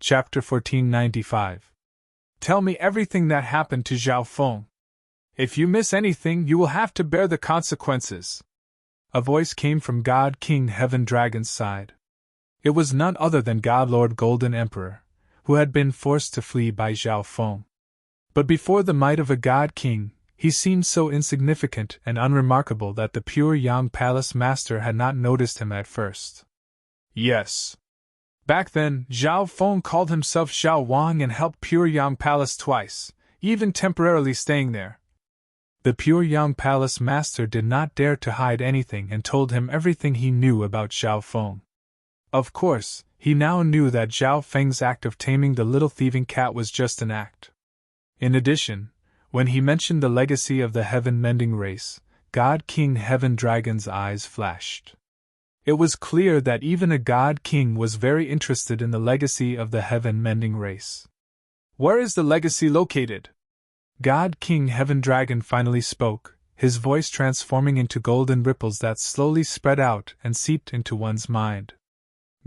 Chapter 1495. Tell me everything that happened to Zhao Feng. If you miss anything, you will have to bear the consequences. A voice came from God King Heaven Dragon's side. It was none other than God Lord Golden Emperor, who had been forced to flee by Zhao Feng. But before the might of a God King, he seemed so insignificant and unremarkable that the pure Yang Palace Master had not noticed him at first. Yes. Back then, Zhao Feng called himself Zhao Wang and helped Pure Yang Palace twice, even temporarily staying there. The Pure Yang Palace Master did not dare to hide anything and told him everything he knew about Zhao Feng. Of course, he now knew that Zhao Feng's act of taming the little thieving cat was just an act. In addition, when he mentioned the legacy of the heaven-mending race, God King Heaven Dragon's eyes flashed. It was clear that even a God King was very interested in the legacy of the heaven-mending race. Where is the legacy located? God King Heaven Dragon finally spoke, his voice transforming into golden ripples that slowly spread out and seeped into one's mind.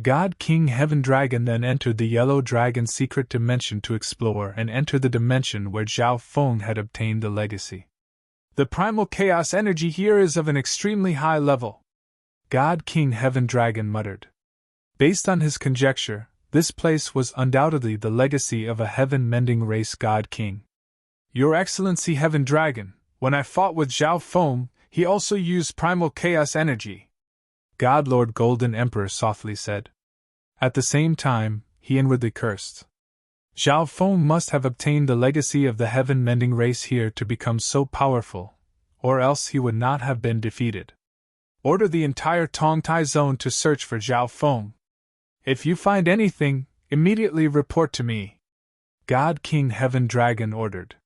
God King Heaven Dragon then entered the Yellow Dragon secret dimension to explore and enter the dimension where Zhao Feng had obtained the legacy. The primal chaos energy here is of an extremely high level, God King Heaven Dragon muttered. Based on his conjecture, this place was undoubtedly the legacy of a heaven-mending race God King. Your Excellency Heaven Dragon, when I fought with Zhao Feng, he also used primal chaos energy, God Lord Golden Emperor softly said. At the same time, he inwardly cursed. Zhao Feng must have obtained the legacy of the heaven-mending race here to become so powerful, or else he would not have been defeated. Order the entire Tongtai zone to search for Zhao Feng. If you find anything, immediately report to me, God King Heaven Dragon ordered.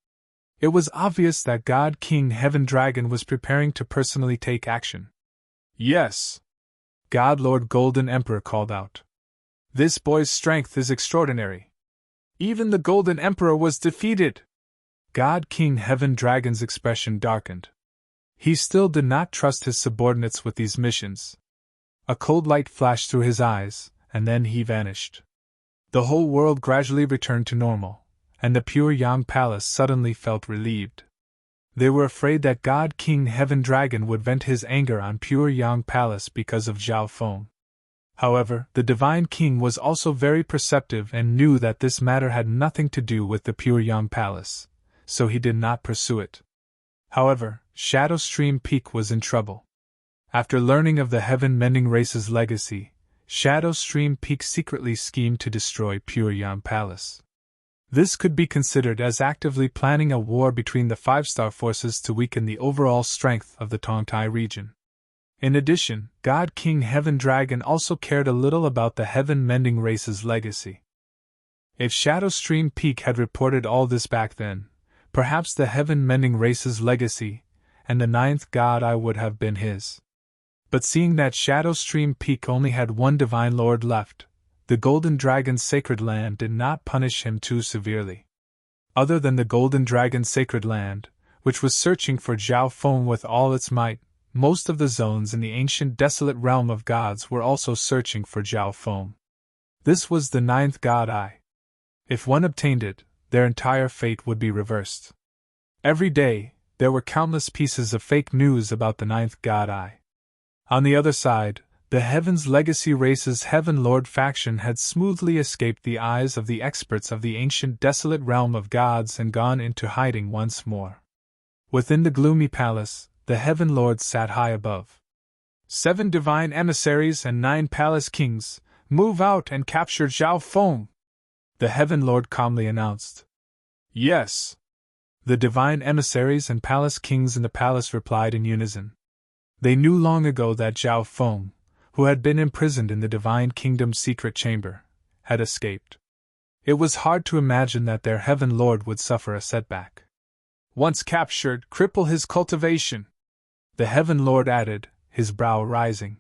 It was obvious that God King Heaven Dragon was preparing to personally take action. Yes, God Lord Golden Emperor called out. This boy's strength is extraordinary. Even the Golden Emperor was defeated. God King Heaven Dragon's expression darkened. He still did not trust his subordinates with these missions. A cold light flashed through his eyes, and then he vanished. The whole world gradually returned to normal, and the Pure Yang Palace suddenly felt relieved. They were afraid that God King Heaven Dragon would vent his anger on Pure Yang Palace because of Zhao Feng. However, the Divine King was also very perceptive and knew that this matter had nothing to do with the Pure Yang Palace, so he did not pursue it. However, Shadow Stream Peak was in trouble. After learning of the heaven-mending race's legacy, Shadow Stream Peak secretly schemed to destroy Pure Yang Palace. This could be considered as actively planning a war between the five-star forces to weaken the overall strength of the Tongtai region. In addition, God King Heaven Dragon also cared a little about the heaven-mending race's legacy. If Shadow Stream Peak had reported all this back then, perhaps the heaven-mending race's legacy and the ninth god Eye would have been his. But seeing that Shadow Stream Peak only had one Divine Lord left, the Golden Dragon's sacred land did not punish him too severely. Other than the Golden Dragon's sacred land, which was searching for Zhao Feng with all its might, most of the zones in the ancient desolate realm of gods were also searching for Zhao Feng. This was the ninth god Eye. If one obtained it, their entire fate would be reversed. Every day, there were countless pieces of fake news about the ninth god Eye. On the other side, the Heaven's Legacy race's Heaven Lord faction had smoothly escaped the eyes of the experts of the ancient desolate realm of gods and gone into hiding once more. Within the gloomy palace, the Heaven Lord sat high above. 7 divine emissaries and 9 palace kings, move out and capture Zhao Feng, the Heaven Lord calmly announced. Yes. The divine emissaries and palace kings in the palace replied in unison. They knew long ago that Zhao Feng, who had been imprisoned in the Divine Kingdom's secret chamber, had escaped. It was hard to imagine that their Heaven Lord would suffer a setback. Once captured, cripple his cultivation, the Heaven Lord added, his brow rising.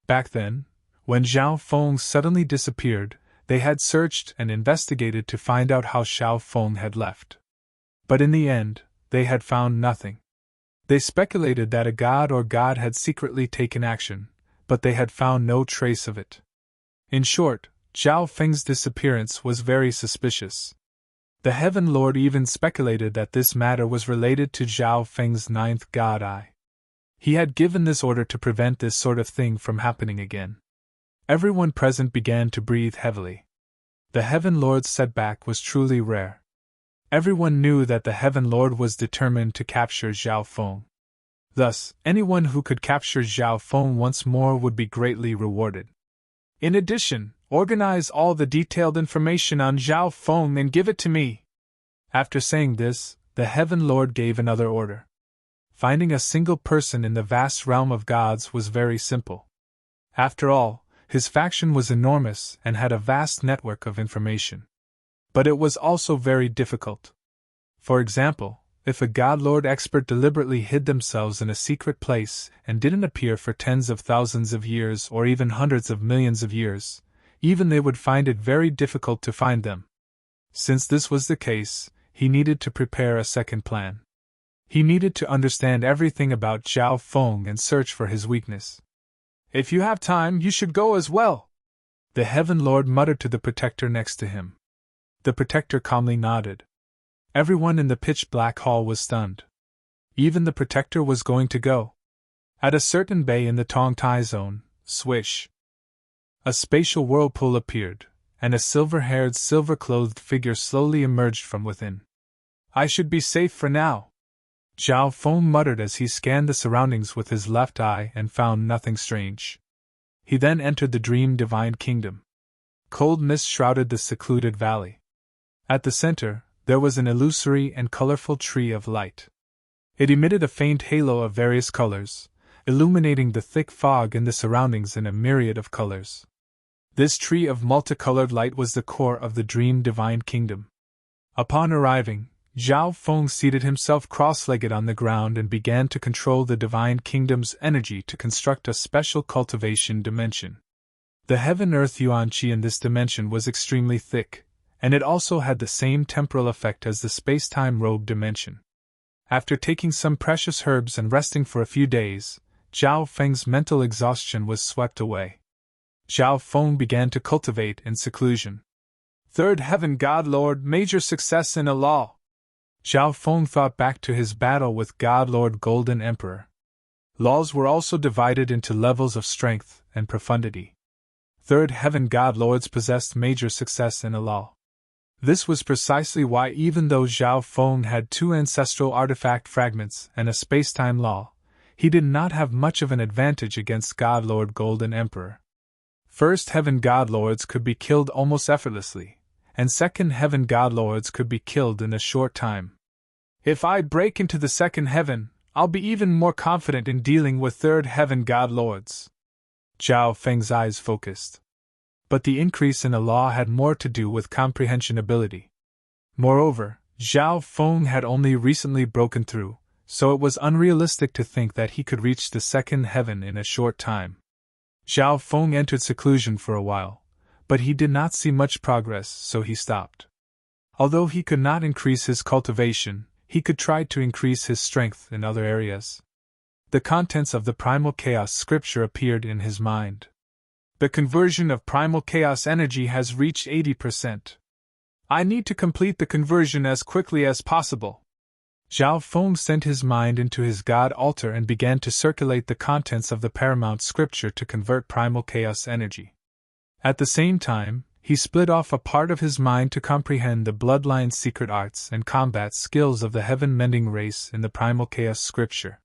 Back then, when Zhao Feng suddenly disappeared, they had searched and investigated to find out how Zhao Feng had left. But in the end, they had found nothing. They speculated that a god or god had secretly taken action, but they had found no trace of it. In short, Zhao Feng's disappearance was very suspicious. The Heaven Lord even speculated that this matter was related to Zhao Feng's ninth god eye. He had given this order to prevent this sort of thing from happening again. Everyone present began to breathe heavily. The Heaven Lord's setback was truly rare. Everyone knew that the Heaven Lord was determined to capture Zhao Feng. Thus, anyone who could capture Zhao Feng once more would be greatly rewarded. In addition, organize all the detailed information on Zhao Feng and give it to me. After saying this, the Heaven Lord gave another order. Finding a single person in the vast realm of gods was very simple. After all, his faction was enormous and had a vast network of information. But it was also very difficult. For example, if a God Lord expert deliberately hid themselves in a secret place and didn't appear for tens of thousands of years or even hundreds of millions of years, even they would find it very difficult to find them. Since this was the case, he needed to prepare a second plan. He needed to understand everything about Zhao Feng and search for his weakness. If you have time, you should go as well, the Heaven Lord muttered to the protector next to him. The protector calmly nodded. Everyone in the pitch-black hall was stunned. Even the protector was going to go. At a certain bay in the Tongtai zone, swish! A spatial whirlpool appeared, and a silver-haired, silver-clothed figure slowly emerged from within. I should be safe for now, Zhao Feng muttered as he scanned the surroundings with his left eye and found nothing strange. He then entered the dream divine kingdom. Cold mist shrouded the secluded valley. At the center, there was an illusory and colorful tree of light. It emitted a faint halo of various colors, illuminating the thick fog in the surroundings in a myriad of colors. This tree of multicolored light was the core of the dream divine kingdom. Upon arriving, Zhao Feng seated himself cross-legged on the ground and began to control the divine kingdom's energy to construct a special cultivation dimension. The heaven-earth yuan qi in this dimension was extremely thick, and it also had the same temporal effect as the space-time robe dimension. After taking some precious herbs and resting for a few days, Zhao Feng's mental exhaustion was swept away. Zhao Feng began to cultivate in seclusion. Third Heaven God Lord, major success in a law. Zhao Feng thought back to his battle with God Lord Golden Emperor. Laws were also divided into levels of strength and profundity. Third Heaven God Lords possessed major success in a law. This was precisely why, even though Zhao Feng had 2 ancestral artifact fragments and a space-time law, he did not have much of an advantage against God Lord Golden Emperor. First Heaven God Lords could be killed almost effortlessly, and Second Heaven God Lords could be killed in a short time. If I break into the Second Heaven, I'll be even more confident in dealing with Third Heaven God Lords. Zhao Feng's eyes focused. But the increase in a law had more to do with comprehension ability. Moreover, Zhao Feng had only recently broken through, so it was unrealistic to think that he could reach the Second Heaven in a short time. Zhao Feng entered seclusion for a while, but he did not see much progress, so he stopped. Although he could not increase his cultivation, he could try to increase his strength in other areas. The contents of the Primal Chaos scripture appeared in his mind. The conversion of Primal Chaos energy has reached 80%. I need to complete the conversion as quickly as possible. Zhao Feng sent his mind into his god altar and began to circulate the contents of the paramount scripture to convert Primal Chaos energy. At the same time, he split off a part of his mind to comprehend the bloodline's secret arts and combat skills of the heaven-mending race in the Primal Chaos scripture.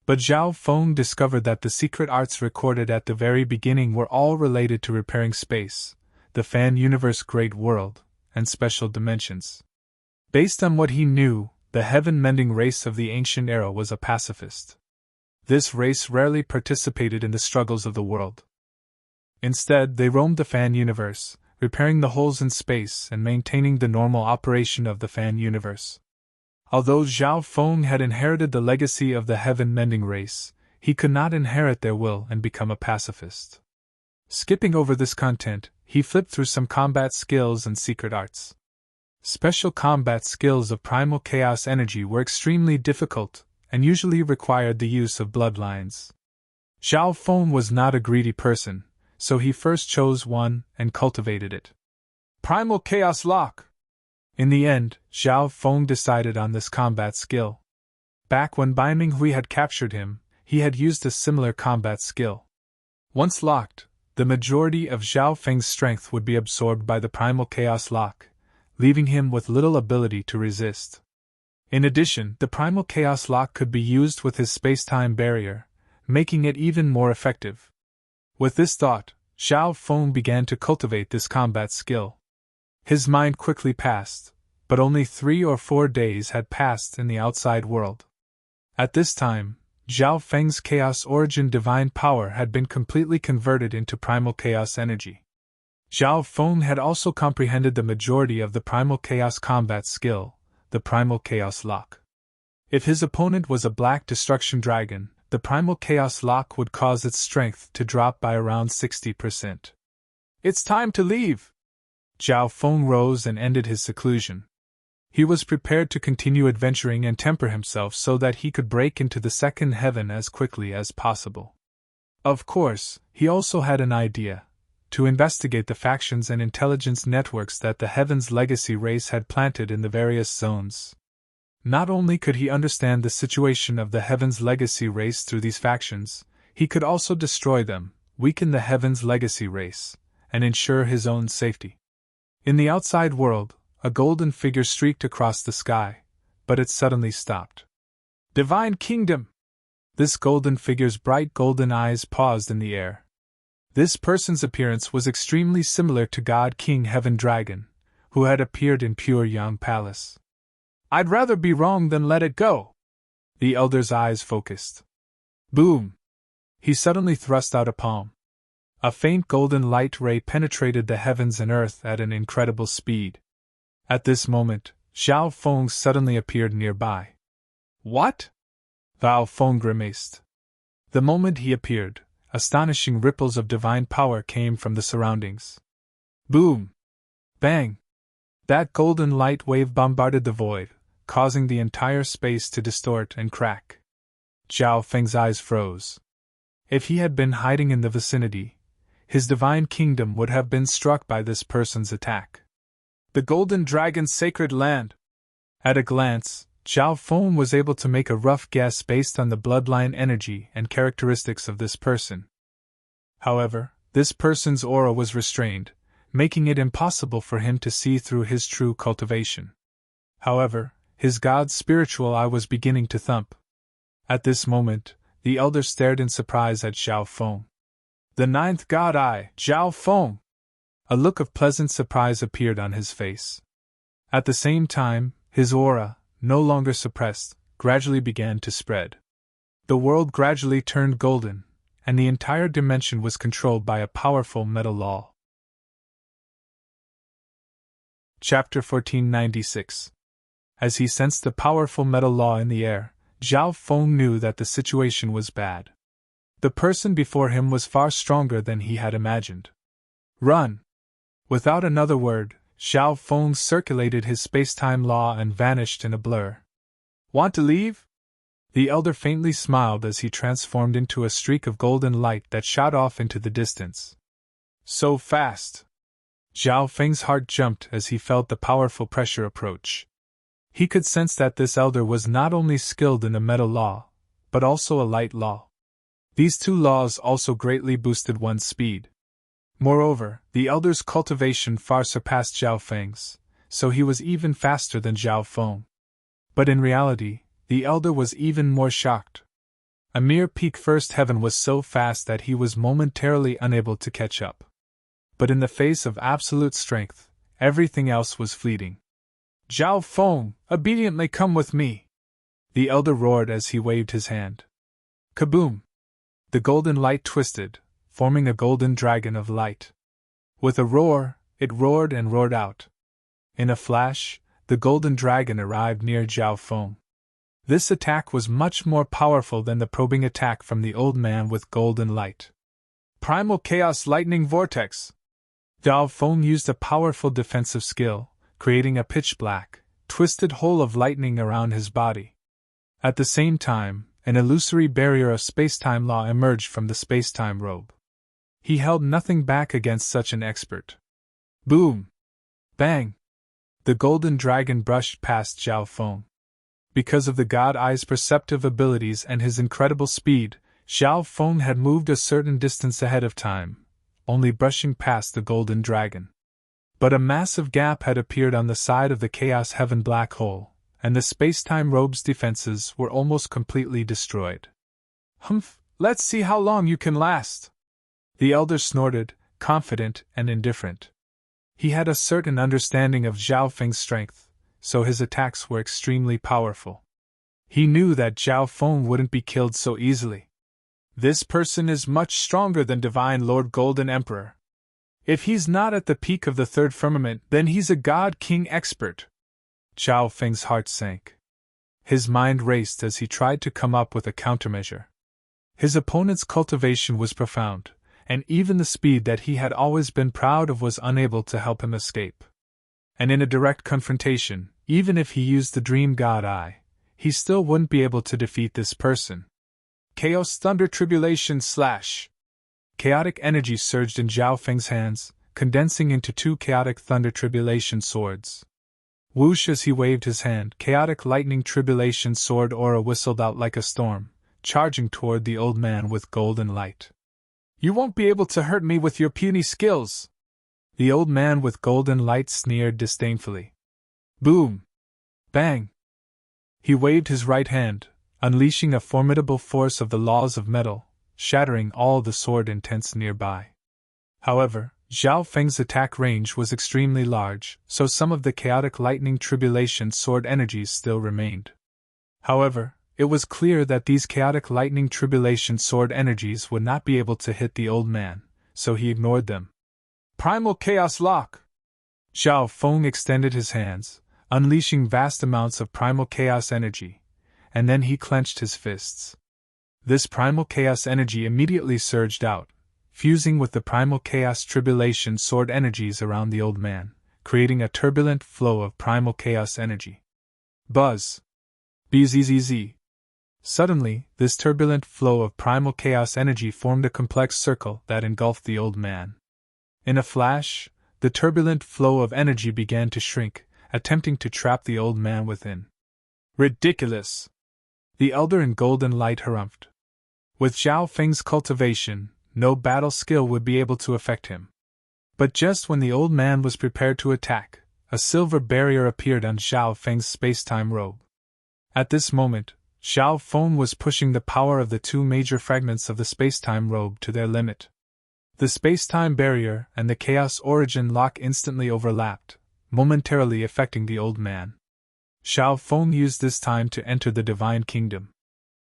But Zhao Feng discovered that the secret arts recorded at the very beginning were all related to repairing space, the fan universe great world, and special dimensions. Based on what he knew, the heaven-mending race of the ancient era was a pacifist. This race rarely participated in the struggles of the world. Instead, they roamed the fan universe, repairing the holes in space and maintaining the normal operation of the fan universe. Although Zhao Feng had inherited the legacy of the heaven-mending race, he could not inherit their will and become a pacifist. Skipping over this content, he flipped through some combat skills and secret arts. Special combat skills of Primal Chaos energy were extremely difficult, and usually required the use of bloodlines. Zhao Feng was not a greedy person, so he first chose one and cultivated it. Primal Chaos Lock! In the end, Zhao Feng decided on this combat skill. Back when Bai Minghui had captured him, he had used a similar combat skill. Once locked, the majority of Zhao Feng's strength would be absorbed by the Primal Chaos Lock, leaving him with little ability to resist. In addition, the Primal Chaos Lock could be used with his space-time barrier, making it even more effective. With this thought, Zhao Feng began to cultivate this combat skill. His mind quickly passed, but only 3 or 4 days had passed in the outside world. At this time, Zhao Feng's Chaos Origin Divine Power had been completely converted into Primal Chaos Energy. Zhao Feng had also comprehended the majority of the Primal Chaos combat skill, the Primal Chaos Lock. If his opponent was a Black Destruction Dragon, the Primal Chaos Lock would cause its strength to drop by around 60%. It's time to leave! Zhao Feng rose and ended his seclusion. He was prepared to continue adventuring and temper himself so that he could break into the second heaven as quickly as possible. Of course, he also had an idea: to investigate the factions and intelligence networks that the Heaven's Legacy race had planted in the various zones. Not only could he understand the situation of the Heaven's Legacy race through these factions, he could also destroy them, weaken the Heaven's Legacy race, and ensure his own safety. In the outside world, a golden figure streaked across the sky, but it suddenly stopped. Divine Kingdom! This golden figure's bright golden eyes paused in the air. This person's appearance was extremely similar to God King Heaven Dragon, who had appeared in Pure Yang Palace. I'd rather be wrong than let it go. The elder's eyes focused. Boom! He suddenly thrust out a palm. A faint golden light ray penetrated the heavens and earth at an incredible speed. At this moment, Zhao Feng suddenly appeared nearby. What? Zhao Feng grimaced. The moment he appeared, astonishing ripples of divine power came from the surroundings. Boom! Bang! That golden light wave bombarded the void, causing the entire space to distort and crack. Zhao Feng's eyes froze. If he had been hiding in the vicinity, his divine kingdom would have been struck by this person's attack. The Golden Dragon's Sacred Land! At a glance, Zhao Feng was able to make a rough guess based on the bloodline energy and characteristics of this person. However, this person's aura was restrained, making it impossible for him to see through his true cultivation. However, his god's spiritual eye was beginning to thump. At this moment, the elder stared in surprise at Zhao Feng. The ninth god eye, Zhao Feng! A look of pleasant surprise appeared on his face. At the same time, his aura, no longer suppressed, gradually began to spread. The world gradually turned golden, and the entire dimension was controlled by a powerful metal law. Chapter 1496. As he sensed the powerful metal law in the air, Zhao Feng knew that the situation was bad. The person before him was far stronger than he had imagined. Run! Without another word, Zhao Feng circulated his space-time law and vanished in a blur. Want to leave? The elder faintly smiled as he transformed into a streak of golden light that shot off into the distance. So fast! Zhao Feng's heart jumped as he felt the powerful pressure approach. He could sense that this elder was not only skilled in the metal law, but also a light law. These two laws also greatly boosted one's speed. Moreover, the elder's cultivation far surpassed Zhao Feng's, so he was even faster than Zhao Feng. But in reality, the elder was even more shocked. A mere peak first heaven was so fast that he was momentarily unable to catch up. But in the face of absolute strength, everything else was fleeting. Zhao Feng, obediently come with me! The elder roared as he waved his hand. Kaboom! The golden light twisted, forming a golden dragon of light. With a roar, it roared and roared out. In a flash, the golden dragon arrived near Zhao Feng. This attack was much more powerful than the probing attack from the old man with golden light. Primal Chaos Lightning Vortex! Zhao Feng used a powerful defensive skill, creating a pitch-black, twisted hole of lightning around his body. At the same time, an illusory barrier of space-time law emerged from the space-time robe. He held nothing back against such an expert. Boom! Bang! The golden dragon brushed past Zhao Feng. Because of the god eye's perceptive abilities and his incredible speed, Zhao Feng had moved a certain distance ahead of time, only brushing past the golden dragon. But a massive gap had appeared on the side of the Chaos Heaven black hole, and the space-time robe's defenses were almost completely destroyed. Humph, let's see how long you can last. The elder snorted, confident and indifferent. He had a certain understanding of Zhao Feng's strength, so his attacks were extremely powerful. He knew that Zhao Feng wouldn't be killed so easily. This person is much stronger than Divine Lord Golden Emperor. If he's not at the peak of the third firmament, then he's a God King expert. Zhao Feng's heart sank. His mind raced as he tried to come up with a countermeasure. His opponent's cultivation was profound, and even the speed that he had always been proud of was unable to help him escape. And in a direct confrontation, even if he used the Dream God Eye, he still wouldn't be able to defeat this person. Chaos Thunder Tribulation Slash! Chaotic energy surged in Zhao Feng's hands, condensing into two Chaotic Thunder Tribulation swords. Whoosh! As he waved his hand, Chaotic Lightning Tribulation sword aura whistled out like a storm, charging toward the old man with golden light. You won't be able to hurt me with your puny skills! The old man with golden light sneered disdainfully. Boom! Bang! He waved his right hand, unleashing a formidable force of the laws of metal, shattering all the sword intents nearby. However, Zhao Feng's attack range was extremely large, so some of the Chaotic Lightning Tribulation sword energies still remained. However, it was clear that these Chaotic Lightning Tribulation sword energies would not be able to hit the old man, so he ignored them. Primal Chaos Lock! Zhao Feng extended his hands, unleashing vast amounts of primal chaos energy, and then he clenched his fists. This primal chaos energy immediately surged out, fusing with the primal chaos tribulation sword energies around the old man, creating a turbulent flow of primal chaos energy. Buzz! Bzzz! Suddenly, this turbulent flow of primal chaos energy formed a complex circle that engulfed the old man. In a flash, the turbulent flow of energy began to shrink, attempting to trap the old man within. Ridiculous! The elder in golden light harumphed. With Zhao Feng's cultivation, no battle skill would be able to affect him. But just when the old man was prepared to attack, a silver barrier appeared on Zhao Feng's space-time robe. At this moment, Zhao Feng was pushing the power of the two major fragments of the space-time robe to their limit. The space-time barrier and the Chaos Origin lock instantly overlapped, momentarily affecting the old man. Zhao Feng used this time to enter the Divine Kingdom.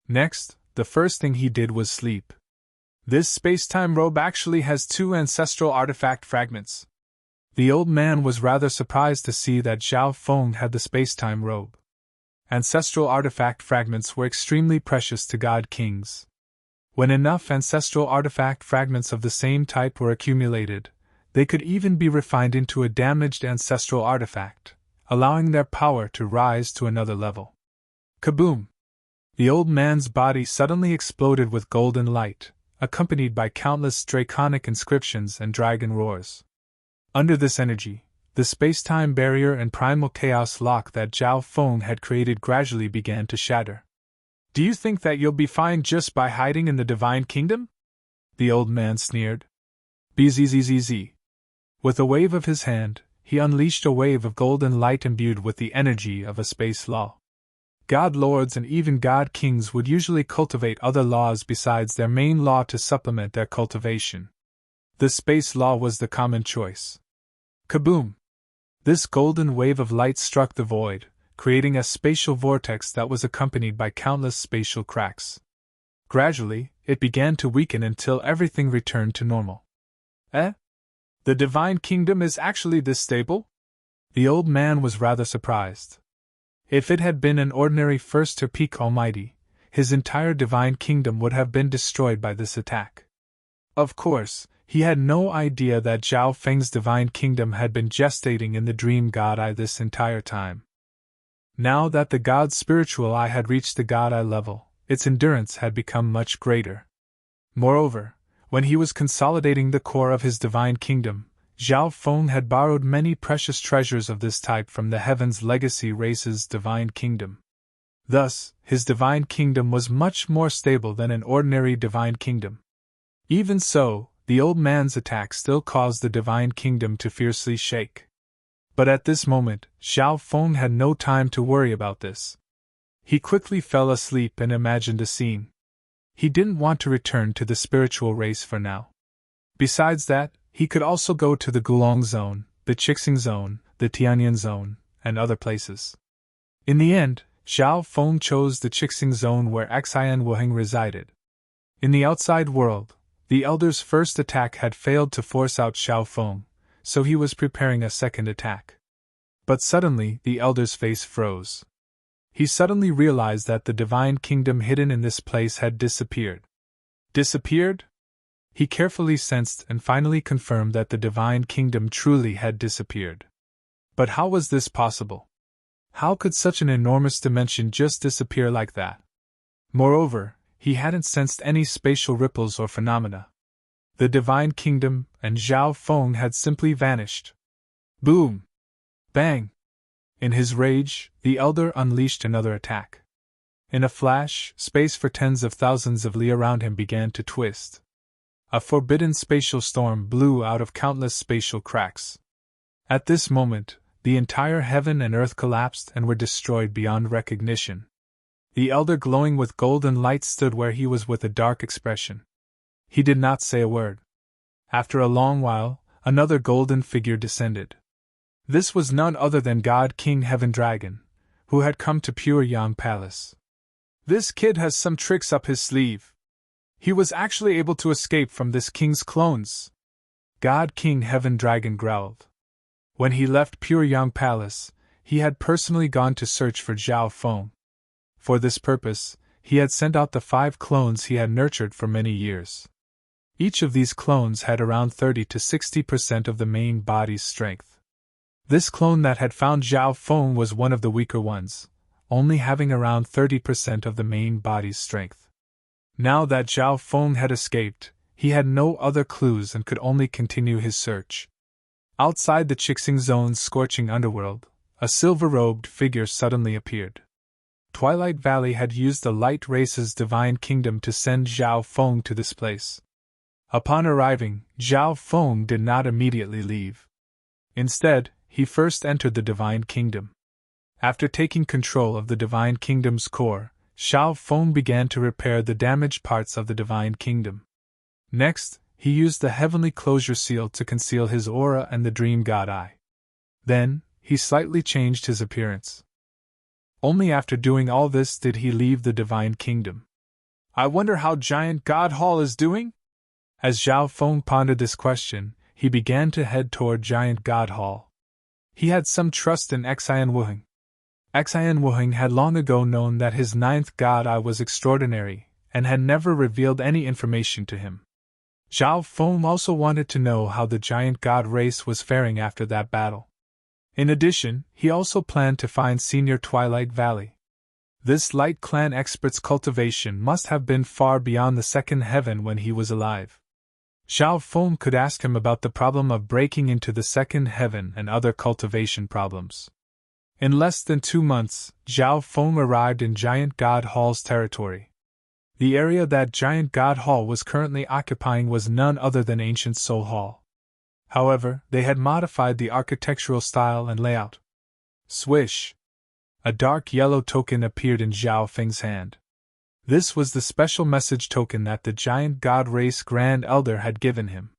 Next, the first thing he did was sleep. This space-time robe actually has two ancestral artifact fragments. The old man was rather surprised to see that Zhao Feng had the space-time robe. Ancestral artifact fragments were extremely precious to god kings. When enough ancestral artifact fragments of the same type were accumulated, they could even be refined into a damaged ancestral artifact, allowing their power to rise to another level. Kaboom! The old man's body suddenly exploded with golden light, accompanied by countless draconic inscriptions and dragon roars. Under this energy, the space-time barrier and primal chaos lock that Zhao Feng had created gradually began to shatter. Do you think that you'll be fine just by hiding in the Divine Kingdom? The old man sneered. Bzzz. With a wave of his hand, he unleashed a wave of golden light imbued with the energy of a space law. God lords and even god kings would usually cultivate other laws besides their main law to supplement their cultivation. The space law was the common choice. Kaboom! This golden wave of light struck the void, creating a spatial vortex that was accompanied by countless spatial cracks. Gradually, it began to weaken until everything returned to normal. Eh? The Divine Kingdom is actually this stable? The old man was rather surprised. If it had been an ordinary first to peak Almighty, his entire Divine Kingdom would have been destroyed by this attack. Of course, he had no idea that Zhao Feng's Divine Kingdom had been gestating in the Dream God Eye this entire time. Now that the God's spiritual eye had reached the God Eye level, its endurance had become much greater. Moreover, When he was consolidating the core of his divine kingdom, Zhao Feng had borrowed many precious treasures of this type from the Heaven's Legacy race's divine kingdom. Thus, his divine kingdom was much more stable than an ordinary divine kingdom. Even so, the old man's attack still caused the divine kingdom to fiercely shake. But at this moment, Zhao Feng had no time to worry about this. He quickly fell asleep and imagined a scene. He didn't want to return to the spiritual race for now. Besides that, he could also go to the Gulong Zone, the Chixing Zone, the Tianyan Zone, and other places. In the end, Zhao Feng chose the Chixing Zone where Xian Wuheng resided. In the outside world, the elder's first attack had failed to force out Zhao Feng, so he was preparing a second attack. But suddenly, the elder's face froze. He suddenly realized that the divine kingdom hidden in this place had disappeared. Disappeared? He carefully sensed and finally confirmed that the divine kingdom truly had disappeared. But how was this possible? How could such an enormous dimension just disappear like that? Moreover, he hadn't sensed any spatial ripples or phenomena. The divine kingdom and Zhao Feng had simply vanished. Boom! Bang! In his rage, the elder unleashed another attack. In a flash, space for tens of thousands of li around him began to twist. A forbidden spatial storm blew out of countless spatial cracks. At this moment, the entire heaven and earth collapsed and were destroyed beyond recognition. The elder, glowing with golden light, stood where he was with a dark expression. He did not say a word. After a long while, another golden figure descended. This was none other than God King Heaven Dragon, who had come to Pure Yang Palace. This kid has some tricks up his sleeve. He was actually able to escape from this king's clones. God King Heaven Dragon growled. When he left Pure Yang Palace, he had personally gone to search for Zhao Feng. For this purpose, he had sent out the 5 clones he had nurtured for many years. Each of these clones had around 30 to 60% of the main body's strength. This clone that had found Zhao Feng was one of the weaker ones, only having around 30% of the main body's strength. Now that Zhao Feng had escaped, he had no other clues and could only continue his search. Outside the Chixing Zone's scorching underworld, a silver-robed figure suddenly appeared. Twilight Valley had used the Light Race's divine kingdom to send Zhao Feng to this place. Upon arriving, Zhao Feng did not immediately leave. Instead, he first entered the divine kingdom. After taking control of the divine kingdom's core, Zhao Feng began to repair the damaged parts of the divine kingdom. Next, he used the heavenly closure seal to conceal his aura and the dream god eye. Then, he slightly changed his appearance. Only after doing all this did he leave the divine kingdom. I wonder how Giant God Hall is doing? As Zhao Feng pondered this question, he began to head toward Giant God Hall. He had some trust in Xian Wuheng. Xian Wuheng had long ago known that his 9th god eye was extraordinary, and had never revealed any information to him. Zhao Feng also wanted to know how the giant god race was faring after that battle. In addition, he also planned to find Senior Twilight Valley. This Light Clan expert's cultivation must have been far beyond the second heaven when he was alive. Zhao Feng could ask him about the problem of breaking into the second heaven and other cultivation problems. In less than 2 months, Zhao Feng arrived in Giant God Hall's territory. The area that Giant God Hall was currently occupying was none other than Ancient Soul Hall. However, they had modified the architectural style and layout. Swish! A dark yellow token appeared in Zhao Feng's hand. This was the special message token that the Giant God Race Grand Elder had given him.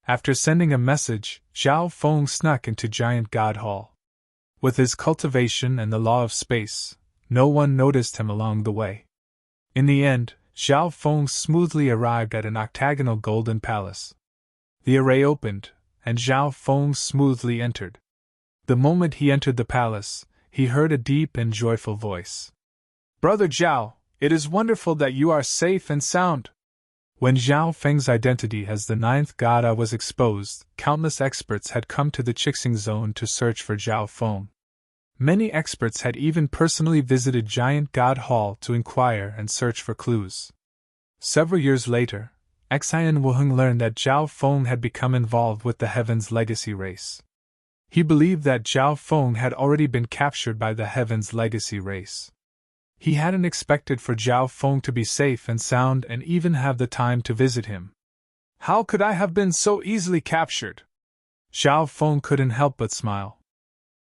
After sending a message, Zhao Feng snuck into Giant God Hall. With his cultivation and the law of space, no one noticed him along the way. In the end, Zhao Feng smoothly arrived at an octagonal golden palace. The array opened, and Zhao Feng smoothly entered. The moment he entered the palace, he heard a deep and joyful voice. Brother Zhao, it is wonderful that you are safe and sound. When Zhao Feng's identity as the 9th god eye was exposed, countless experts had come to the Chixing Zone to search for Zhao Feng. Many experts had even personally visited Giant God Hall to inquire and search for clues. Several years later, Xian Wuheng learned that Zhao Feng had become involved with the Heaven's Legacy race. He believed that Zhao Feng had already been captured by the Heaven's Legacy race. He hadn't expected for Zhao Feng to be safe and sound and even have the time to visit him. How could I have been so easily captured? Zhao Feng couldn't help but smile.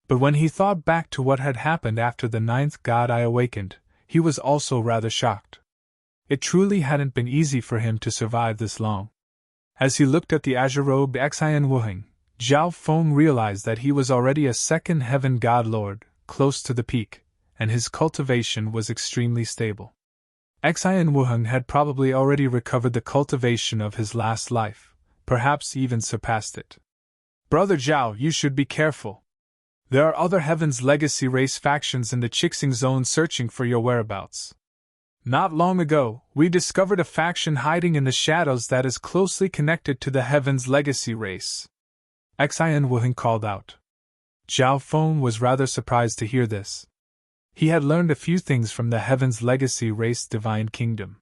But when he thought back to what had happened after the ninth god eye awakened, he was also rather shocked. It truly hadn't been easy for him to survive this long. As he looked at the azure-robed Xian Wuheng, Zhao Feng realized that he was already a second heaven god lord, close to the peak, and his cultivation was extremely stable. Xian Wuheng had probably already recovered the cultivation of his last life, perhaps even surpassed it. Brother Zhao, you should be careful. There are other Heaven's Legacy race factions in the Chixing Zone searching for your whereabouts. Not long ago, we discovered a faction hiding in the shadows that is closely connected to the Heaven's Legacy race. Xian Wuheng called out. Zhao Feng was rather surprised to hear this. He had learned a few things from the Heaven's Legacy race Divine Kingdom.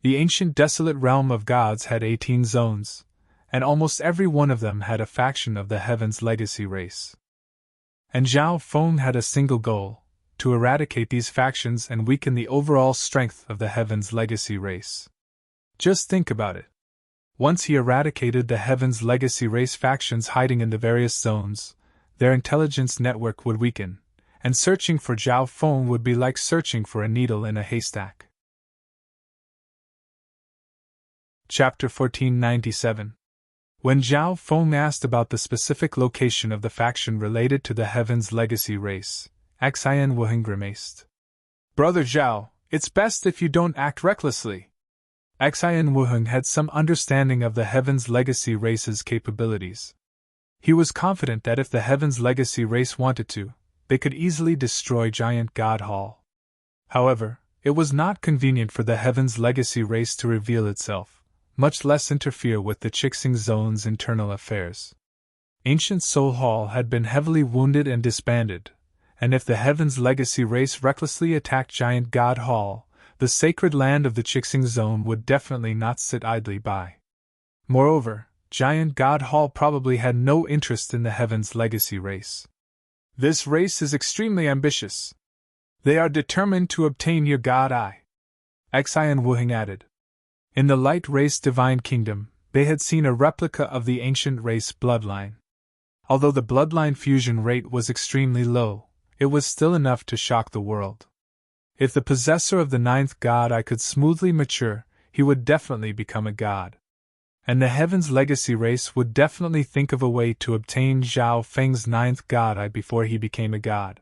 The ancient desolate realm of gods had 18 zones, and almost every one of them had a faction of the Heaven's Legacy race. And Zhao Feng had a single goal: to eradicate these factions and weaken the overall strength of the Heaven's Legacy race. Just think about it. Once he eradicated the Heaven's Legacy race factions hiding in the various zones, their intelligence network would weaken, and searching for Zhao Feng would be like searching for a needle in a haystack. Chapter 1497. When Zhao Feng asked about the specific location of the faction related to the Heaven's Legacy race, Xian Wuheng grimaced. Brother Zhao, it's best if you don't act recklessly. Xian Wuheng had some understanding of the Heaven's Legacy race's capabilities. He was confident that if the Heaven's Legacy race wanted to, they could easily destroy Giant God Hall. However, it was not convenient for the Heaven's Legacy race to reveal itself, much less interfere with the Chixing Zone's internal affairs. Ancient Soul Hall had been heavily wounded and disbanded, and if the Heaven's Legacy race recklessly attacked Giant God Hall, the sacred land of the Chixing Zone would definitely not sit idly by. Moreover, Giant God Hall probably had no interest in the Heaven's Legacy race. This race is extremely ambitious. They are determined to obtain your God Eye, Xian Wuheng added. In the Light Race Divine Kingdom, they had seen a replica of the ancient race bloodline. Although the bloodline fusion rate was extremely low, it was still enough to shock the world. If the possessor of the ninth god eye could smoothly mature, he would definitely become a god. And the Heaven's Legacy race would definitely think of a way to obtain Zhao Feng's ninth god eye before he became a god.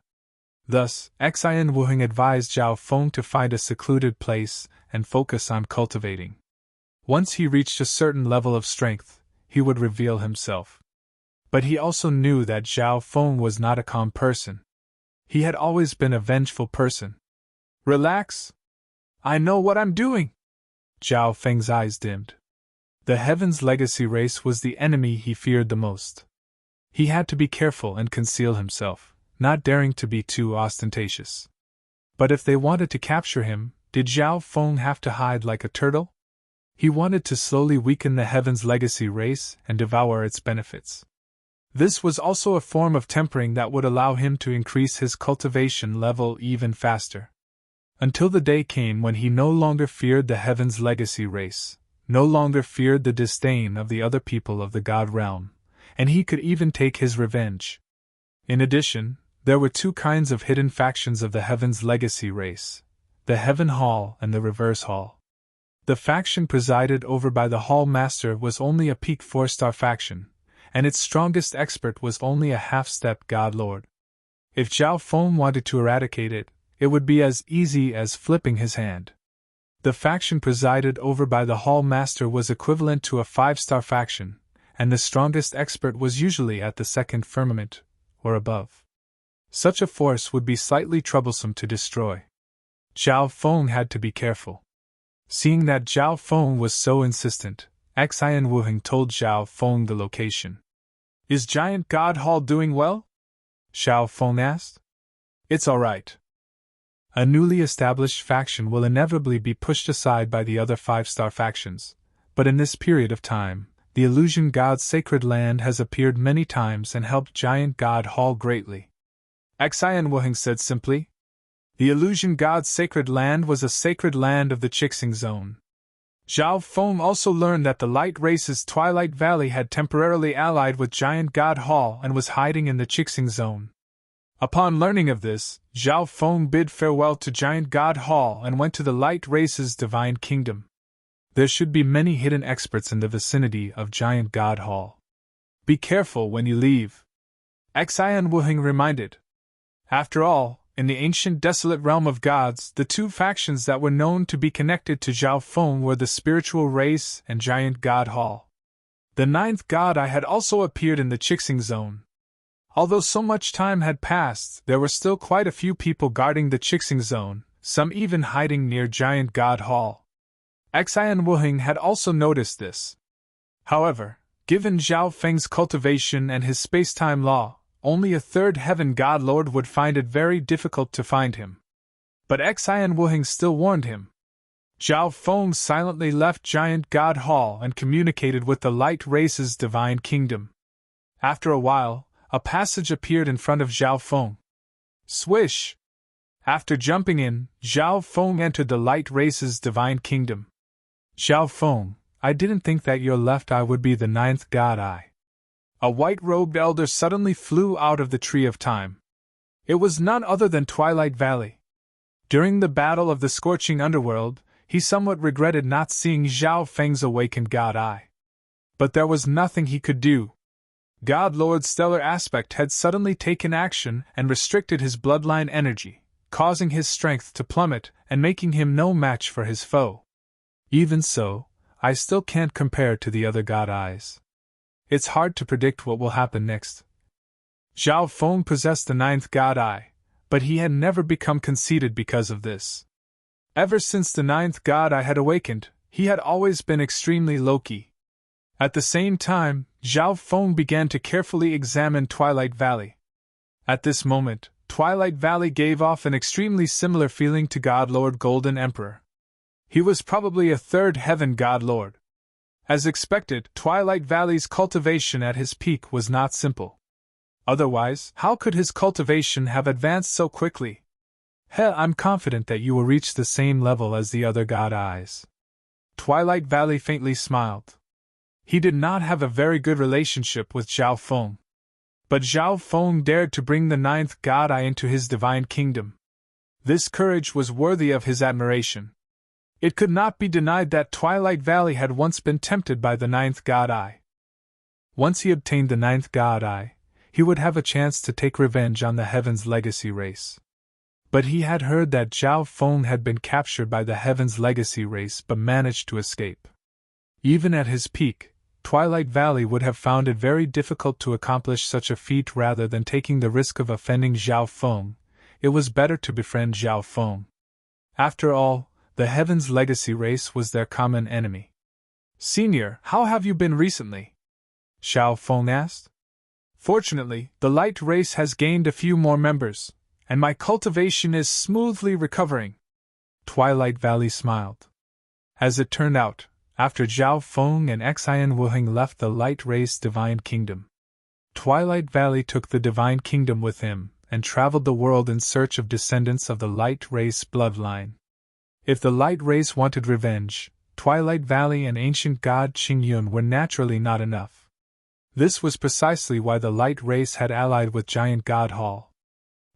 Thus, Xian Wuheng advised Zhao Feng to find a secluded place and focus on cultivating. Once he reached a certain level of strength, he would reveal himself. But he also knew that Zhao Feng was not a calm person. He had always been a vengeful person. Relax. I know what I'm doing. Zhao Feng's eyes dimmed. The Heaven's Legacy race was the enemy he feared the most. He had to be careful and conceal himself, not daring to be too ostentatious. But if they wanted to capture him, did Zhao Feng have to hide like a turtle? He wanted to slowly weaken the Heaven's Legacy race and devour its benefits. This was also a form of tempering that would allow him to increase his cultivation level even faster. Until the day came when he no longer feared the Heaven's Legacy race, no longer feared the disdain of the other people of the God realm, and he could even take his revenge. In addition, there were two kinds of hidden factions of the Heaven's Legacy race: the Heaven Hall and the Reverse Hall. The faction presided over by the Hall Master was only a peak 4-star faction, and its strongest expert was only a half-step God Lord. If Zhao Feng wanted to eradicate it, it would be as easy as flipping his hand. The faction presided over by the Hall Master was equivalent to a 5-star faction, and the strongest expert was usually at the second firmament, or above. Such a force would be slightly troublesome to destroy. Zhao Feng had to be careful. Seeing that Zhao Feng was so insistent, Xian Wuheng told Zhao Feng the location. Is Giant God Hall doing well? Zhao Feng asked. It's alright. A newly established faction will inevitably be pushed aside by the other 5-star factions, But in this period of time, the illusion god's sacred land has appeared many times and helped giant god Hall greatly. Xianwuheng said simply. The illusion god's sacred land was a sacred land of the Chixing Zone. Zhao Feng also learned that the light race's Twilight Valley had temporarily allied with giant god Hall and was hiding in the Chixing Zone. Upon learning of this, Zhao Feng bid farewell to giant god Hall and went to the light race's divine kingdom. There should be many hidden experts in the vicinity of giant god Hall. Be careful when you leave, Xianwuheng reminded. After all, in the ancient desolate realm of gods, the two factions that were known to be connected to Zhao Feng were the spiritual race and giant god Hall. The ninth god Eye had also appeared in the Chixing Zone. Although so much time had passed, there were still quite a few people guarding the Chixing Zone, some even hiding near giant god Hall. Xianwuheng had also noticed this. However, given Zhao Feng's cultivation and his space-time law, only a third heaven god lord would find it very difficult to find him. But Xianwuheng still warned him. Zhao Feng silently left giant god Hall and communicated with the light race's divine kingdom. After a while, a passage appeared in front of Zhao Feng. Swish! After jumping in, Zhao Feng entered the light race's divine kingdom. Zhao Feng, I didn't think that your left eye would be the ninth god eye. A white-robed elder suddenly flew out of the Tree of Time. It was none other than Twilight Valley. During the battle of the scorching underworld, he somewhat regretted not seeing Zhao Feng's awakened god eye. But there was nothing he could do. God Lord's stellar aspect had suddenly taken action and restricted his bloodline energy, causing his strength to plummet and making him no match for his foe. Even so, I still can't compare to the other god eyes. It's hard to predict what will happen next. Zhao Feng possessed the ninth god eye, but he had never become conceited because of this. Ever since the ninth god eye had awakened, he had always been extremely low-key. At the same time, Zhao Feng began to carefully examine Twilight Valley. At this moment, Twilight Valley gave off an extremely similar feeling to God Lord Golden Emperor. He was probably a third heaven god lord. As expected, Twilight Valley's cultivation at his peak was not simple. Otherwise, how could his cultivation have advanced so quickly? I'm confident that you will reach the same level as the other god eyes. Twilight Valley faintly smiled. He did not have a very good relationship with Zhao Feng. But Zhao Feng dared to bring the ninth god eye into his divine kingdom. This courage was worthy of his admiration. It could not be denied that Twilight Valley had once been tempted by the ninth god eye. Once he obtained the ninth god eye, he would have a chance to take revenge on the Heaven's Legacy race. But he had heard that Zhao Feng had been captured by the Heaven's Legacy race but managed to escape. Even at his peak, Twilight Valley would have found it very difficult to accomplish such a feat. Rather than taking the risk of offending Zhao Feng, it was better to befriend Zhao Feng. After all, the Heaven's Legacy race was their common enemy. Senior, how have you been recently? Zhao Feng asked. Fortunately, the light race has gained a few more members, and my cultivation is smoothly recovering. Twilight Valley smiled. As it turned out, after Zhao Feng and Xianwuheng left the light race divine kingdom, Twilight Valley took the divine kingdom with him and traveled the world in search of descendants of the light race bloodline. If the light race wanted revenge, Twilight Valley and ancient god Qingyun were naturally not enough. This was precisely why the light race had allied with giant god Hall.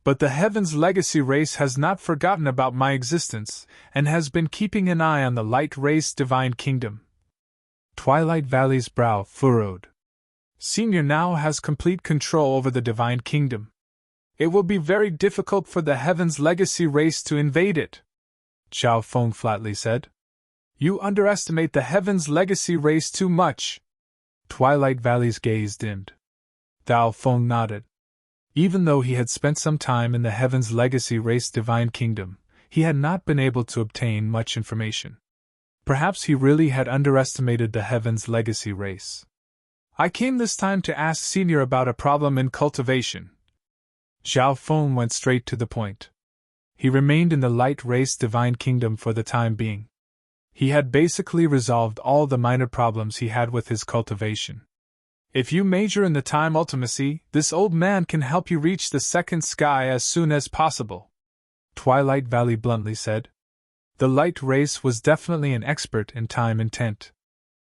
But the Heaven's Legacy race has not forgotten about my existence and has been keeping an eye on the light race divine kingdom. Twilight Valley's brow furrowed. Senior now has complete control over the divine kingdom. It will be very difficult for the Heaven's Legacy race to invade it, Zhao Feng flatly said. You underestimate the Heaven's Legacy race too much. Twilight Valley's gaze dimmed. Zhao Feng nodded. Even though he had spent some time in the Heaven's Legacy race divine kingdom, he had not been able to obtain much information. Perhaps he really had underestimated the Heaven's Legacy race. I came this time to ask Senior about a problem in cultivation. Zhao Feng went straight to the point. He remained in the light race divine kingdom for the time being. He had basically resolved all the minor problems he had with his cultivation. If you major in the time ultimacy, this old man can help you reach the second sky as soon as possible, Twilight Valley bluntly said. The light race was definitely an expert in time intent.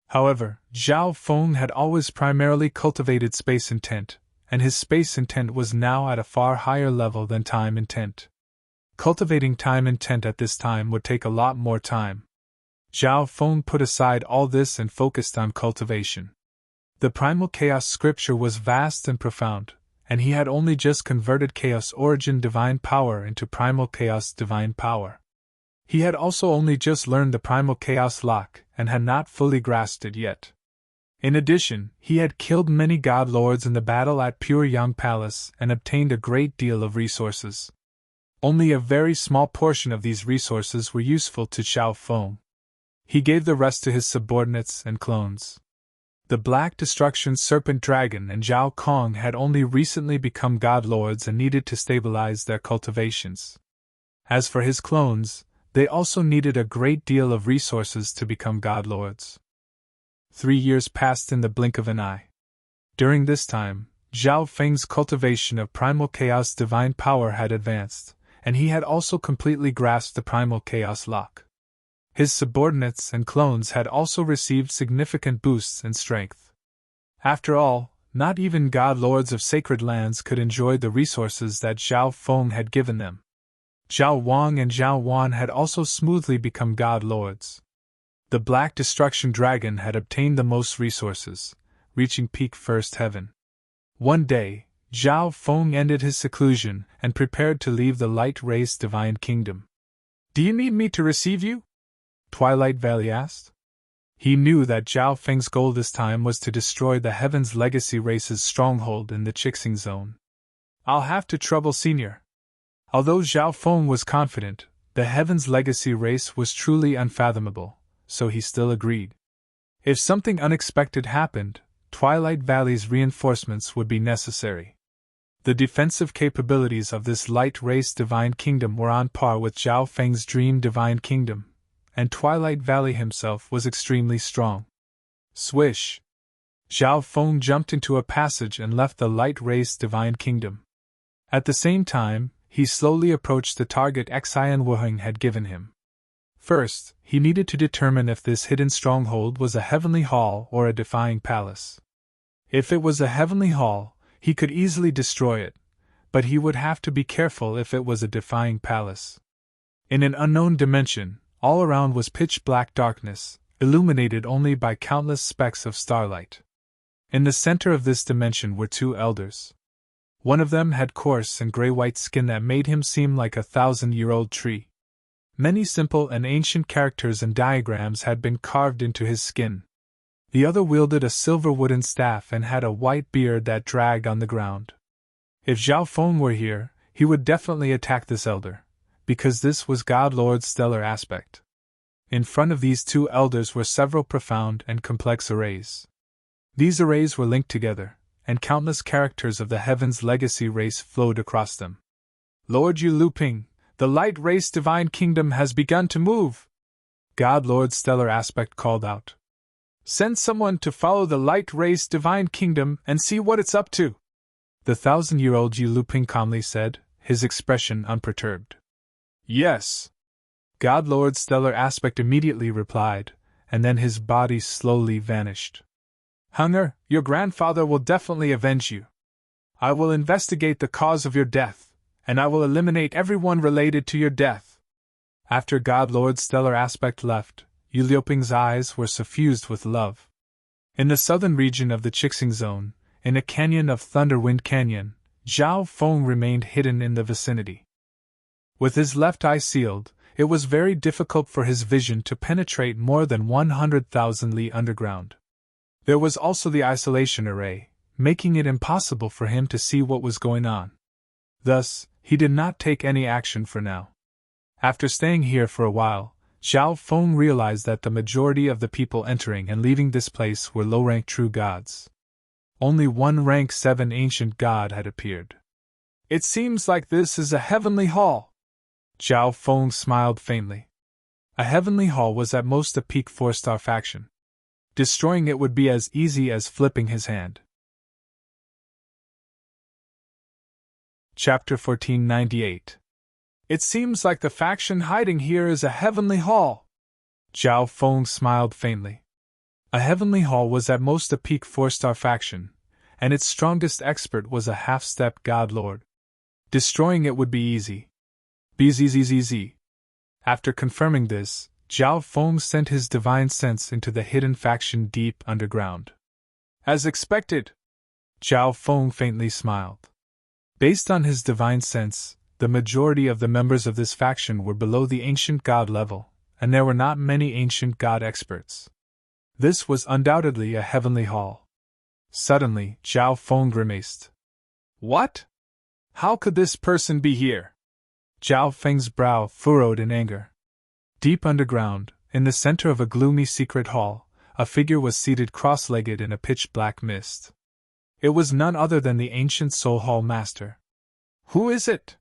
However, Zhao Feng had always primarily cultivated space intent, and his space intent was now at a far higher level than time intent. Cultivating time intent at this time would take a lot more time. Zhao Feng put aside all this and focused on cultivation. The primal chaos scripture was vast and profound, and he had only just converted chaos origin divine power into primal chaos divine power. He had also only just learned the primal chaos lock and had not fully grasped it yet. In addition, he had killed many god lords in the battle at Pure Yang Palace and obtained a great deal of resources. Only a very small portion of these resources were useful to Zhao Feng. He gave the rest to his subordinates and clones. The Black Destruction Serpent Dragon and Zhao Kong had only recently become god lords and needed to stabilize their cultivations. As for his clones, they also needed a great deal of resources to become god lords. 3 years passed in the blink of an eye. During this time, Zhao Feng's cultivation of primal chaos divine power had advanced, and he had also completely grasped the primal chaos lock. His subordinates and clones had also received significant boosts in strength. After all, not even god lords of sacred lands could enjoy the resources that Zhao Feng had given them. Zhao Wang and Zhao Wan had also smoothly become god lords. The Black Destruction Dragon had obtained the most resources, reaching peak first heaven. One day, Zhao Feng ended his seclusion and prepared to leave the Light Race Divine Kingdom. "Do you need me to receive you?" Twilight Valley asked. He knew that Zhao Feng's goal this time was to destroy the Heaven's Legacy race's stronghold in the Chixing Zone. "I'll have to trouble Senior." Although Zhao Feng was confident, the Heaven's Legacy race was truly unfathomable, so he still agreed. If something unexpected happened, Twilight Valley's reinforcements would be necessary. The defensive capabilities of this Light Race Divine Kingdom were on par with Zhao Feng's Dream Divine Kingdom, and Twilight Valley himself was extremely strong. Swish! Zhao Feng jumped into a passage and left the Light Race Divine Kingdom. At the same time, he slowly approached the target Xian Wuheng had given him. First, he needed to determine if this hidden stronghold was a heavenly hall or a defying palace. If it was a heavenly hall, he could easily destroy it, but he would have to be careful if it was a defying palace. In an unknown dimension, all around was pitch-black darkness, illuminated only by countless specks of starlight. In the center of this dimension were 2 elders. One of them had coarse and gray-white skin that made him seem like a 1,000-year-old tree. Many simple and ancient characters and diagrams had been carved into his skin. The other wielded a silver wooden staff and had a white beard that dragged on the ground. If Zhao Feng were here, he would definitely attack this elder, because this was God Lord's stellar aspect. In front of these 2 elders were several profound and complex arrays. These arrays were linked together, and countless characters of the Heaven's Legacy race flowed across them. "Lord Yu Luping, the Light Race Divine Kingdom has begun to move!" God Lord's stellar aspect called out. "Send someone to follow the Light Race Divine Kingdom and see what it's up to," the 1,000-year-old Yu Luping calmly said, his expression unperturbed. "Yes." God Lord's stellar aspect immediately replied, and then his body slowly vanished. "Hunger, your grandfather will definitely avenge you. I will investigate the cause of your death, and I will eliminate everyone related to your death." After God Lord's stellar aspect left, Yu Liuping's eyes were suffused with love. In the southern region of the Chixing Zone, in a canyon of Thunderwind Canyon, Zhao Feng remained hidden in the vicinity. With his left eye sealed, it was very difficult for his vision to penetrate more than 100,000 li underground. There was also the isolation array, making it impossible for him to see what was going on. Thus, he did not take any action for now. After staying here for a while, Zhao Feng realized that the majority of the people entering and leaving this place were low-rank true gods. Only one rank 7 ancient god had appeared. "It seems like this is a heavenly hall." Zhao Feng smiled faintly. A heavenly hall was at most a peak 4-star faction. Destroying it would be as easy as flipping his hand. Chapter 1498. It seems like the faction hiding here is a heavenly hall. Zhao Feng smiled faintly. A heavenly hall was at most a peak 4-star faction, and its strongest expert was a half-step god lord. Destroying it would be easy. Bzzz. After confirming this, Zhao Feng sent his divine sense into the hidden faction deep underground. As expected, Zhao Feng faintly smiled. Based on his divine sense, the majority of the members of this faction were below the ancient god level, and there were not many ancient god experts. This was undoubtedly a heavenly hall. Suddenly, Zhao Feng grimaced. What? How could this person be here? Zhao Feng's brow furrowed in anger. Deep underground, in the center of a gloomy secret hall, a figure was seated cross-legged in a pitch-black mist. It was none other than the ancient Soul Hall Master. Who is it?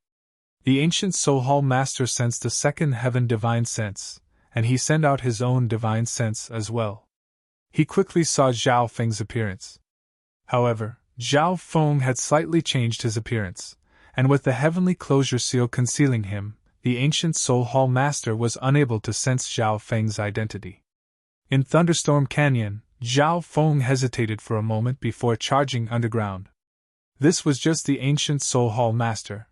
The ancient Soul Hall Master sensed a second heaven divine sense, and he sent out his own divine sense as well. He quickly saw Zhao Feng's appearance. However, Zhao Feng had slightly changed his appearance, and with the heavenly closure seal concealing him, the ancient Soul Hall Master was unable to sense Zhao Feng's identity. In Thunderstorm Canyon, Zhao Feng hesitated for a moment before charging underground. This was just the ancient Soul Hall Master.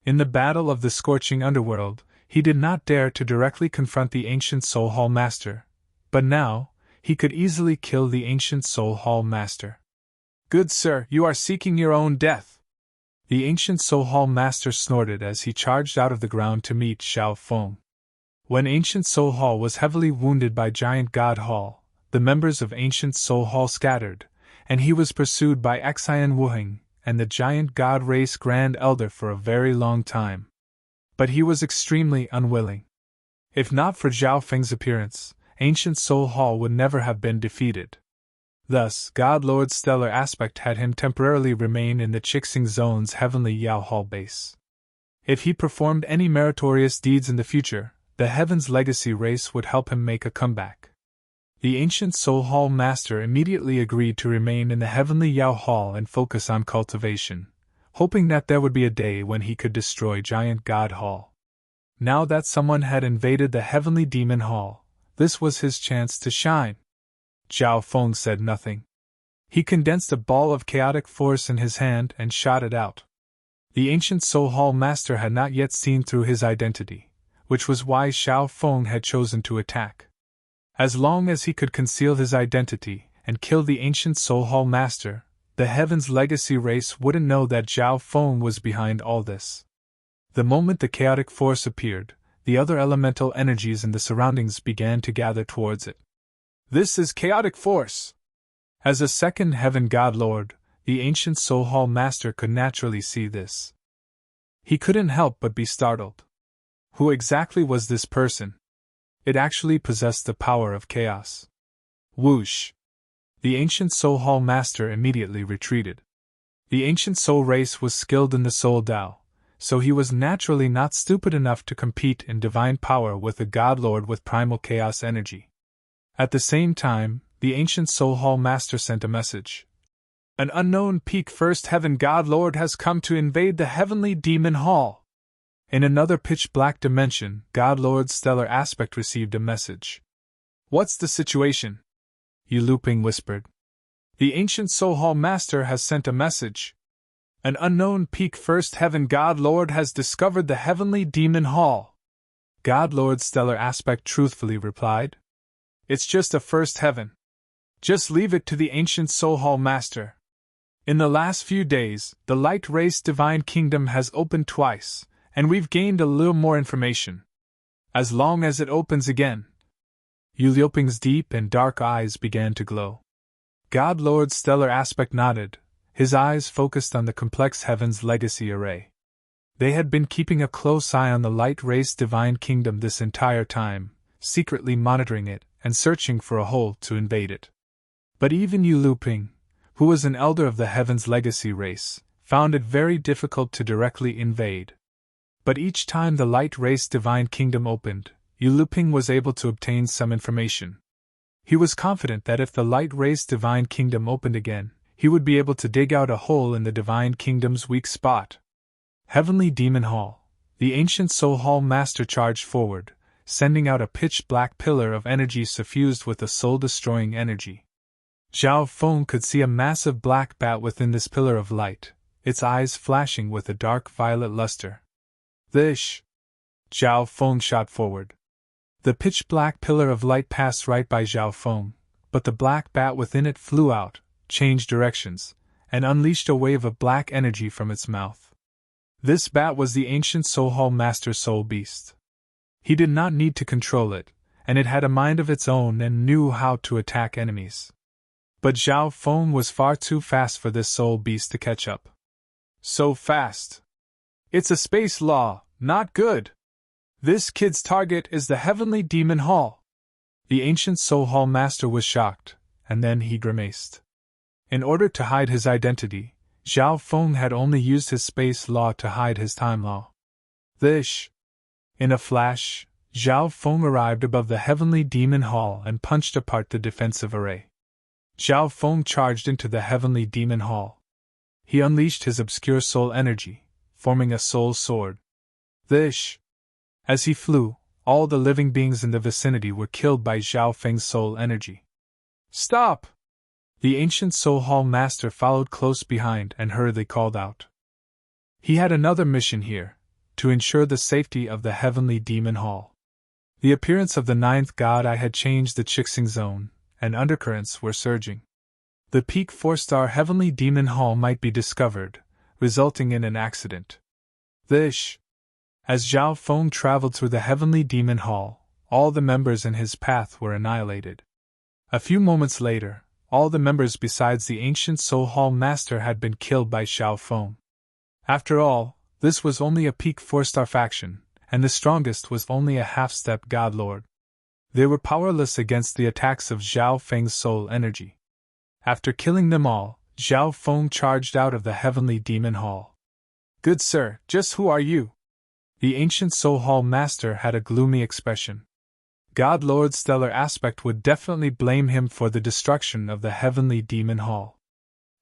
In the battle of the scorching underworld, he did not dare to directly confront the ancient Soul Hall Master, but now, he could easily kill the ancient Soul Hall Master. Good sir, you are seeking your own death. The ancient Soul Hall Master snorted as he charged out of the ground to meet Zhao Feng. When Ancient Soul Hall was heavily wounded by Giant God Hall, the members of Ancient Soul Hall scattered, and he was pursued by Xian Wuheng and the Giant God Race Grand Elder for a very long time. But he was extremely unwilling. If not for Zhao Feng's appearance, Ancient Soul Hall would never have been defeated. Thus, God Lord's stellar aspect had him temporarily remain in the Chixing Zone's heavenly Yao Hall base. If he performed any meritorious deeds in the future, the Heaven's Legacy race would help him make a comeback. The ancient Soul Hall Master immediately agreed to remain in the heavenly Yao Hall and focus on cultivation, hoping that there would be a day when he could destroy Giant God Hall. Now that someone had invaded the heavenly Demon Hall, this was his chance to shine. Zhao Feng said nothing. He condensed a ball of chaotic force in his hand and shot it out. The ancient Soul Hall Master had not yet seen through his identity, which was why Zhao Feng had chosen to attack. As long as he could conceal his identity and kill the ancient Soul Hall Master, the Heaven's Legacy race wouldn't know that Zhao Feng was behind all this. The moment the chaotic force appeared, the other elemental energies in the surroundings began to gather towards it. This is chaotic force! As a second Heaven God Lord, the ancient Soul Hall Master could naturally see this. He couldn't help but be startled. Who exactly was this person? It actually possessed the power of chaos. Whoosh! The ancient Soul Hall Master immediately retreated. The ancient Soul race was skilled in the Soul Tao, so he was naturally not stupid enough to compete in divine power with a God Lord with primal chaos energy. At the same time, the ancient Soul Hall Master sent a message. An unknown peak First Heaven God Lord has come to invade the Heavenly Demon Hall. In another pitch-black dimension, God Lord's stellar aspect received a message. What's the situation? Yu Luping whispered. The ancient Soul Hall Master has sent a message. An unknown peak First Heaven God Lord has discovered the Heavenly Demon Hall. God Lord's stellar aspect truthfully replied. It's just a first heaven. Just leave it to the ancient Soul Hall Master. In the last few days, the Light Race Divine Kingdom has opened twice, and we've gained a little more information. As long as it opens again. Yu Liuping's deep and dark eyes began to glow. God Lord's stellar aspect nodded, his eyes focused on the complex Heaven's Legacy array. They had been keeping a close eye on the Light Race Divine Kingdom this entire time, secretly monitoring it and searching for a hole to invade it. But even Yu Luping, who was an elder of the Heaven's Legacy race, found it very difficult to directly invade. But each time the Light Race Divine Kingdom opened, Yu Ping was able to obtain some information. He was confident that if the light-raised Divine Kingdom opened again, he would be able to dig out a hole in the Divine Kingdom's weak spot. Heavenly Demon Hall. The ancient Soul Hall Master charged forward, sending out a pitch-black pillar of energy suffused with a soul-destroying energy. Zhao Feng could see a massive black bat within this pillar of light, its eyes flashing with a dark violet luster. This! Zhao Feng shot forward. The pitch-black pillar of light passed right by Zhao Feng, but the black bat within it flew out, changed directions, and unleashed a wave of black energy from its mouth. This bat was the ancient Soul Hall Master's soul beast. He did not need to control it, and it had a mind of its own and knew how to attack enemies. But Zhao Feng was far too fast for this soul beast to catch up. So fast! It's a space law, not good! This kid's target is the Heavenly Demon Hall. The ancient Soul Hall Master was shocked, and then he grimaced. In order to hide his identity, Zhao Feng had only used his space law to hide his time law. This! In a flash, Zhao Feng arrived above the Heavenly Demon Hall and punched apart the defensive array. Zhao Feng charged into the Heavenly Demon Hall. He unleashed his obscure soul energy, forming a soul sword. This! As he flew, all the living beings in the vicinity were killed by Zhao Feng's soul energy. Stop! The ancient Soul Hall Master followed close behind and hurriedly called out. He had another mission here, to ensure the safety of the Heavenly Demon Hall. The appearance of the ninth god eye had changed the Chixing zone, and undercurrents were surging. The peak 4-star Heavenly Demon Hall might be discovered, resulting in an accident. This! As Zhao Feng traveled through the Heavenly Demon Hall, all the members in his path were annihilated. A few moments later, all the members besides the ancient Soul Hall Master had been killed by Zhao Feng. After all, this was only a peak 4-star faction, and the strongest was only a half-step God Lord. They were powerless against the attacks of Zhao Feng's soul energy. After killing them all, Zhao Feng charged out of the Heavenly Demon Hall. Good sir, just who are you? The ancient Soul Hall Master had a gloomy expression. God Lord's stellar aspect would definitely blame him for the destruction of the Heavenly Demon Hall.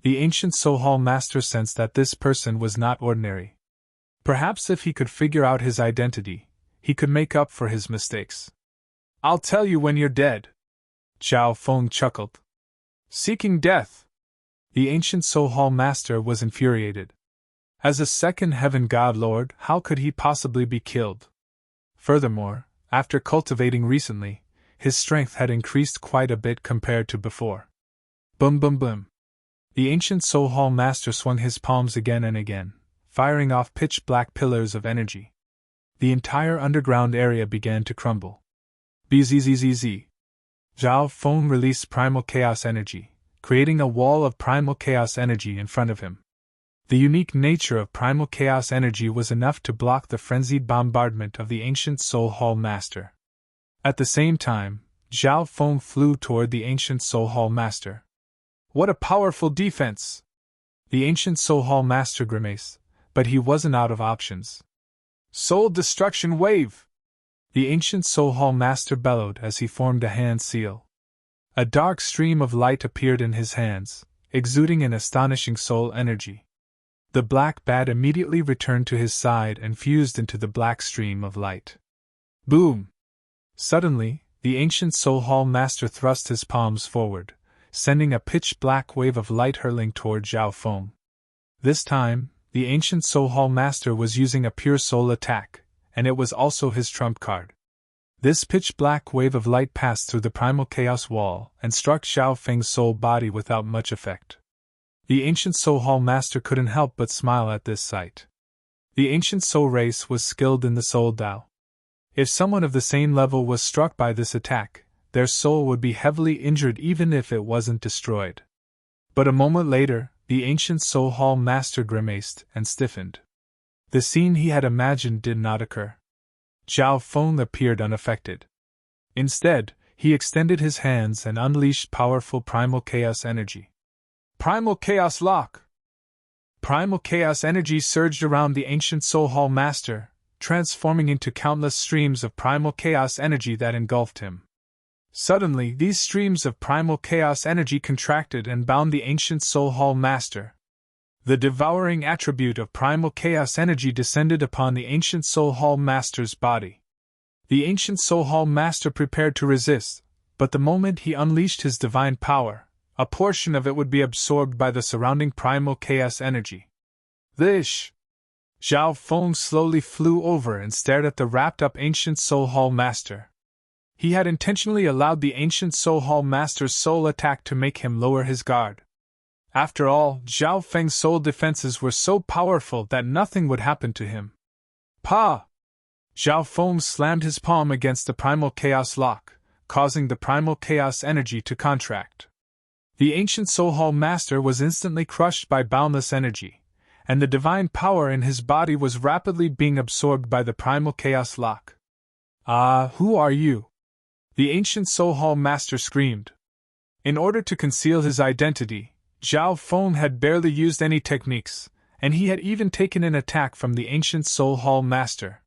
The ancient Soul Hall Master sensed that this person was not ordinary. Perhaps if he could figure out his identity, he could make up for his mistakes. I'll tell you when you're dead. Zhao Feng chuckled. Seeking death. The ancient Soul Hall Master was infuriated. As a second heaven god lord, how could he possibly be killed? Furthermore, after cultivating recently, his strength had increased quite a bit compared to before. Boom boom boom. The ancient Soul Hall Master swung his palms again and again, firing off pitch-black pillars of energy. The entire underground area began to crumble. Bzzzzz. Zhao Feng released primal chaos energy, creating a wall of primal chaos energy in front of him. The unique nature of primal chaos energy was enough to block the frenzied bombardment of the ancient Soul Hall Master. At the same time, Zhao Feng flew toward the ancient Soul Hall Master. What a powerful defense! The ancient Soul Hall Master grimaced, but he wasn't out of options. Soul Destruction Wave! The ancient Soul Hall Master bellowed as he formed a hand seal. A dark stream of light appeared in his hands, exuding an astonishing soul energy. The black bat immediately returned to his side and fused into the black stream of light. Boom! Suddenly, the ancient Soul Hall Master thrust his palms forward, sending a pitch-black wave of light hurling toward Zhao Feng. This time, the ancient Soul Hall Master was using a pure soul attack, and it was also his trump card. This pitch-black wave of light passed through the primal chaos wall and struck Zhao Feng's soul body without much effect. The ancient Soul Hall Master couldn't help but smile at this sight. The ancient soul race was skilled in the soul Tao. If someone of the same level was struck by this attack, their soul would be heavily injured even if it wasn't destroyed. But a moment later, the ancient Soul Hall Master grimaced and stiffened. The scene he had imagined did not occur. Zhao Feng appeared unaffected. Instead, he extended his hands and unleashed powerful primal chaos energy. Primal Chaos Lock! Primal chaos energy surged around the ancient Soul Hall Master, transforming into countless streams of primal chaos energy that engulfed him. Suddenly, these streams of primal chaos energy contracted and bound the ancient Soul Hall Master. The devouring attribute of primal chaos energy descended upon the ancient Soul Hall Master's body. The ancient Soul Hall Master prepared to resist, but the moment he unleashed his divine power, a portion of it would be absorbed by the surrounding primal chaos energy. This! Zhao Feng slowly flew over and stared at the wrapped-up ancient Soul Hall Master. He had intentionally allowed the ancient Soul Hall Master's soul attack to make him lower his guard. After all, Zhao Feng's soul defenses were so powerful that nothing would happen to him. Pa! Zhao Feng slammed his palm against the primal chaos lock, causing the primal chaos energy to contract. The ancient Soul Hall Master was instantly crushed by boundless energy, and the divine power in his body was rapidly being absorbed by the primal chaos lock. Ah, who are you? The ancient Soul Hall Master screamed. In order to conceal his identity, Zhao Feng had barely used any techniques, and he had even taken an attack from the ancient Soul Hall Master.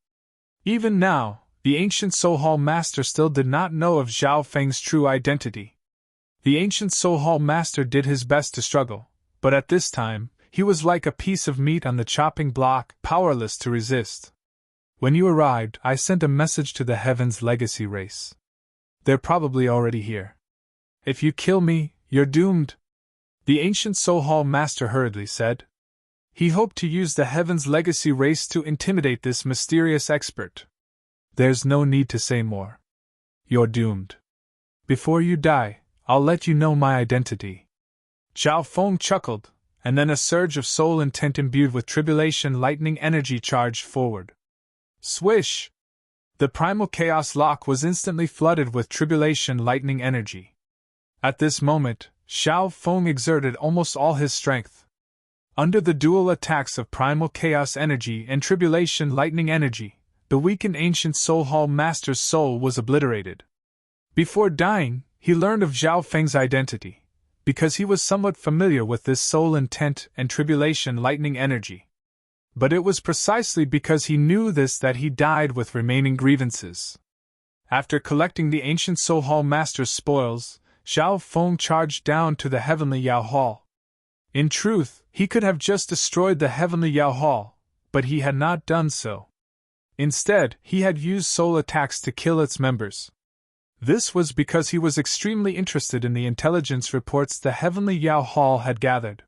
Even now, the ancient Soul Hall Master still did not know of Zhao Feng's true identity. The ancient Soul Hall Master did his best to struggle, but at this time, he was like a piece of meat on the chopping block, powerless to resist. When you arrived, I sent a message to the Heaven's Legacy race. They're probably already here. If you kill me, you're doomed, the ancient Soul Hall Master hurriedly said. He hoped to use the Heaven's Legacy race to intimidate this mysterious expert. There's no need to say more. You're doomed. Before you die, I'll let you know my identity. Zhao Feng chuckled, and then a surge of soul intent imbued with tribulation lightning energy charged forward. Swish! The primal chaos lock was instantly flooded with tribulation lightning energy. At this moment, Zhao Feng exerted almost all his strength. Under the dual attacks of primal chaos energy and tribulation lightning energy, the weakened ancient Soul Hall Master's soul was obliterated. Before dying, he learned of Zhao Feng's identity, because he was somewhat familiar with this soul intent and tribulation lightning energy. But it was precisely because he knew this that he died with remaining grievances. After collecting the ancient Soul Hall Master's spoils, Zhao Feng charged down to the Heavenly Yao Hall. In truth, he could have just destroyed the Heavenly Yao Hall, but he had not done so. Instead, he had used soul attacks to kill its members. This was because he was extremely interested in the intelligence reports the Heavenly Yao Hall had gathered.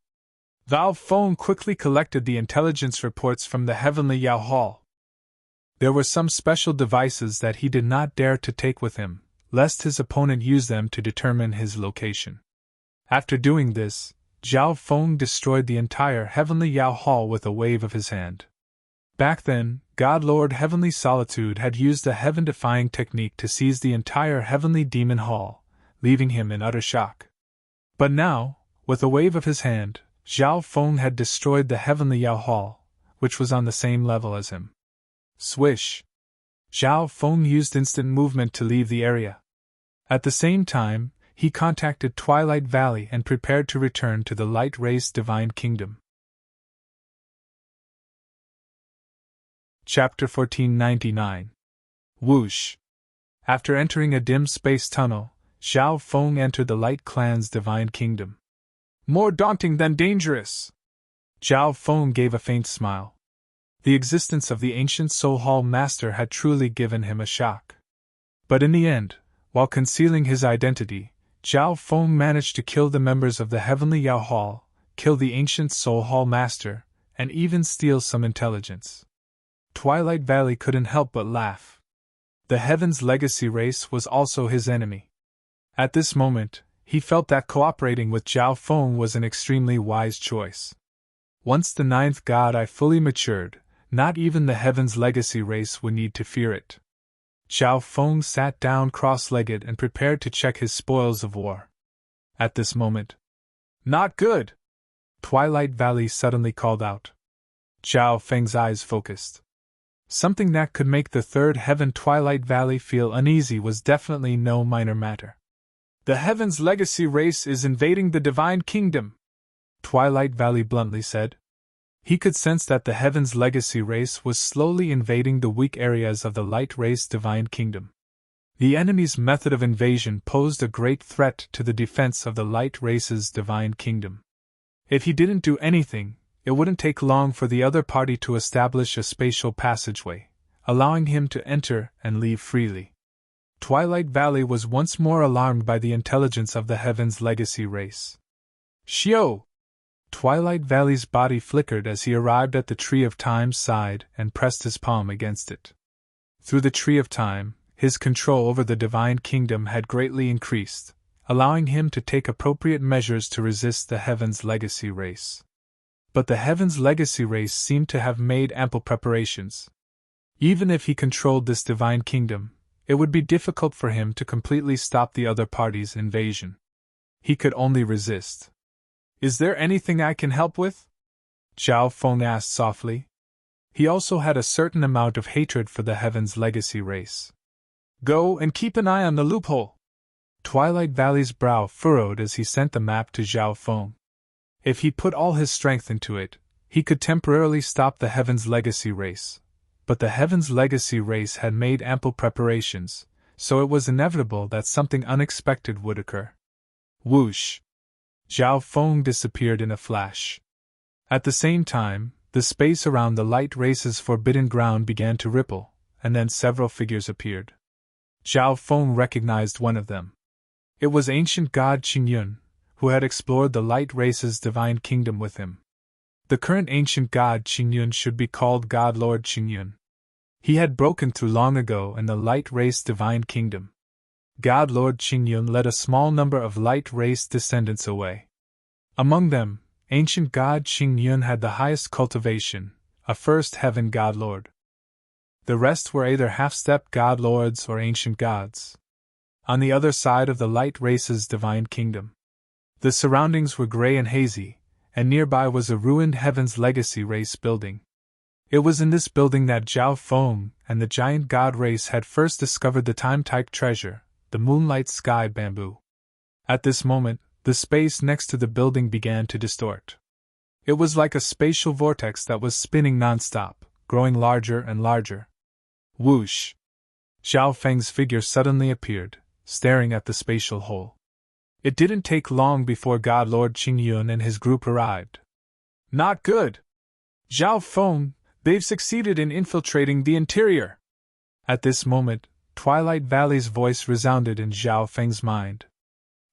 Zhao Feng quickly collected the intelligence reports from the Heavenly Yao Hall. There were some special devices that he did not dare to take with him, lest his opponent use them to determine his location. After doing this, Zhao Feng destroyed the entire Heavenly Yao Hall with a wave of his hand. Back then, God Lord Heavenly Solitude had used a heaven-defying technique to seize the entire Heavenly Demon Hall, leaving him in utter shock. But now, with a wave of his hand, Zhao Feng had destroyed the Heavenly Yao Hall, which was on the same level as him. Swish! Zhao Feng used instant movement to leave the area. At the same time, he contacted Twilight Valley and prepared to return to the Light Race Divine Kingdom. Chapter 1499. Whoosh! After entering a dim space tunnel, Zhao Feng entered the Light Clan's Divine Kingdom. More daunting than dangerous! Zhao Feng gave a faint smile. The existence of the ancient Soul Hall Master had truly given him a shock. But in the end, while concealing his identity, Zhao Feng managed to kill the members of the Heavenly Yao Hall, kill the ancient Soul Hall Master, and even steal some intelligence. Twilight Valley couldn't help but laugh. The Heaven's Legacy race was also his enemy. At this moment, he felt that cooperating with Zhao Feng was an extremely wise choice. Once the ninth god Eye fully matured, not even the Heaven's Legacy race would need to fear it. Zhao Feng sat down cross-legged and prepared to check his spoils of war. At this moment, "Not good!" Twilight Valley suddenly called out. Zhao Feng's eyes focused. Something that could make the third heaven Twilight Valley feel uneasy was definitely no minor matter. "The Heaven's Legacy race is invading the Divine Kingdom," Twilight Valley bluntly said. He could sense that the Heaven's Legacy race was slowly invading the weak areas of the Light Race Divine Kingdom. The enemy's method of invasion posed a great threat to the defense of the Light Race's Divine Kingdom. If he didn't do anything, it wouldn't take long for the other party to establish a spatial passageway, allowing him to enter and leave freely. Twilight Valley was once more alarmed by the intelligence of the Heaven's Legacy race. Shio! Twilight Valley's body flickered as he arrived at the Tree of Time's side and pressed his palm against it. Through the Tree of Time, his control over the Divine Kingdom had greatly increased, allowing him to take appropriate measures to resist the Heaven's Legacy race. But the Heaven's Legacy race seemed to have made ample preparations. Even if he controlled this Divine Kingdom, it would be difficult for him to completely stop the other party's invasion. He could only resist. Is there anything I can help with? Zhao Feng asked softly. He also had a certain amount of hatred for the Heaven's Legacy race. Go and keep an eye on the loophole. Twilight Valley's brow furrowed as he sent the map to Zhao Feng. If he put all his strength into it, he could temporarily stop the Heaven's Legacy race. But the Heaven's Legacy race had made ample preparations, so it was inevitable that something unexpected would occur. Whoosh! Zhao Feng disappeared in a flash. At the same time, the space around the Light Race's forbidden ground began to ripple, and then several figures appeared. Zhao Feng recognized one of them. It was ancient god Qingyun, who had explored the Light Race's divine kingdom with him. The current ancient god Qingyun should be called God Lord Qingyun. He had broken through long ago in the Light Race divine kingdom. God Lord Qingyun led a small number of Light Race descendants away. Among them, ancient god Qingyun had the highest cultivation, a first heaven god lord. The rest were either half-step god lords or ancient gods. On the other side of the Light Race's divine kingdom, the surroundings were gray and hazy, and nearby was a ruined Heaven's Legacy race building. It was in this building that Zhao Feng and the giant god race had first discovered the time-type treasure, the Moonlight Sky Bamboo. At this moment, the space next to the building began to distort. It was like a spatial vortex that was spinning non-stop, growing larger and larger. Whoosh! Zhao Feng's figure suddenly appeared, staring at the spatial hole. It didn't take long before God Lord Qingyun and his group arrived. Not good! Zhao Feng, they've succeeded in infiltrating the interior! At this moment, Twilight Valley's voice resounded in Zhao Feng's mind.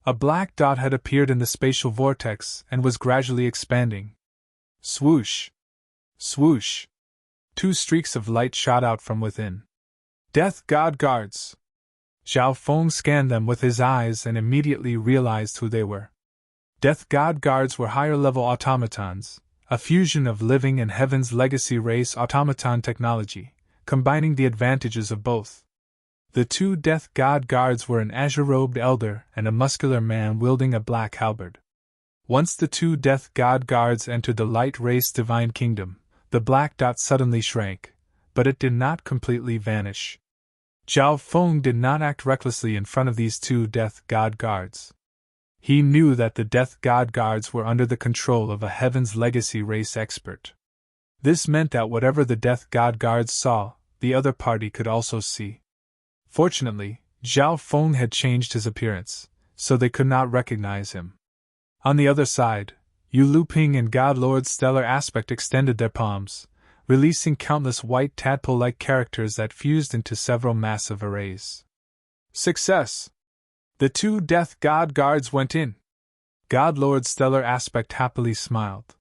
A black dot had appeared in the spatial vortex and was gradually expanding. Swoosh! Swoosh! 2 streaks of light shot out from within. Death God Guards! Zhao Feng scanned them with his eyes and immediately realized who they were. Death God Guards were higher-level automatons, a fusion of living and Heaven's Legacy race automaton technology, combining the advantages of both. The 2 Death God Guards were an azure-robed elder and a muscular man wielding a black halberd. Once the 2 Death God Guards entered the Light Race Divine Kingdom, the black dot suddenly shrank, but it did not completely vanish. Zhao Feng did not act recklessly in front of these 2 Death God Guards. He knew that the Death God Guards were under the control of a Heaven's Legacy race expert. This meant that whatever the Death God Guards saw, the other party could also see. Fortunately, Zhao Feng had changed his appearance, so they could not recognize him. On the other side, Yu Luping and God Lord Stellar Aspect extended their palms, releasing countless white tadpole-like characters that fused into several massive arrays. Success! The 2 Death God Guards went in. God Lord Stellar Aspect happily smiled.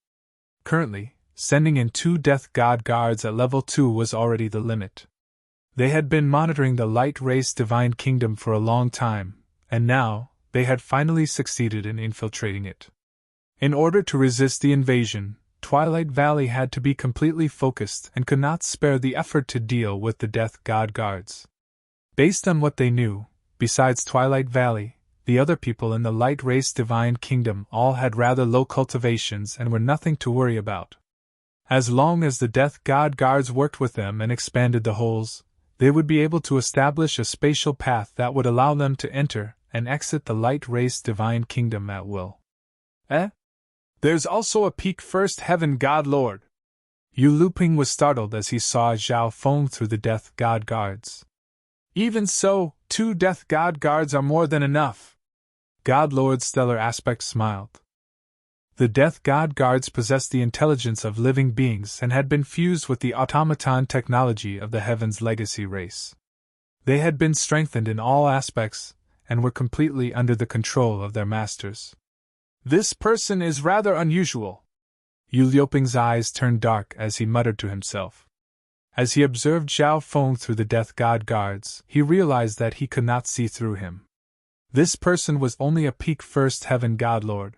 Currently, sending in 2 Death God Guards at level 2 was already the limit. They had been monitoring the Light Race Divine Kingdom for a long time, and now, they had finally succeeded in infiltrating it. In order to resist the invasion, Twilight Valley had to be completely focused and could not spare the effort to deal with the Death God Guards. Based on what they knew, besides Twilight Valley, the other people in the Light Race Divine Kingdom all had rather low cultivations and were nothing to worry about. As long as the Death God Guards worked with them and expanded the holes, they would be able to establish a spatial path that would allow them to enter and exit the Light Race Divine Kingdom at will. There's also a peak First Heaven God Lord, Yu Luping was startled as he saw Zhao Feng through the Death God guards. Even so, 2 Death God guards are more than enough. God Lord Stellar Aspect smiled. The Death God guards possessed the intelligence of living beings and had been fused with the automaton technology of the Heaven's legacy race. They had been strengthened in all aspects and were completely under the control of their masters. This person is rather unusual. Yu Liuping's eyes turned dark as he muttered to himself. As he observed Zhao Feng through the Death God guards, he realized that he could not see through him. This person was only a peak First Heaven God Lord.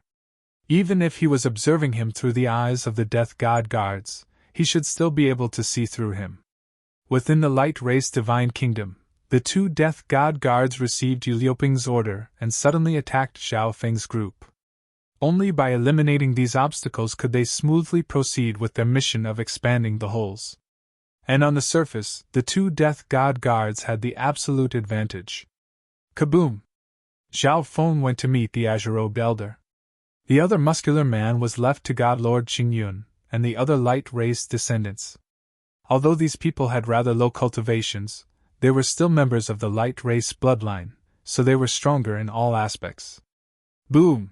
Even if he was observing him through the eyes of the Death God guards, he should still be able to see through him. Within the Light Race Divine Kingdom, the 2 Death God guards received Yu Liuping's order and suddenly attacked Zhao Feng's group. Only by eliminating these obstacles could they smoothly proceed with their mission of expanding the holes. And on the surface, the 2 Death God guards had the absolute advantage. Kaboom! Zhao Feng went to meet the Azure-robed Elder. The other muscular man was left to God Lord Qingyun and the other light race descendants. Although these people had rather low cultivations, they were still members of the light race bloodline, so they were stronger in all aspects. Boom!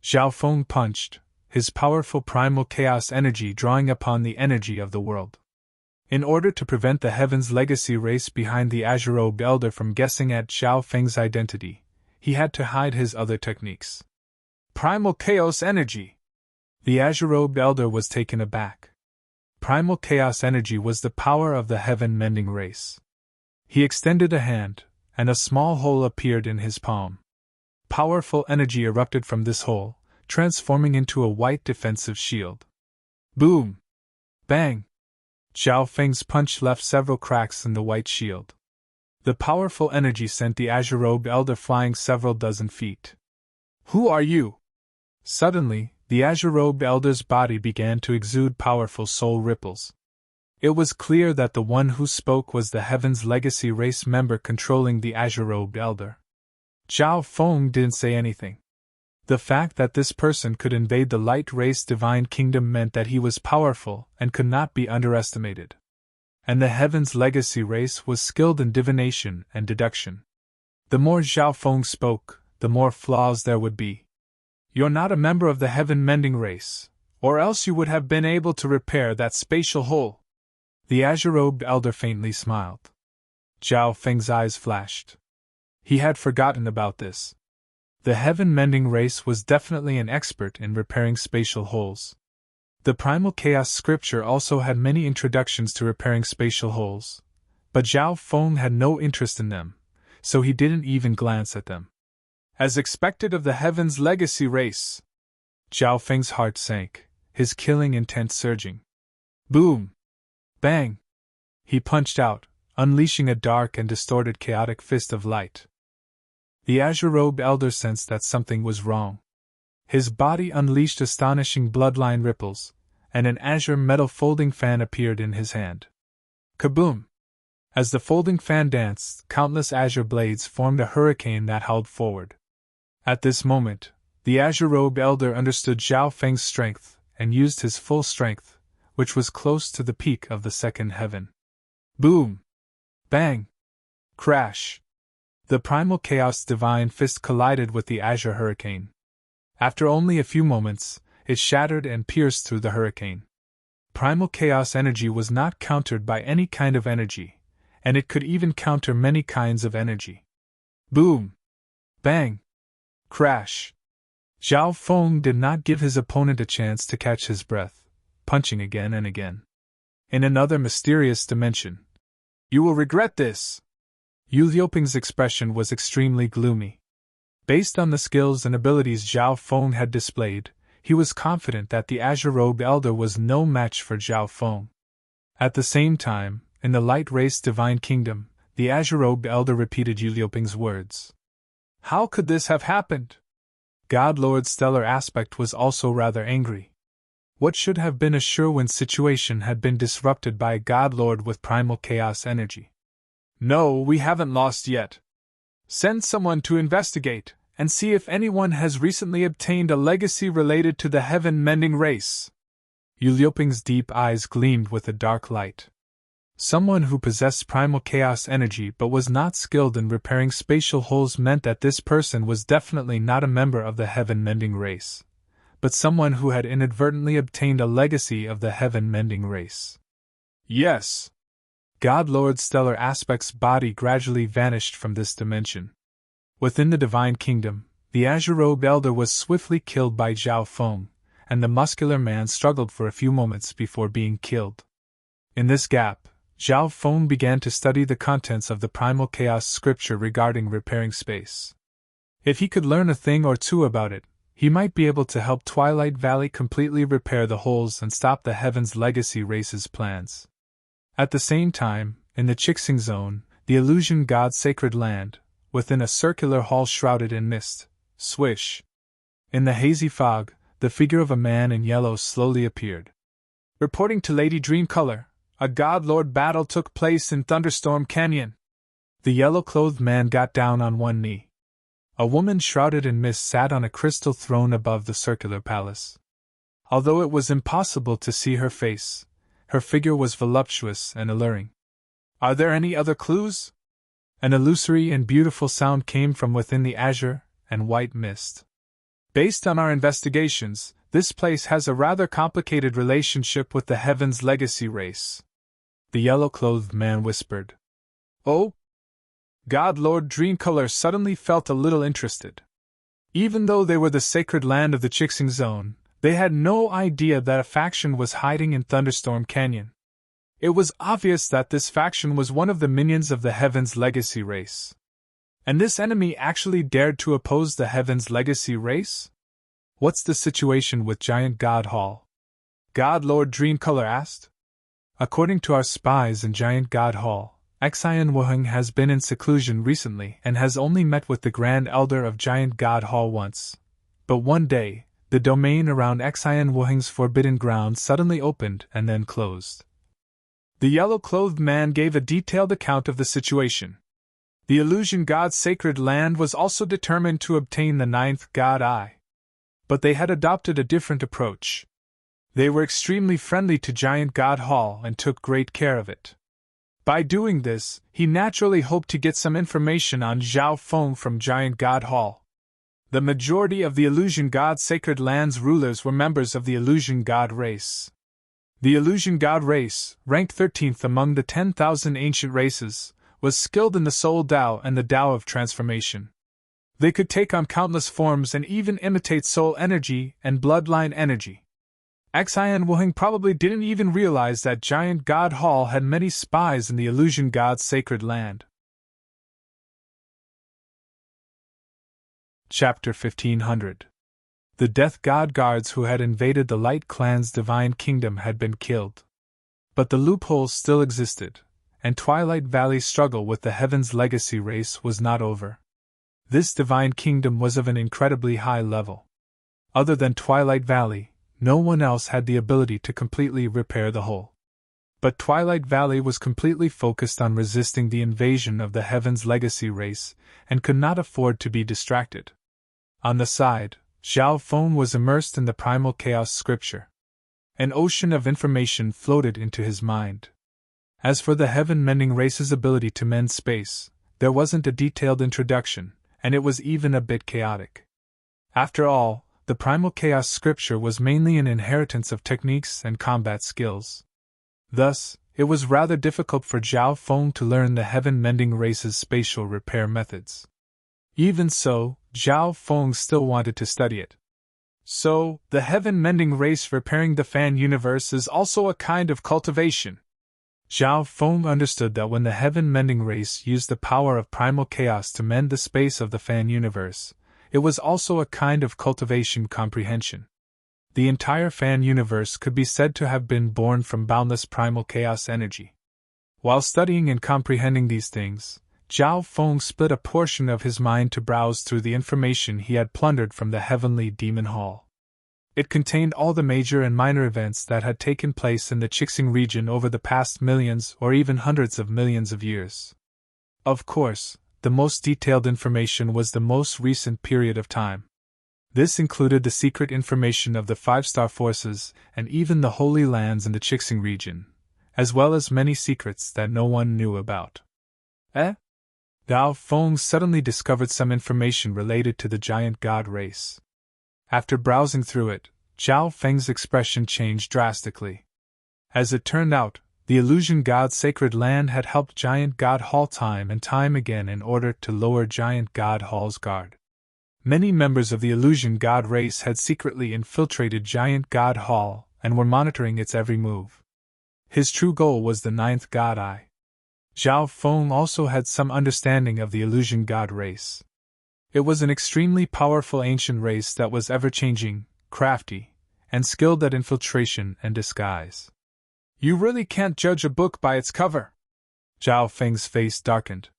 Zhao Feng punched, his powerful primal chaos energy drawing upon the energy of the world. In order to prevent the Heaven's legacy race behind the Azure-robed Elder from guessing at Zhao Feng's identity, he had to hide his other techniques. Primal Chaos Energy! The Azure-robed Elder was taken aback. Primal Chaos Energy was the power of the Heaven-mending race. He extended a hand, and a small hole appeared in his palm. Powerful energy erupted from this hole, transforming into a white defensive shield. Boom! Bang! Zhao Feng's punch left several cracks in the white shield. The powerful energy sent the Azure-robed Elder flying several dozen feet. Who are you? Suddenly, the Azure-robed Elder's body began to exude powerful soul ripples. It was clear that the one who spoke was the Heaven's legacy race member controlling the Azure-robed Elder. Zhao Feng didn't say anything. The fact that this person could invade the light race divine kingdom meant that he was powerful and could not be underestimated. And the Heaven's legacy race was skilled in divination and deduction. The more Zhao Feng spoke, the more flaws there would be. You're not a member of the Heaven-mending race, or else you would have been able to repair that spatial hole. The Azure-robed Elder faintly smiled. Zhao Feng's eyes flashed. He had forgotten about this. The Heaven-mending race was definitely an expert in repairing spatial holes. The Primal Chaos scripture also had many introductions to repairing spatial holes, but Zhao Feng had no interest in them, so he didn't even glance at them. As expected of the Heaven's legacy race, Zhao Feng's heart sank, his killing intent surging. Boom! Bang! He punched out, unleashing a dark and distorted chaotic fist of light. The Azure-robed Elder sensed that something was wrong. His body unleashed astonishing bloodline ripples, and an azure metal folding fan appeared in his hand. Kaboom! As the folding fan danced, countless azure blades formed a hurricane that howled forward. At this moment, the Azure-robed Elder understood Zhao Feng's strength and used his full strength, which was close to the peak of the second heaven. Boom! Bang! Crash! The Primal Chaos Divine Fist collided with the Azure Hurricane. After only a few moments, it shattered and pierced through the hurricane. Primal Chaos energy was not countered by any kind of energy, and it could even counter many kinds of energy. Boom! Bang! Crash! Zhao Feng did not give his opponent a chance to catch his breath, punching again and again. In another mysterious dimension. You will regret this! Yu Liuping's expression was extremely gloomy. Based on the skills and abilities Zhao Feng had displayed, he was confident that the Azure-robed Elder was no match for Zhao Feng. At the same time, in the Light Race Divine Kingdom, the Azure-robed Elder repeated Yu Liuping's words. How could this have happened? God Lord Stellar Aspect was also rather angry. What should have been a sure-win situation had been disrupted by a God Lord with primal chaos energy. No, we haven't lost yet. Send someone to investigate, and see if anyone has recently obtained a legacy related to the Heaven-mending race. Yu Liuping's deep eyes gleamed with a dark light. Someone who possessed primal chaos energy but was not skilled in repairing spatial holes meant that this person was definitely not a member of the heaven-mending race, but someone who had inadvertently obtained a legacy of the heaven-mending race. Yes. God Lord Stellar Aspect's body gradually vanished from this dimension. Within the Divine Kingdom, the azure-robed elder was swiftly killed by Zhao Feng, and the muscular man struggled for a few moments before being killed. In this gap, Zhao Feng began to study the contents of the Primal Chaos scripture regarding repairing space. If he could learn a thing or two about it, he might be able to help Twilight Valley completely repair the holes and stop the Heaven's Legacy race's plans. At the same time, in the Chixing Zone, the illusion god's sacred land, within a circular hall shrouded in mist, swish. In the hazy fog, the figure of a man in yellow slowly appeared. Reporting to Lady Dreamcolor, a God-Lord battle took place in Thunderstorm Canyon. The yellow-clothed man got down on one knee. A woman shrouded in mist sat on a crystal throne above the circular palace. Although it was impossible to see her face, her figure was voluptuous and alluring. Are there any other clues? An illusory and beautiful sound came from within the azure and white mist. Based on our investigations, this place has a rather complicated relationship with the Heaven's Legacy race. The yellow-clothed man whispered. Oh? God Lord Dreamcolor suddenly felt a little interested. Even though they were the sacred land of the Chixing Zone, they had no idea that a faction was hiding in Thunderstorm Canyon. It was obvious that this faction was one of the minions of the Heaven's Legacy race. And this enemy actually dared to oppose the Heaven's Legacy race? What's the situation with Giant God Hall? God Lord Dreamcolor asked. According to our spies in Giant God Hall, Xian Wuheng has been in seclusion recently and has only met with the Grand Elder of Giant God Hall once. But one day, the domain around Xian Wuheng's forbidden ground suddenly opened and then closed. The yellow-clothed man gave a detailed account of the situation. The illusion god's sacred land was also determined to obtain the ninth god eye. But they had adopted a different approach. They were extremely friendly to Giant God Hall and took great care of it. By doing this, he naturally hoped to get some information on Zhao Feng from Giant God Hall. The majority of the Illusion God's sacred land's rulers were members of the Illusion God race. The Illusion God race, ranked 13th among the 10,000 ancient races, was skilled in the Soul Tao and the Tao of Transformation. They could take on countless forms and even imitate soul energy and bloodline energy. Xian Wuheng probably didn't even realize that Giant God Hall had many spies in the Illusion God's sacred land. Chapter 1500. The Death God guards who had invaded the Light Clan's divine kingdom had been killed. But the loopholes still existed, and Twilight Valley's struggle with the Heaven's Legacy race was not over. This divine kingdom was of an incredibly high level. Other than Twilight Valley, no one else had the ability to completely repair the whole. But Twilight Valley was completely focused on resisting the invasion of the Heaven's Legacy race, and could not afford to be distracted. On the side, Zhao Feng was immersed in the Primal Chaos scripture. An ocean of information floated into his mind. As for the Heaven-mending race's ability to mend space, there wasn't a detailed introduction, and it was even a bit chaotic. After all, the Primal Chaos scripture was mainly an inheritance of techniques and combat skills. Thus, it was rather difficult for Zhao Feng to learn the heaven-mending race's spatial repair methods. Even so, Zhao Feng still wanted to study it. So, the heaven-mending race repairing the fan universe is also a kind of cultivation. Zhao Feng understood that when the heaven-mending race used the power of primal chaos to mend the space of the fan universe, it was also a kind of cultivation comprehension. The entire fan universe could be said to have been born from boundless primal chaos energy. While studying and comprehending these things, Zhao Feng split a portion of his mind to browse through the information he had plundered from the Heavenly Demon Hall. It contained all the major and minor events that had taken place in the Chixing region over the past millions or even hundreds of millions of years. Of course, the most detailed information was the most recent period of time. This included the secret information of the five-star forces and even the Holy Lands in the Chixing region, as well as many secrets that no one knew about. Dao Feng suddenly discovered some information related to the giant god race. After browsing through it, Zhao Feng's expression changed drastically. As it turned out, the illusion god's sacred land had helped Giant God Hall time and time again in order to lower Giant God Hall's guard. Many members of the illusion god race had secretly infiltrated Giant God Hall and were monitoring its every move. His true goal was the ninth god eye. Zhao Feng also had some understanding of the illusion god race. It was an extremely powerful ancient race that was ever-changing, crafty, and skilled at infiltration and disguise. You really can't judge a book by its cover. Zhao Feng's face darkened.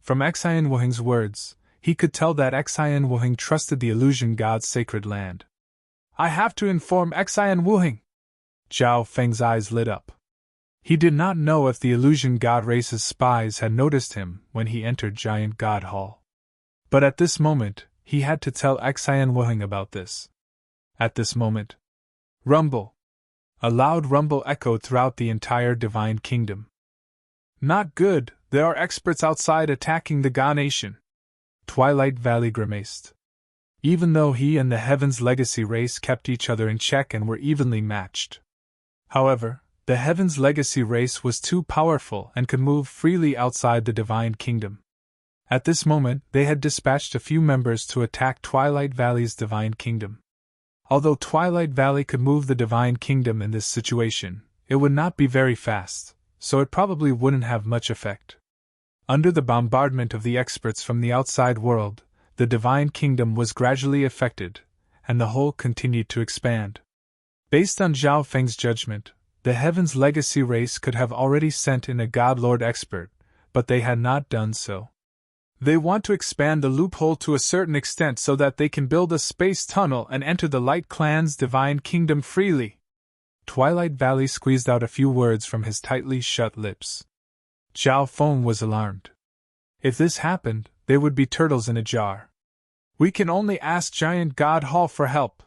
From Xian Wuheng's words, he could tell that Xian Wuheng trusted the illusion god's sacred land. I have to inform Xian Wuheng. Zhao Feng's eyes lit up. He did not know if the illusion god race's spies had noticed him when he entered Giant God Hall. But at this moment, he had to tell Xian Wuheng about this. At this moment, rumble! A loud rumble echoed throughout the entire Divine Kingdom. Not good, there are experts outside attacking the Ga Nation. Twilight Valley grimaced. Even though he and the Heaven's Legacy race kept each other in check and were evenly matched. However, the Heaven's Legacy race was too powerful and could move freely outside the Divine Kingdom. At this moment, they had dispatched a few members to attack Twilight Valley's Divine Kingdom. Although Twilight Valley could move the Divine Kingdom in this situation, it would not be very fast, so it probably wouldn't have much effect. Under the bombardment of the experts from the outside world, the Divine Kingdom was gradually affected, and the whole continued to expand. Based on Zhao Feng's judgment, the Heaven's Legacy race could have already sent in a God Lord expert, but they had not done so. They want to expand the loophole to a certain extent so that they can build a space tunnel and enter the Light Clan's Divine Kingdom freely. Twilight Valley squeezed out a few words from his tightly shut lips. Zhao Feng was alarmed. If this happened, they would be turtles in a jar. We can only ask Giant God Hall for help.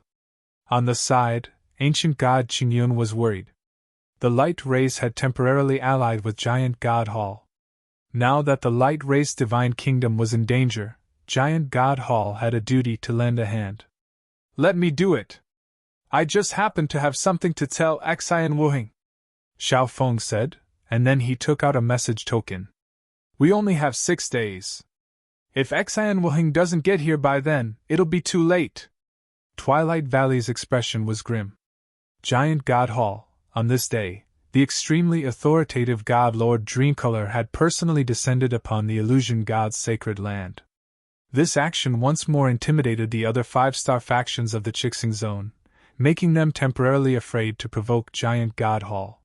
On the side, Ancient God Qingyun was worried. The Light Race had temporarily allied with Giant God Hall. Now that the Light Race Divine Kingdom was in danger, Giant God Hall had a duty to lend a hand. Let me do it. I just happen to have something to tell Xian Wuheng, Zhao Feng said, and then he took out a message token. We only have 6 days. If Xian Wuheng doesn't get here by then, it'll be too late. Twilight Valley's expression was grim. Giant God Hall, on this day, the extremely authoritative God Lord Dreamcolor had personally descended upon the illusion god's sacred land. This action once more intimidated the other 5-star factions of the Chixing Zone, making them temporarily afraid to provoke Giant God Hall.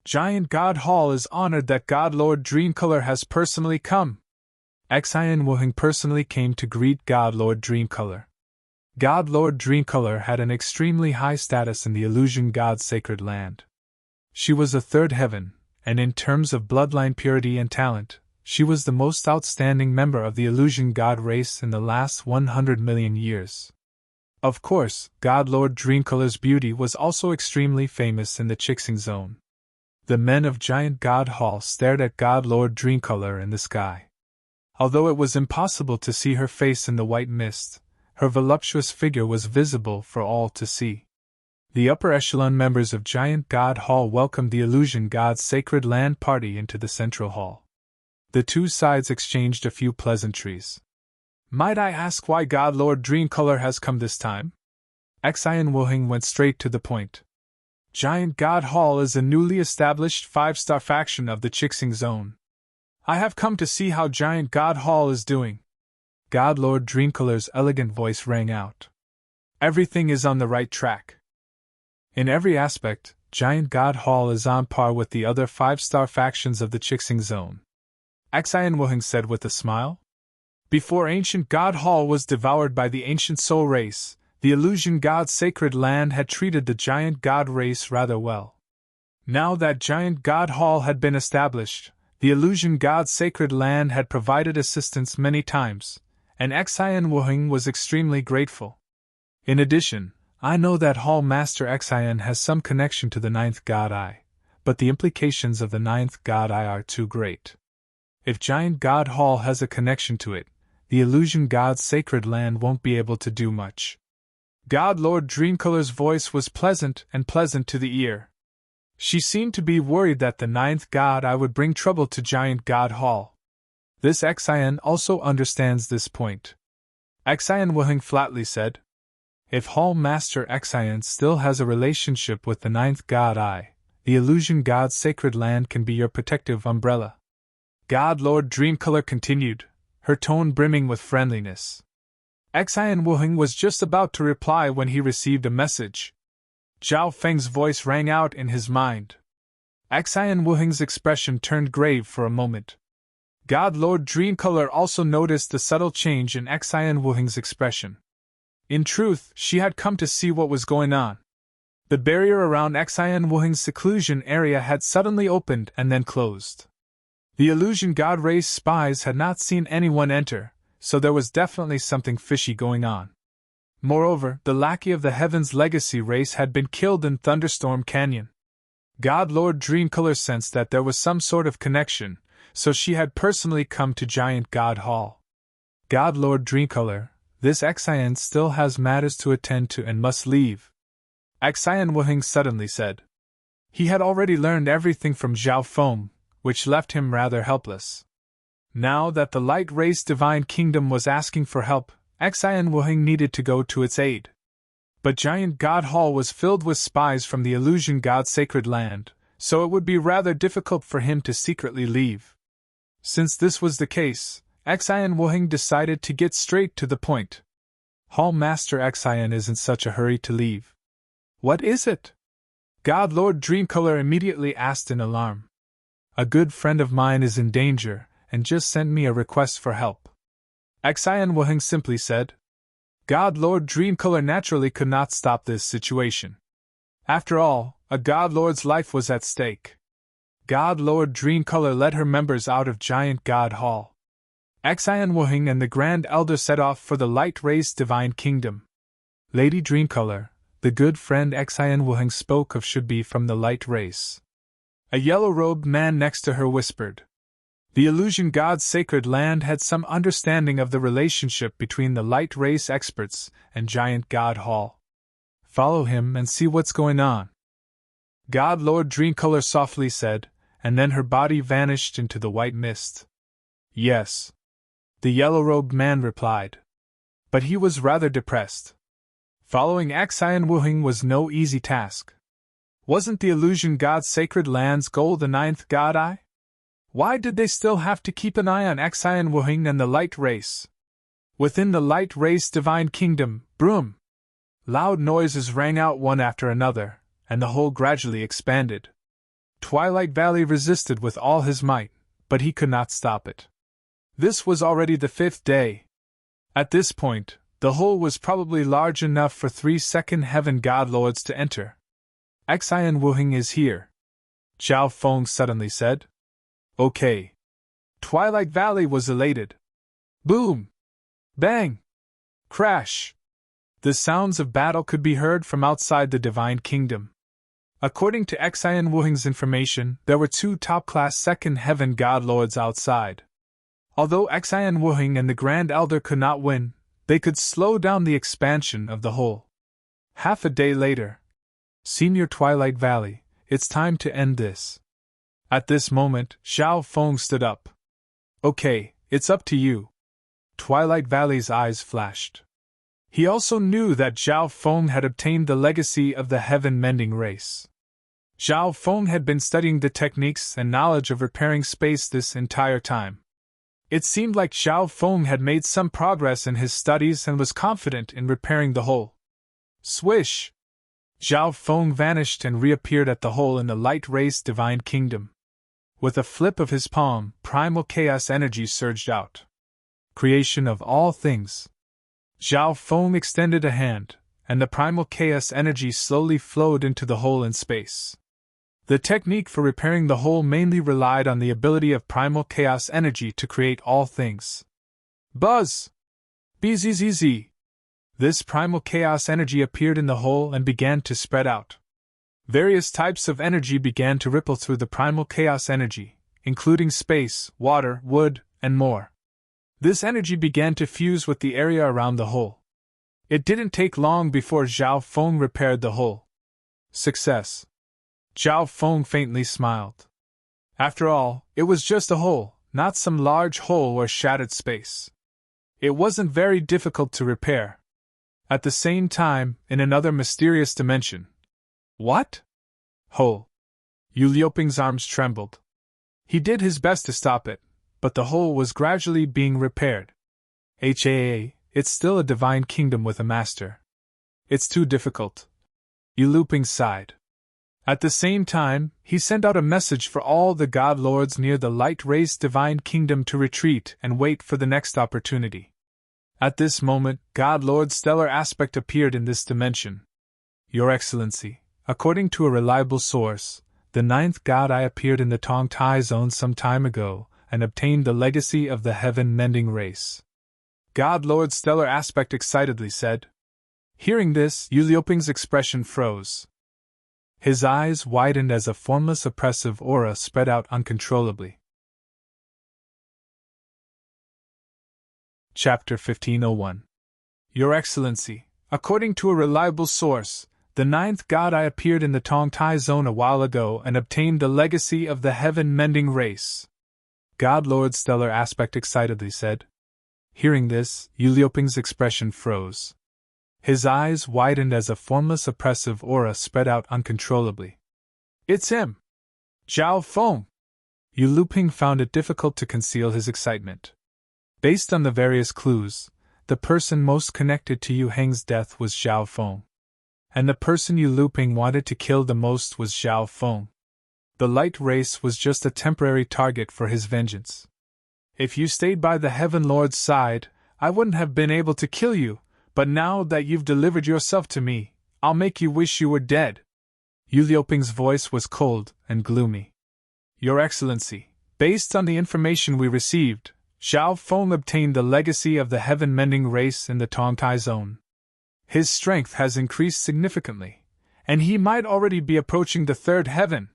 Giant God Hall is honored that God Lord Dreamcolor has personally come. Xian Wuheng personally came to greet God Lord Dreamcolor. God Lord Dreamcolor had an extremely high status in the illusion god's sacred land. She was a third heaven, and in terms of bloodline purity and talent, she was the most outstanding member of the illusion god race in the last 100 million years. Of course, God Lord Dreamcolor's beauty was also extremely famous in the Chixing Zone. The men of Giant God Hall stared at God Lord Dreamcolor in the sky. Although it was impossible to see her face in the white mist, her voluptuous figure was visible for all to see. The upper echelon members of Giant God Hall welcomed the illusion god's sacred land party into the central hall. The two sides exchanged a few pleasantries. Might I ask why God Lord Dreamcolor has come this time? Xian Wuheng went straight to the point. Giant God Hall is a newly established 5-star faction of the Chixing Zone. I have come to see how Giant God Hall is doing. God Lord Dreamcolor's elegant voice rang out. Everything is on the right track. In every aspect, Giant God Hall is on par with the other 5-star factions of the Chixing Zone. Xian Wuheng said with a smile. Before Ancient God Hall was devoured by the Ancient Soul race, the illusion god's sacred land had treated the Giant God race rather well. Now that Giant God Hall had been established, the illusion god's sacred land had provided assistance many times, and Xian Wuheng was extremely grateful. In addition, I know that Hall Master Xian has some connection to the ninth God Eye, but the implications of the ninth God Eye are too great. If Giant God Hall has a connection to it, the illusion God's sacred land won't be able to do much. God Lord Dreamcolor's voice was pleasant to the ear. She seemed to be worried that the ninth God Eye would bring trouble to Giant God Hall. This Xian also understands this point. Xian Wuheng flatly said, if Hall Master Xian still has a relationship with the ninth God Eye, the illusion God's sacred land can be your protective umbrella. God Lord Dreamcolor continued, her tone brimming with friendliness. Xian Wuheng was just about to reply when he received a message. Zhao Feng's voice rang out in his mind. Xian Wuheng's expression turned grave for a moment. God Lord Dreamcolor also noticed the subtle change in Xian Wuheng's expression. In truth, she had come to see what was going on. The barrier around Xian Wuheng's seclusion area had suddenly opened and then closed. The illusion god race spies had not seen anyone enter, so there was definitely something fishy going on. Moreover, the lackey of the Heaven's Legacy race had been killed in Thunderstorm Canyon. God Lord Dreamcolor sensed that there was some sort of connection, so she had personally come to Giant God Hall. God Lord Dreamcolor, this Xian still has matters to attend to and must leave. Xian Wuheng suddenly said. He had already learned everything from Zhao Feng, which left him rather helpless. Now that the Light Race Divine Kingdom was asking for help, Xian Wuheng needed to go to its aid. But Giant God Hall was filled with spies from the Illusion God's sacred land, so it would be rather difficult for him to secretly leave. Since this was the case, Xian Wuheng decided to get straight to the point. Hall Master Xian isn't such a hurry to leave. What is it? God Lord Dreamcolor immediately asked in alarm. A good friend of mine is in danger, and just sent me a request for help. Xian Wuheng simply said. God Lord Dreamcolor naturally could not stop this situation. After all, a God Lord's life was at stake. God Lord Dreamcolor led her members out of Giant God Hall. Xian Wuheng and the Grand Elder set off for the Light Race Divine Kingdom. Lady Dreamcolor, the good friend Xian Wuheng spoke of should be from the Light Race. A yellow-robed man next to her whispered. The Illusion God's sacred land had some understanding of the relationship between the Light Race experts and Giant God Hall. Follow him and see what's going on. God Lord Dreamcolor softly said, and then her body vanished into the white mist. Yes. The yellow-robed man replied. But he was rather depressed. Following Xian Wuheng was no easy task. Wasn't the Illusion God's sacred land's goal the ninth God Eye? Why did they still have to keep an eye on Xian Wuheng and the Light Race? Within the Light Race Divine Kingdom, broom! Loud noises rang out one after another, and the hole gradually expanded. Twilight Valley resisted with all his might, but he could not stop it. This was already the 5th day. At this point, the hole was probably large enough for 3 second Heaven God Lords to enter. Xian Wuheng is here. Zhao Feng suddenly said. Okay. Twilight Valley was elated. Boom! Bang! Crash! The sounds of battle could be heard from outside the Divine Kingdom. According to Xian Wuheng's information, there were 2 top-class second Heaven God Lords outside. Although Xian Wuheng and the Grand Elder could not win, they could slow down the expansion of the hole. Half a day later. Senior Twilight Valley, it's time to end this. At this moment, Zhao Feng stood up. Okay, it's up to you. Twilight Valley's eyes flashed. He also knew that Zhao Feng had obtained the legacy of the heaven-mending race. Zhao Feng had been studying the techniques and knowledge of repairing space this entire time. It seemed like Zhao Feng had made some progress in his studies and was confident in repairing the hole. Swish! Zhao Feng vanished and reappeared at the hole in the Light Race Divine Kingdom. With a flip of his palm, primal chaos energy surged out. Creation of all things. Zhao Feng extended a hand, and the primal chaos energy slowly flowed into the hole in space. The technique for repairing the hole mainly relied on the ability of primal chaos energy to create all things. Buzz! Bzzz! This primal chaos energy appeared in the hole and began to spread out. Various types of energy began to ripple through the primal chaos energy, including space, water, wood, and more. This energy began to fuse with the area around the hole. It didn't take long before Zhao Feng repaired the hole. Success. Zhao Feng faintly smiled. After all, it was just a hole, not some large hole or shattered space. It wasn't very difficult to repair. At the same time, in another mysterious dimension. What? Hole. Yu Liuping's arms trembled. He did his best to stop it, but the hole was gradually being repaired. It's still a divine kingdom with a master. It's too difficult. Yu Liuping sighed. At the same time, he sent out a message for all the god lords near the light race divine kingdom to retreat and wait for the next opportunity. At this moment, God Lord Stellar Aspect appeared in this dimension. Your Excellency, according to a reliable source, the ninth god Eye appeared in the Tong Tai zone some time ago and obtained the legacy of the heaven-mending race. God Lord Stellar Aspect excitedly said. Hearing this, Yu Liuping's expression froze. His eyes widened as a formless oppressive aura spread out uncontrollably. Chapter 1501. Your Excellency, according to a reliable source, the ninth god Eye appeared in the Tong Tai zone a while ago and obtained the legacy of the heaven-mending race. God Lord Stellar Aspect excitedly said. Hearing this, Yu Liuping's expression froze. His eyes widened as a formless oppressive aura spread out uncontrollably. It's him! Zhao Feng! Yu Liuping found it difficult to conceal his excitement. Based on the various clues, the person most connected to Yu Heng's death was Zhao Feng. And the person Yu Liuping wanted to kill the most was Zhao Feng. The light race was just a temporary target for his vengeance. If you stayed by the Heaven Lord's side, I wouldn't have been able to kill you, but now that you've delivered yourself to me, I'll make you wish you were dead. Yu Liuping's voice was cold and gloomy. Your Excellency, based on the information we received, Zhao Feng obtained the legacy of the heaven-mending race in the Tong Tai zone. His strength has increased significantly, and he might already be approaching the third heaven.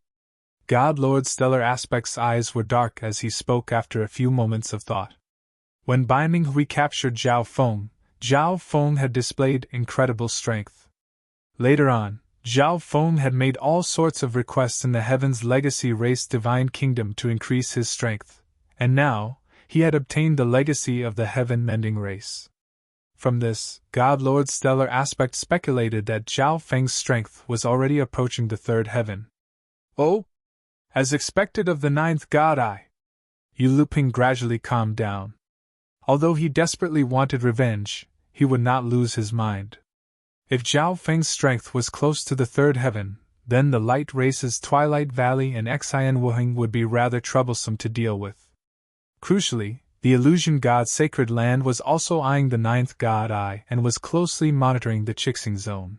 God Lord Stellar Aspect's eyes were dark as he spoke after a few moments of thought. When Binding recaptured Zhao Feng had displayed incredible strength. Later on, Zhao Feng had made all sorts of requests in the Heaven's Legacy Race Divine Kingdom to increase his strength, and now, he had obtained the legacy of the Heaven-Mending Race. From this, God Lord Stellar Aspect speculated that Zhao Feng's strength was already approaching the third heaven. Oh? As expected of the ninth god Eye. Yu Liuping gradually calmed down. Although he desperately wanted revenge, he would not lose his mind. If Zhao Feng's strength was close to the third heaven, then the light races Twilight Valley and Exhilarating would be rather troublesome to deal with. Crucially, the illusion god Sacred Land was also eyeing the ninth god Eye and was closely monitoring the Chixing zone.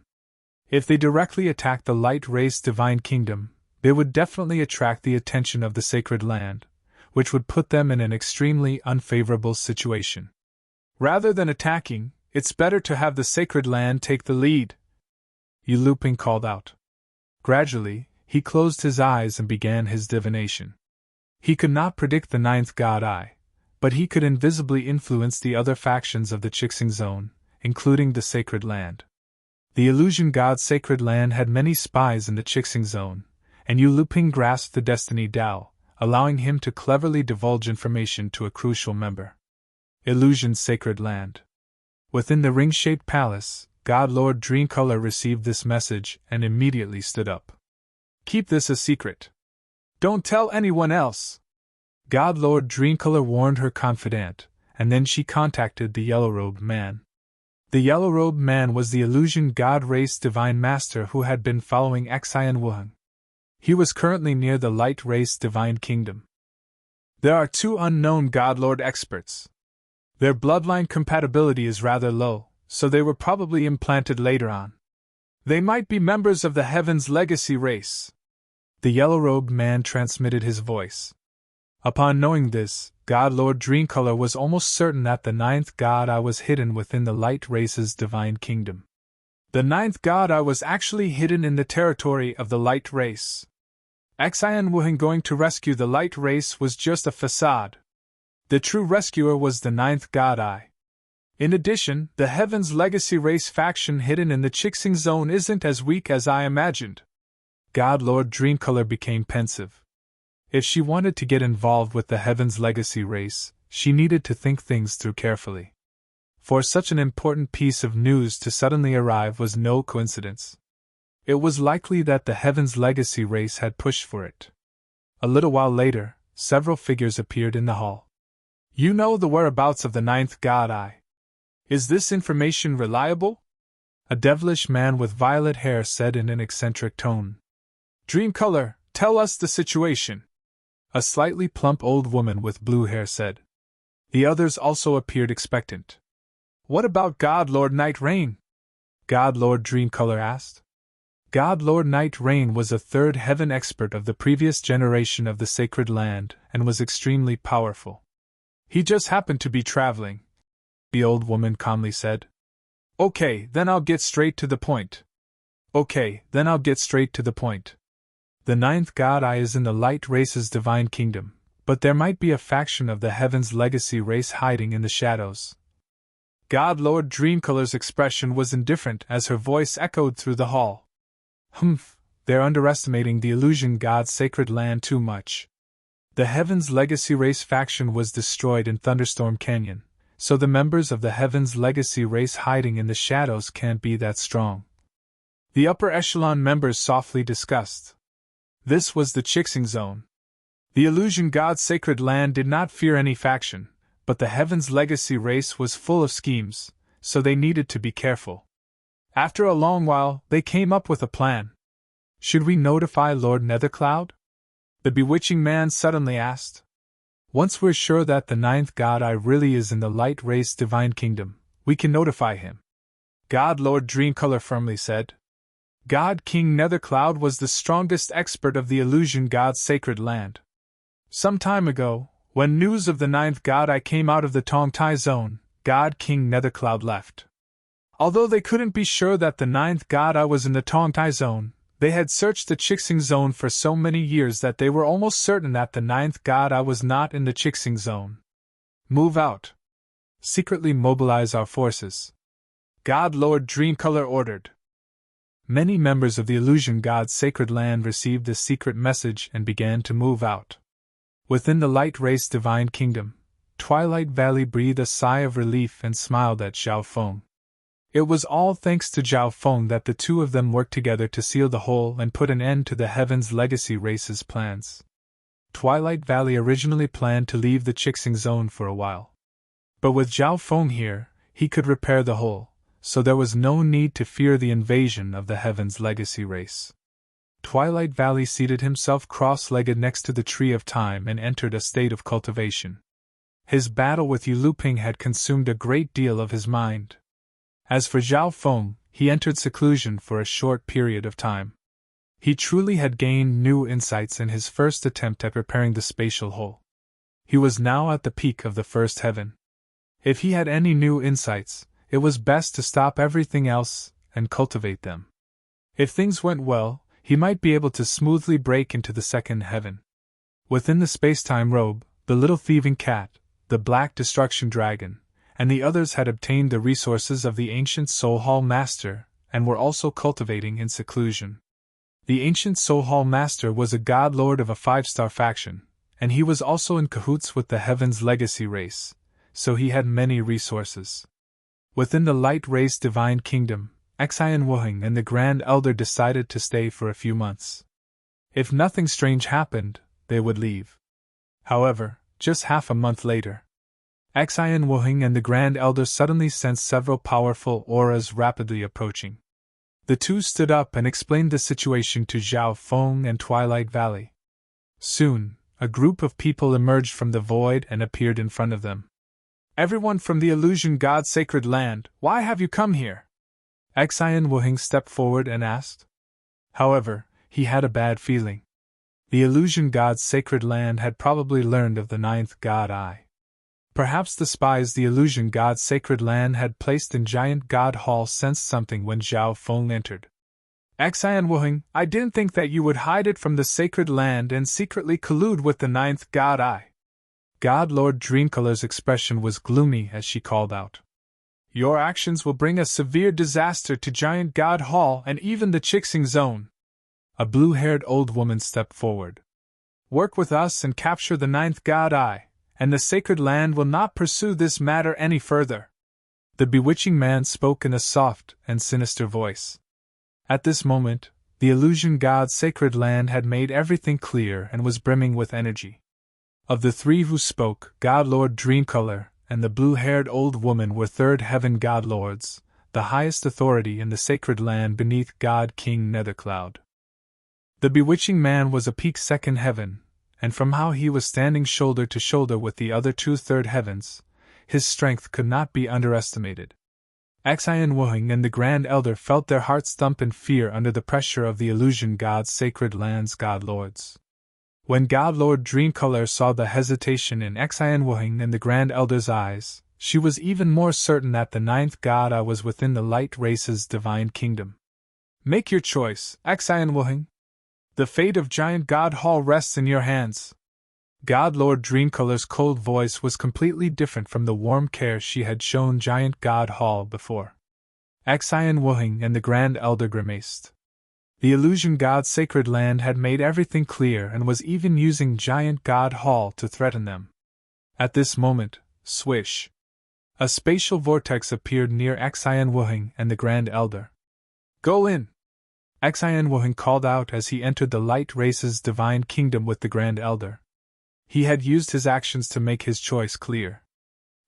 If they directly attacked the light race Divine Kingdom, they would definitely attract the attention of the Sacred Land, which would put them in an extremely unfavorable situation. Rather than attacking, it's better to have the Sacred Land take the lead, Yu Liuping called out. Gradually, he closed his eyes and began his divination. He could not predict the ninth god Eye, but he could invisibly influence the other factions of the Chixing zone, including the Sacred Land. The illusion god Sacred Land had many spies in the Chixing zone, and Yu Liuping grasped the Destiny Dao, allowing him to cleverly divulge information to a crucial member. Illusion Sacred Land. Within the ring-shaped palace, God Lord Dreamcolor received this message and immediately stood up. Keep this a secret. Don't tell anyone else. God Lord Dreamcolor warned her confidant, and then she contacted the Yellow-Robed Man. The Yellow-Robed Man was the illusion god race divine master who had been following Xian Wuheng. He was currently near the light race divine kingdom. There are two unknown god lord experts. Their bloodline compatibility is rather low, so they were probably implanted later on. They might be members of the Heaven's Legacy race. The Yellow-Robed Man transmitted his voice. Upon knowing this, God Lord Dreamcolor was almost certain that the ninth god eye was hidden within the light race's divine kingdom. The ninth god eye was actually hidden in the territory of the light race. Xian Wuheng going to rescue the light race was just a facade. The true rescuer was the ninth god eye. In addition, the Heaven's Legacy race faction hidden in the Chixing Zone isn't as weak as I imagined. God Lord Dreamcolor became pensive. If she wanted to get involved with the Heaven's Legacy race, she needed to think things through carefully. For such an important piece of news to suddenly arrive was no coincidence. It was likely that the Heaven's Legacy race had pushed for it. A little while later, several figures appeared in the hall. You know the whereabouts of the ninth god eye. Is this information reliable? A devilish man with violet hair said in an eccentric tone. Dreamcolor, tell us the situation. A slightly plump old woman with blue hair said. The others also appeared expectant. What about God Lord Night Rain? God Lord Dreamcolor asked. God Lord Night Rain was a third heaven expert of the previous generation of the Sacred Land and was extremely powerful. He just happened to be traveling, the old woman calmly said. Okay, then I'll get straight to the point. The ninth god eye is in the light race's divine kingdom, but there might be a faction of the Heaven's Legacy race hiding in the shadows. God Lord Dreamcolor's expression was indifferent as her voice echoed through the hall. Humph, they're underestimating the illusion god's sacred land too much. The Heaven's Legacy race faction was destroyed in Thunderstorm Canyon, so the members of the Heaven's Legacy race hiding in the shadows can't be that strong. The upper echelon members softly discussed. This was the Chixing Zone. The illusion god's sacred land did not fear any faction, but the Heaven's Legacy race was full of schemes, so they needed to be careful. After a long while, they came up with a plan. Should we notify Lord Nethercloud? The bewitching man suddenly asked. Once we're sure that the ninth god eye really is in the light race divine kingdom, we can notify him. God Lord Dreamcolor firmly said. God King Nethercloud was the strongest expert of the illusion god's sacred land. Some time ago, when news of the ninth god eye came out of the Tongtai Zone, God King Nethercloud left. Although they couldn't be sure that the ninth god eye was in the Tongtai Zone, they had searched the Chixing Zone for so many years that they were almost certain that the ninth god eye was not in the Chixing Zone. Move out. Secretly mobilize our forces. God Lord Dreamcolor ordered. Many members of the illusion god's sacred land received this secret message and began to move out. Within the light race divine kingdom, Twilight Valley breathed a sigh of relief and smiled at Zhao Feng. It was all thanks to Zhao Feng that the two of them worked together to seal the hole and put an end to the Heaven's Legacy race's plans. Twilight Valley originally planned to leave the Chixing Zone for a while. But with Zhao Feng here, he could repair the hole, so there was no need to fear the invasion of the Heaven's Legacy race. Twilight Valley seated himself cross-legged next to the Tree of Time and entered a state of cultivation. His battle with Yuluping had consumed a great deal of his mind. As for Zhao Feng, he entered seclusion for a short period of time. He truly had gained new insights in his first attempt at repairing the spatial hole. He was now at the peak of the first heaven. If he had any new insights, it was best to stop everything else and cultivate them. If things went well, he might be able to smoothly break into the second heaven. Within the space-time robe, the little thieving cat, the black destruction dragon, and the others had obtained the resources of the ancient Soul Hall Master, and were also cultivating in seclusion. The ancient Soul Hall Master was a god lord of a 5-star faction, and he was also in cahoots with the Heaven's Legacy race, so he had many resources. Within the light race divine kingdom, Xian Wuheng and the Grand Elder decided to stay for a few months. If nothing strange happened, they would leave. However, just half a month later, Xian Wuheng and the Grand Elder suddenly sensed several powerful auras rapidly approaching. The two stood up and explained the situation to Zhao Feng and Twilight Valley. Soon, a group of people emerged from the void and appeared in front of them. Everyone from the illusion god's sacred land, why have you come here? Xian Wuheng stepped forward and asked. However, he had a bad feeling. The illusion god's sacred land had probably learned of the ninth god eye. Perhaps the spies the illusion god's sacred land had placed in Giant God Hall sensed something when Zhao Feng entered. Xian Wuheng, I didn't think that you would hide it from the sacred land and secretly collude with the ninth god eye. God Lord Dreamcolor's expression was gloomy as she called out. Your actions will bring a severe disaster to Giant God Hall and even the Chixing Zone. A blue-haired old woman stepped forward. Work with us and capture the ninth god eye, and the sacred land will not pursue this matter any further. The bewitching man spoke in a soft and sinister voice. At this moment, the illusion god's sacred land had made everything clear and was brimming with energy. Of the three who spoke, God Lord Dreamcolor and the blue-haired old woman were third heaven god lords, the highest authority in the sacred land beneath God King Nethercloud. The bewitching man was a peak second heaven, and from how he was standing shoulder to shoulder with the other two third heavens, his strength could not be underestimated. Xian Wuheng and the Grand Elder felt their hearts thump in fear under the pressure of the illusion god's sacred land's god lords. When God Lord Dreamcolor saw the hesitation in Xian Wuheng and the Grand Elder's eyes, she was even more certain that the ninth god eye was within the light race's divine kingdom. Make your choice, Xian Wuheng. The fate of Giant God Hall rests in your hands. God Lord Dreamcolor's cold voice was completely different from the warm care she had shown Giant God Hall before. Xian Wuheng and the Grand Elder grimaced. The illusion god's sacred land had made everything clear and was even using Giant God Hall to threaten them. At this moment, swish! A spatial vortex appeared near Xian Wuheng and the Grand Elder. Go in! Xian Wuheng called out as he entered the light race's divine kingdom with the Grand Elder. He had used his actions to make his choice clear.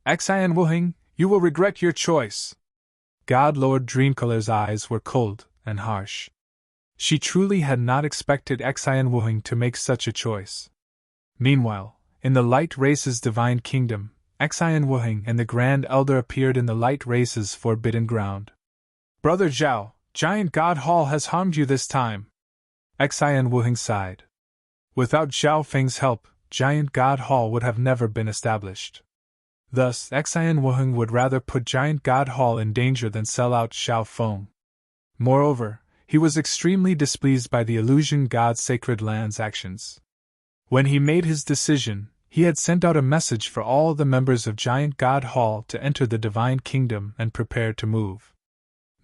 Xian Wuheng, you will regret your choice. God Lord Dreamcolor's eyes were cold and harsh. She truly had not expected Xian Wuheng to make such a choice. Meanwhile, in the light race's divine kingdom, Xian Wuheng and the Grand Elder appeared in the light race's forbidden ground. Brother Zhao, Giant God Hall has harmed you this time. Xian Wuheng sighed. Without Zhao Feng's help, Giant God Hall would have never been established. Thus, Xian Wuheng would rather put Giant God Hall in danger than sell out Zhao Feng. Moreover, he was extremely displeased by the illusion god's sacred land's actions. When he made his decision, he had sent out a message for all the members of Giant God Hall to enter the divine kingdom and prepare to move.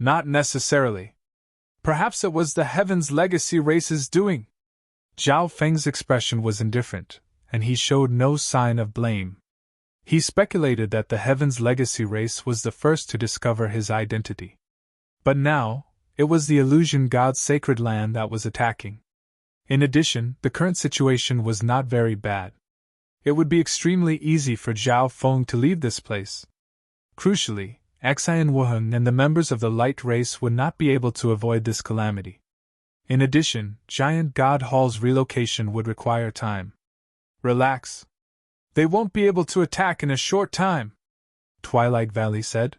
Not necessarily. Perhaps it was the Heaven's Legacy race's doing. Zhao Feng's expression was indifferent, and he showed no sign of blame. He speculated that the Heaven's Legacy race was the first to discover his identity. But now, it was the illusion god's sacred land that was attacking. In addition, the current situation was not very bad. It would be extremely easy for Zhao Feng to leave this place. Crucially, Xian Wuheng and the members of the light race would not be able to avoid this calamity. In addition, Giant God Hall's relocation would require time. Relax. They won't be able to attack in a short time, Twilight Valley said.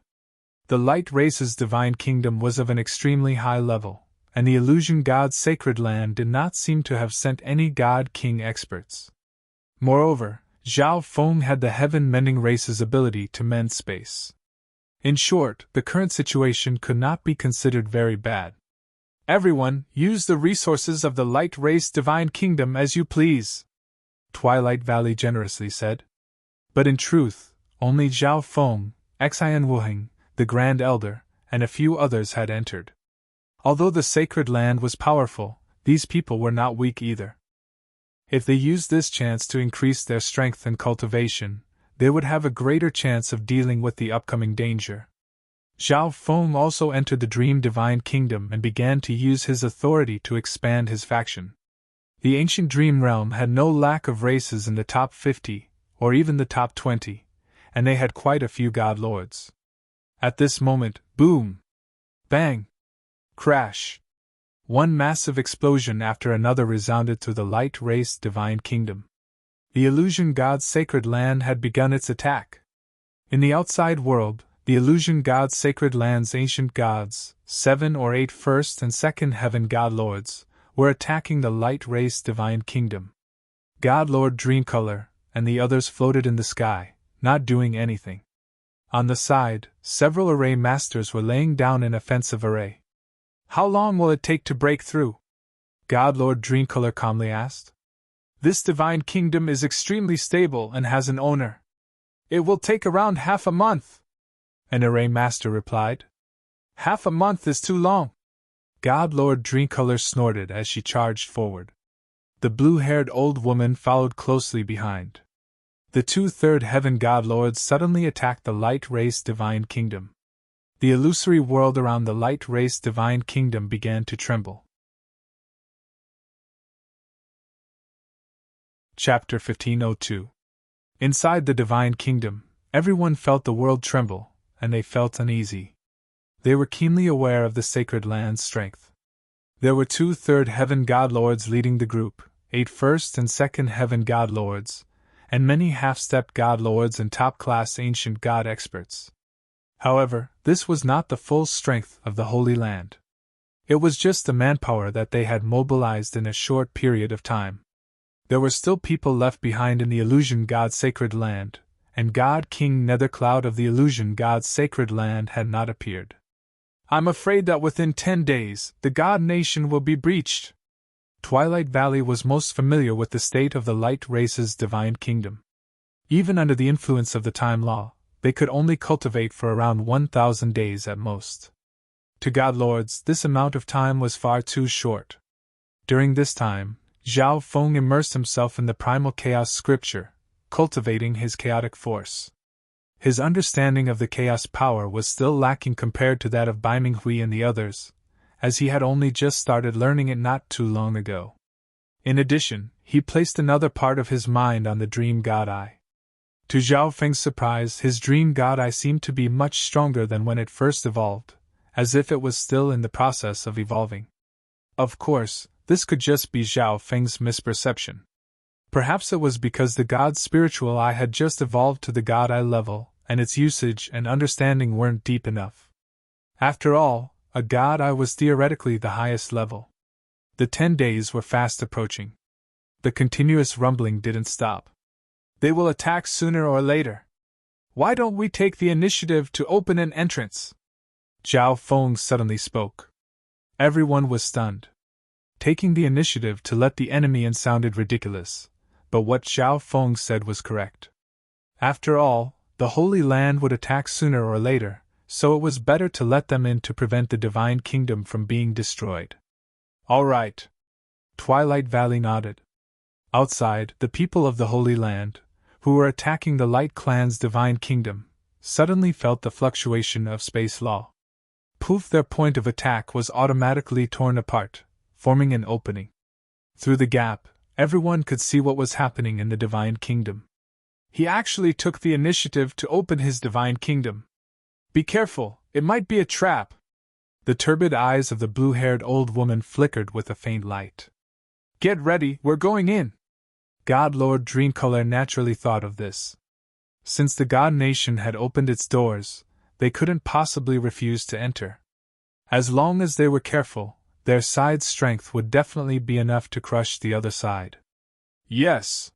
The light race's divine kingdom was of an extremely high level, and the illusion god's sacred land did not seem to have sent any God King experts. Moreover, Zhao Feng had the heaven-mending race's ability to mend space. In short, the current situation could not be considered very bad. Everyone, use the resources of the light race divine kingdom as you please, Twilight Valley generously said. But in truth, only Zhao Feng, Xian Wuheng, the Grand Elder, and a few others had entered. Although the sacred land was powerful, these people were not weak either. If they used this chance to increase their strength and cultivation, they would have a greater chance of dealing with the upcoming danger. Zhao Feng also entered the Dream Divine Kingdom and began to use his authority to expand his faction. The ancient Dream Realm had no lack of races in the top 50, or even the top 20, and they had quite a few god lords. At this moment, boom! Bang! Crash! One massive explosion after another resounded through the light race divine kingdom. The illusion god's sacred land had begun its attack. In the outside world, the illusion god's sacred land's ancient gods, 7 or 8 first and second heaven god lords, were attacking the light race divine kingdom. God Lord Dreamcolor and the others floated in the sky, not doing anything. On the side, several array masters were laying down an offensive array. How long will it take to break through? God Lord Dreamcolor calmly asked. This divine kingdom is extremely stable and has an owner. It will take around half a month, an array master replied. Half a month is too long. God Lord Dreamcolor snorted as she charged forward. The blue-haired old woman followed closely behind. The 2 third heaven god lords suddenly attacked the light race divine kingdom. The illusory world around the light race divine kingdom began to tremble. Chapter 1502. Inside the divine kingdom, everyone felt the world tremble, and they felt uneasy. They were keenly aware of the sacred land's strength. There were 2 third heaven god lords leading the group, 8 first and second heaven god lords, and many half-stepped god lords and top-class ancient god experts. However, this was not the full strength of the Holy Land. It was just the manpower that they had mobilized in a short period of time. There were still people left behind in the Illusion God's sacred land, and God King Nethercloud of the Illusion God's sacred land had not appeared. I'm afraid that within 10 days, the God Nation will be breached. Twilight Valley was most familiar with the state of the light race's divine kingdom. Even under the influence of the time law, they could only cultivate for around 1,000 days at most. To god lords, this amount of time was far too short. During this time, Zhao Feng immersed himself in the primal chaos scripture, cultivating his chaotic force. His understanding of the chaos power was still lacking compared to that of Bai Minghui and the others, as he had only just started learning it not too long ago. In addition, he placed another part of his mind on the dream god eye. To Zhao Feng's surprise, his dream god eye seemed to be much stronger than when it first evolved, as if it was still in the process of evolving. Of course, this could just be Zhao Feng's misperception. Perhaps it was because the god's spiritual eye had just evolved to the god eye level, and its usage and understanding weren't deep enough. After all, a god eye was theoretically the highest level. The 10 days were fast approaching. The continuous rumbling didn't stop. They will attack sooner or later. Why don't we take the initiative to open an entrance? Zhao Feng suddenly spoke. Everyone was stunned. Taking the initiative to let the enemy in sounded ridiculous, but what Zhao Feng said was correct. After all, the Holy Land would attack sooner or later, so it was better to let them in to prevent the Divine Kingdom from being destroyed. All right. Twilight Valley nodded. Outside, the people of the Holy Land, who were attacking the Light Clan's Divine Kingdom, suddenly felt the fluctuation of space law. Poof! Their point of attack was automatically torn apart, forming an opening. Through the gap, everyone could see what was happening in the Divine Kingdom. He actually took the initiative to open his Divine Kingdom. Be careful, it might be a trap. The turbid eyes of the blue-haired old woman flickered with a faint light. Get ready, we're going in. God Lord Dreamcolor naturally thought of this. Since the God Nation had opened its doors, they couldn't possibly refuse to enter. As long as they were careful, their side's strength would definitely be enough to crush the other side. Yes.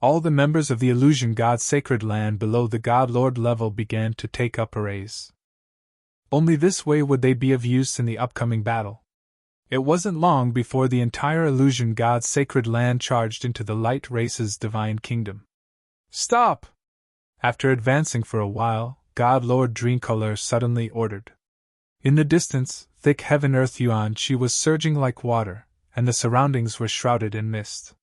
All the members of the Illusion God's sacred land below the God Lord level began to take up arrays. Only this way would they be of use in the upcoming battle. It wasn't long before the entire Illusion God's sacred land charged into the light race's divine kingdom. Stop! After advancing for a while, God Lord Dreamcolor suddenly ordered. In the distance, thick heaven earth Yuan-Chi was surging like water, and the surroundings were shrouded in mist.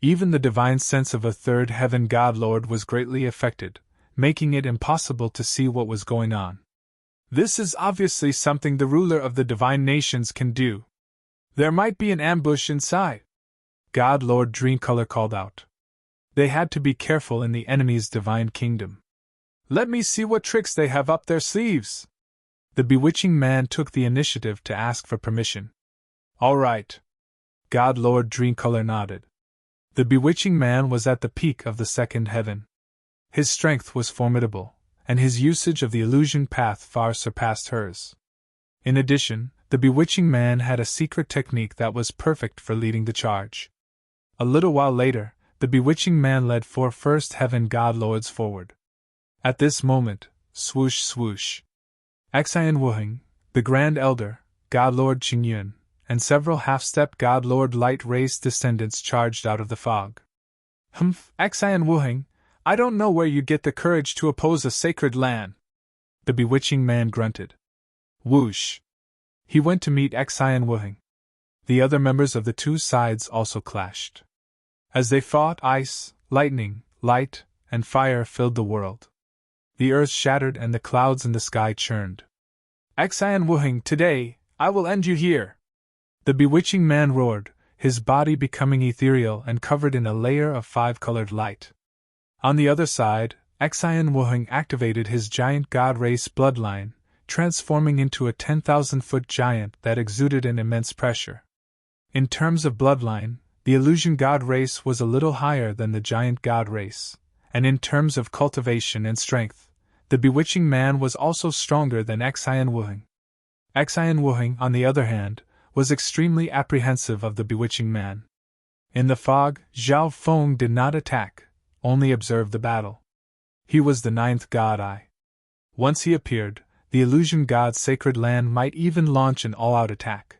Even the divine sense of a third heaven God Lord was greatly affected, making it impossible to see what was going on. This is obviously something the ruler of the divine nations can do. There might be an ambush inside. God Lord Dreamcolor called out. They had to be careful in the enemy's divine kingdom. Let me see what tricks they have up their sleeves. The bewitching man took the initiative to ask for permission. All right. God Lord Dreamcolor nodded. The bewitching man was at the peak of the second heaven. His strength was formidable, and his usage of the illusion path far surpassed hers. In addition, the bewitching man had a secret technique that was perfect for leading the charge. A little while later, the bewitching man led 4 first heaven god lords forward. At this moment, swoosh swoosh, Xian Wuheng, the Grand Elder, God Lord Qingyun, and several half-step God Lord Light Race descendants charged out of the fog. Humph, Xian Wuheng, I don't know where you get the courage to oppose a sacred land. The bewitching man grunted. Whoosh! He went to meet Xian Wuheng. The other members of the two sides also clashed. As they fought, ice, lightning, light, and fire filled the world. The earth shattered and the clouds in the sky churned. Xian Wuheng, today, I will end you here! The bewitching man roared, his body becoming ethereal and covered in a layer of 5-colored light. On the other side, Xian Wuheng activated his giant god race bloodline, transforming into a 10,000-foot giant that exuded an immense pressure. In terms of bloodline, the illusion god race was a little higher than the giant god race, and in terms of cultivation and strength, the bewitching man was also stronger than Xian Wuheng. Xian Wuheng, on the other hand, was extremely apprehensive of the bewitching man. In the fog, Zhao Feng did not attack, only observe the battle. He was the 9th god eye. Once he appeared, the illusion god's sacred land might even launch an all-out attack.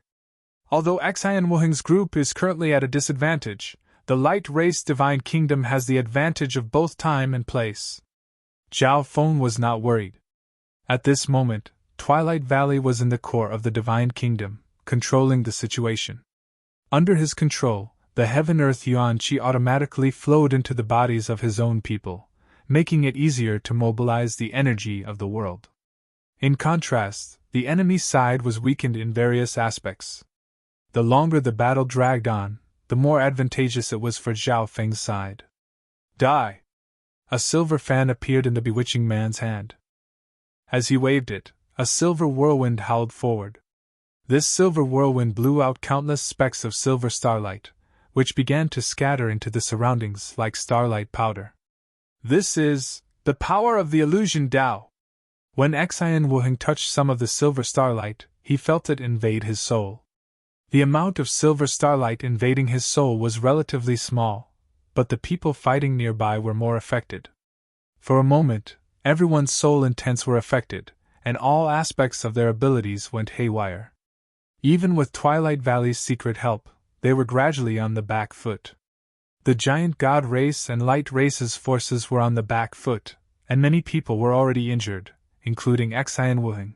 Although Xian Wuheng's group is currently at a disadvantage, the light race divine kingdom has the advantage of both time and place. Zhao Feng was not worried. At this moment, Twilight Valley was in the core of the divine kingdom, controlling the situation. Under his control, the heaven-earth yuan qi automatically flowed into the bodies of his own people, making it easier to mobilize the energy of the world. In contrast, the enemy's side was weakened in various aspects. The longer the battle dragged on, the more advantageous it was for Zhao Feng's side. Die! A silver fan appeared in the bewitching man's hand. As he waved it, a silver whirlwind howled forward. This silver whirlwind blew out countless specks of silver starlight, which began to scatter into the surroundings like starlight powder. This is the power of the illusion Tao. When Xian Wuheng touched some of the silver starlight, he felt it invade his soul. The amount of silver starlight invading his soul was relatively small, but the people fighting nearby were more affected. For a moment, everyone's soul intents were affected, and all aspects of their abilities went haywire. Even with Twilight Valley's secret help, they were gradually on the back foot. The giant god race and light race's forces were on the back foot, and many people were already injured, including Xian Wuheng.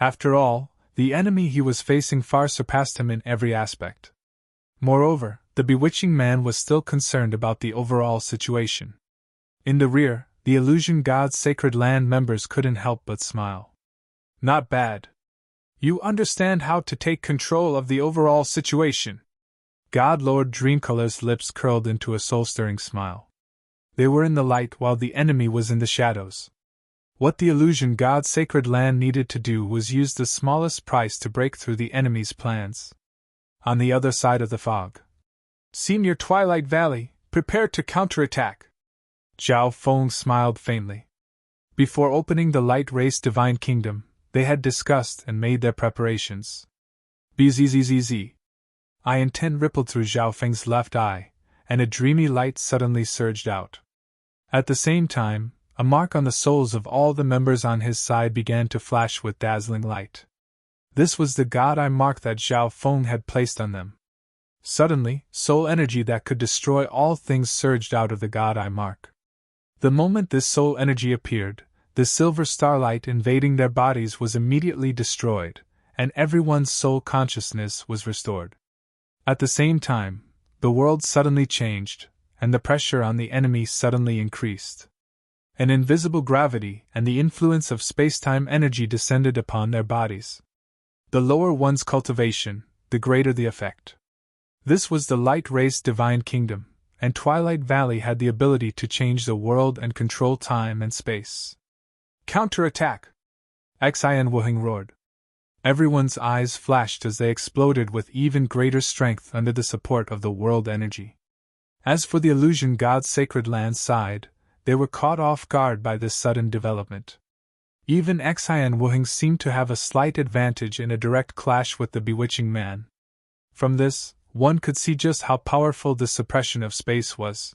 After all, the enemy he was facing far surpassed him in every aspect. Moreover, the bewitching man was still concerned about the overall situation. In the rear, the illusion god's sacred land members couldn't help but smile. Not bad. You understand how to take control of the overall situation. God Lord Dreamcolor's lips curled into a soul-stirring smile. They were in the light while the enemy was in the shadows. What the illusion god's sacred land needed to do was use the smallest price to break through the enemy's plans. On the other side of the fog, Senior Twilight Valley, prepare to counterattack. Zhao Feng smiled faintly. Before opening the light race divine kingdom, they had discussed and made their preparations. Bzzz. I intend rippled through Zhao Feng's left eye, and a dreamy light suddenly surged out. At the same time, a mark on the souls of all the members on his side began to flash with dazzling light. This was the God Eye mark that Zhao Feng had placed on them. Suddenly, soul energy that could destroy all things surged out of the God Eye mark. The moment this soul energy appeared, the silver starlight invading their bodies was immediately destroyed, and everyone's soul consciousness was restored. At the same time, the world suddenly changed, and the pressure on the enemy suddenly increased. An invisible gravity and the influence of space-time energy descended upon their bodies. The lower one's cultivation, the greater the effect. This was the light race divine kingdom, and Twilight Valley had the ability to change the world and control time and space. Counterattack! Xian Wuheng roared. Everyone's eyes flashed as they exploded with even greater strength under the support of the world energy. As for the illusion god's sacred land side, they were caught off guard by this sudden development. Even Xian Wuheng seemed to have a slight advantage in a direct clash with the bewitching man. From this, one could see just how powerful the suppression of space was.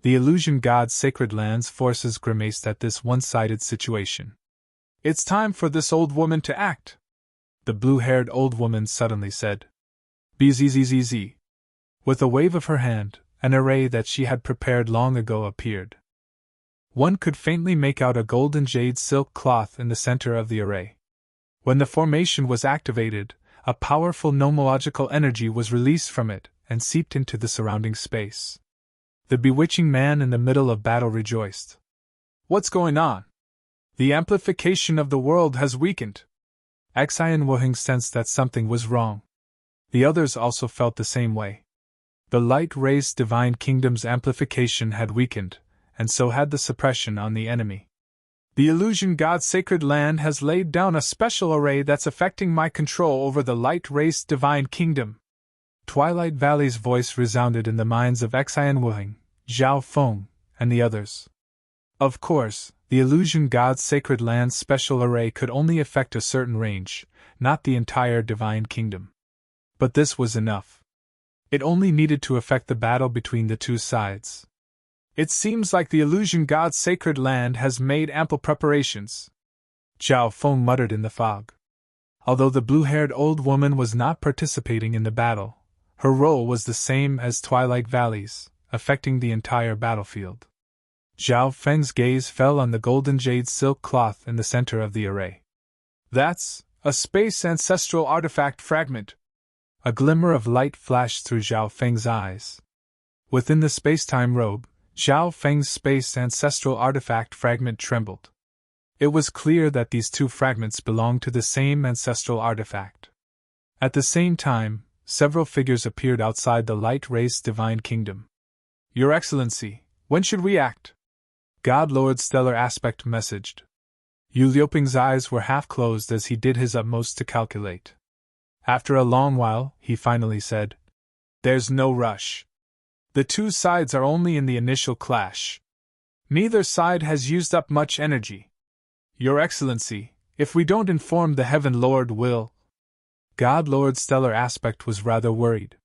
The illusion god's sacred land's forces grimaced at this one-sided situation. "It's time for this old woman to act," the blue-haired old woman suddenly said. "Bzzz." With a wave of her hand, an array that she had prepared long ago appeared. One could faintly make out a golden jade silk cloth in the center of the array. When the formation was activated, a powerful nomological energy was released from it and seeped into the surrounding space. The bewitching man in the middle of battle rejoiced. "What's going on? The amplification of the world has weakened." Xian Wuheng sensed that something was wrong. The others also felt the same way. The light race divine kingdom's amplification had weakened, and so had the suppression on the enemy. "The illusion god's sacred land has laid down a special array that's affecting my control over the light race divine kingdom." Twilight Valley's voice resounded in the minds of Xian Wuheng, Zhao Feng, and the others. Of course, the illusion god's sacred land's special array could only affect a certain range, not the entire divine kingdom. But this was enough. It only needed to affect the battle between the two sides. "It seems like the illusion god's sacred land has made ample preparations," Zhao Feng muttered in the fog. Although the blue-haired old woman was not participating in the battle, her role was the same as Twilight Valley's, affecting the entire battlefield. Zhao Feng's gaze fell on the golden jade silk cloth in the center of the array. "That's a space ancestral artifact fragment." A glimmer of light flashed through Zhao Feng's eyes. Within the space-time robe, Zhao Feng's space ancestral artifact fragment trembled. It was clear that these two fragments belonged to the same ancestral artifact. At the same time, several figures appeared outside the light race divine kingdom. "Your Excellency, when should we act?" God Lord Stellar Aspect messaged. Yu Liuping's eyes were half closed as he did his utmost to calculate. After a long while, he finally said, "There's no rush. The two sides are only in the initial clash. Neither side has used up much energy. Your Excellency, if we don't inform the Heaven Lord will..." God Lord Stellar Aspect was rather worried.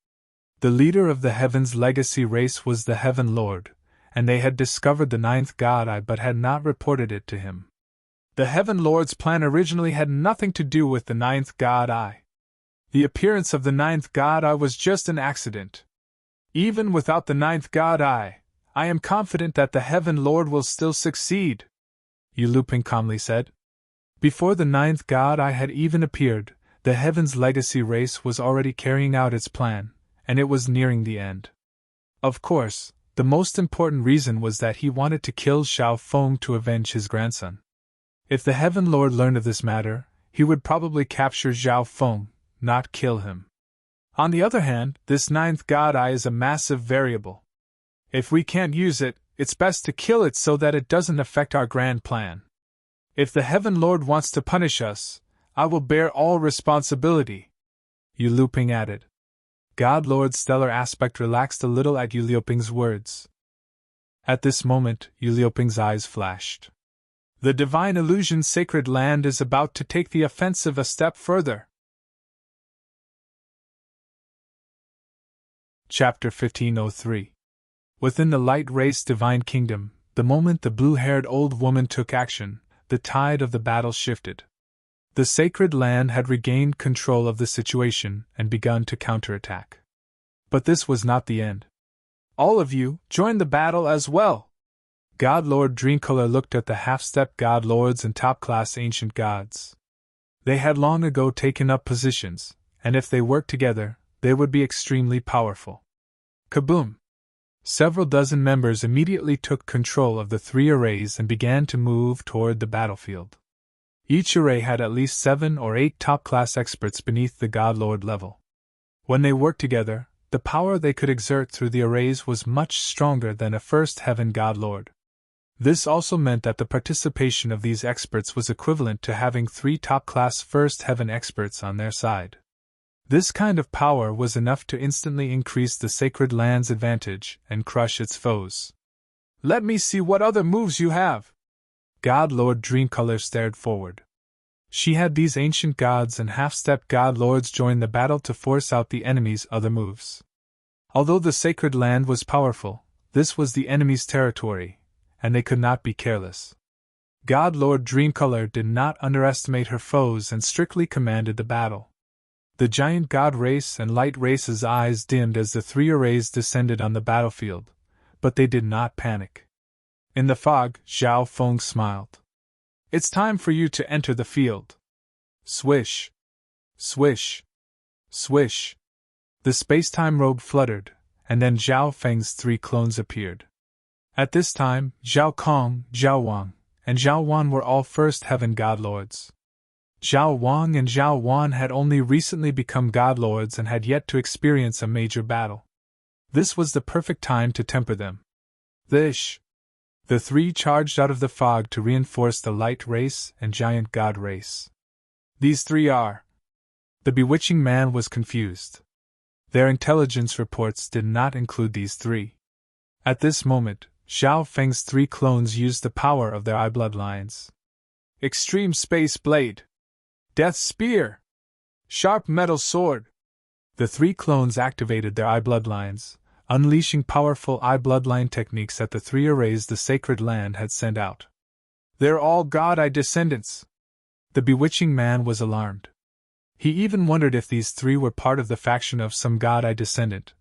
The leader of the Heaven's legacy race was the Heaven Lord, and they had discovered the ninth God Eye but had not reported it to him. The Heaven Lord's plan originally had nothing to do with the ninth God Eye. The appearance of the ninth God Eye was just an accident. Even without the ninth God Eye, I am confident that the Heaven Lord will still succeed, Yu Liuping calmly said. Before the ninth God Eye had even appeared, the Heaven's legacy race was already carrying out its plan, and it was nearing the end. Of course, the most important reason was that he wanted to kill Zhao Feng to avenge his grandson. If the Heaven Lord learned of this matter, he would probably capture Zhao Feng, not kill him. On the other hand, this ninth God Eye is a massive variable. If we can't use it, it's best to kill it so that it doesn't affect our grand plan. If the Heaven Lord wants to punish us, I will bear all responsibility, Yu Liuping added. God Lord Stellar Aspect relaxed a little at Yu Liuping's words. At this moment, Yu Liuping's eyes flashed. The Divine Illusion's sacred land is about to take the offensive a step further. Chapter 1503. Within the light race divine kingdom, the moment the blue-haired old woman took action, the tide of the battle shifted. The sacred land had regained control of the situation and begun to counterattack. But this was not the end. "All of you, join the battle as well!" God Lord Dreamcolor looked at the half-step God Lords and top-class ancient gods. They had long ago taken up positions, and if they worked together, they would be extremely powerful. Kaboom! Several dozen members immediately took control of the three arrays and began to move toward the battlefield. Each array had at least 7 or 8 top-class experts beneath the God Lord level. When they worked together, the power they could exert through the arrays was much stronger than a first heaven God Lord. This also meant that the participation of these experts was equivalent to having 3 top-class first heaven experts on their side. This kind of power was enough to instantly increase the sacred land's advantage and crush its foes. "Let me see what other moves you have!" God Lord Dreamcolor stared forward. She had these ancient gods and half-step god lords join the battle to force out the enemy's other moves. Although the sacred land was powerful, this was the enemy's territory, and they could not be careless. God Lord Dreamcolor did not underestimate her foes and strictly commanded the battle. The giant god race and light race's eyes dimmed as the three arrays descended on the battlefield, but they did not panic. In the fog, Zhao Feng smiled. It's time for you to enter the field. Swish. Swish. Swish. The space-time robe fluttered, and then Zhao Feng's three clones appeared. At this time, Zhao Kong, Zhao Wang, and Zhao Wan were all first heaven god lords. Zhao Wang and Zhao Wan had only recently become god lords and had yet to experience a major battle. This was the perfect time to temper them. The three charged out of the fog to reinforce the light race and giant god race. These three are. The bewitching man was confused. Their intelligence reports did not include these three. At this moment, Zhao Feng's three clones used the power of their eye bloodlines. Extreme Space Blade. Death Spear. Sharp Metal Sword. The three clones activated their eye bloodlines, unleashing powerful eye bloodline techniques at the three arrays the sacred land had sent out. They're all god eye descendants. The bewitching man was alarmed. He even wondered if these three were part of the faction of some god eye descendant,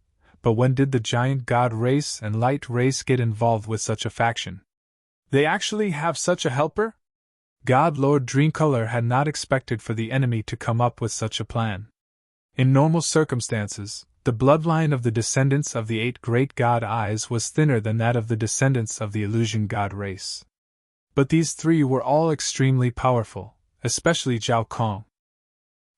but when did the giant god race and light race get involved with such a faction? They actually have such a helper? God Lord Dreamcolor had not expected for the enemy to come up with such a plan. In normal circumstances, the bloodline of the descendants of the 8 great god eyes was thinner than that of the descendants of the illusion god race. But these three were all extremely powerful, especially Zhao Kong.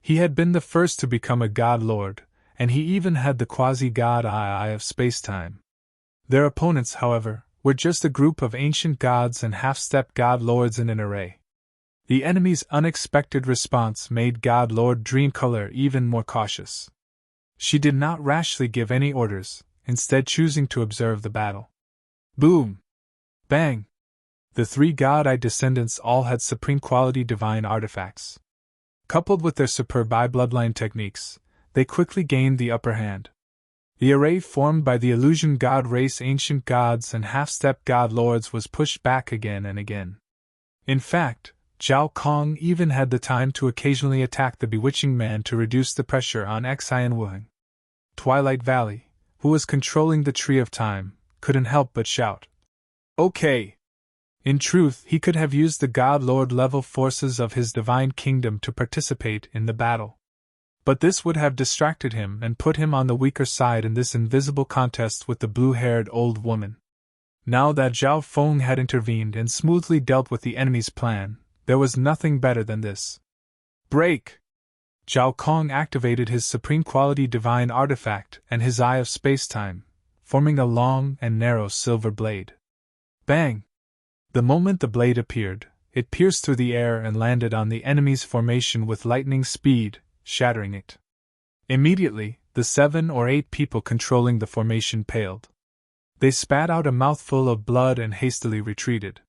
He had been the first to become a god lord, and he even had the quasi-god eye of spacetime. Their opponents, however, were just a group of ancient gods and half-step god lords in an array. The enemy's unexpected response made God Lord Dreamcolor even more cautious. She did not rashly give any orders, instead choosing to observe the battle. Boom! Bang! The 3 god eye descendants all had supreme quality divine artifacts. Coupled with their superb eye bloodline techniques, they quickly gained the upper hand. The array formed by the illusion god race ancient gods and half-step god lords was pushed back again and again. In fact, Zhao Kong even had the time to occasionally attack the bewitching man to reduce the pressure on Xian Wuheng. Twilight Valley, who was controlling the Tree of Time, couldn't help but shout. Okay! In truth, he could have used the God Lord level forces of his divine kingdom to participate in the battle. But this would have distracted him and put him on the weaker side in this invisible contest with the blue-haired old woman. Now that Zhao Feng had intervened and smoothly dealt with the enemy's plan, there was nothing better than this. Break! Zhao Kong activated his supreme quality divine artifact and his eye of spacetime, forming a long and narrow silver blade. Bang! The moment the blade appeared, it pierced through the air and landed on the enemy's formation with lightning speed, shattering it. Immediately, the 7 or 8 people controlling the formation paled. They spat out a mouthful of blood and hastily retreated.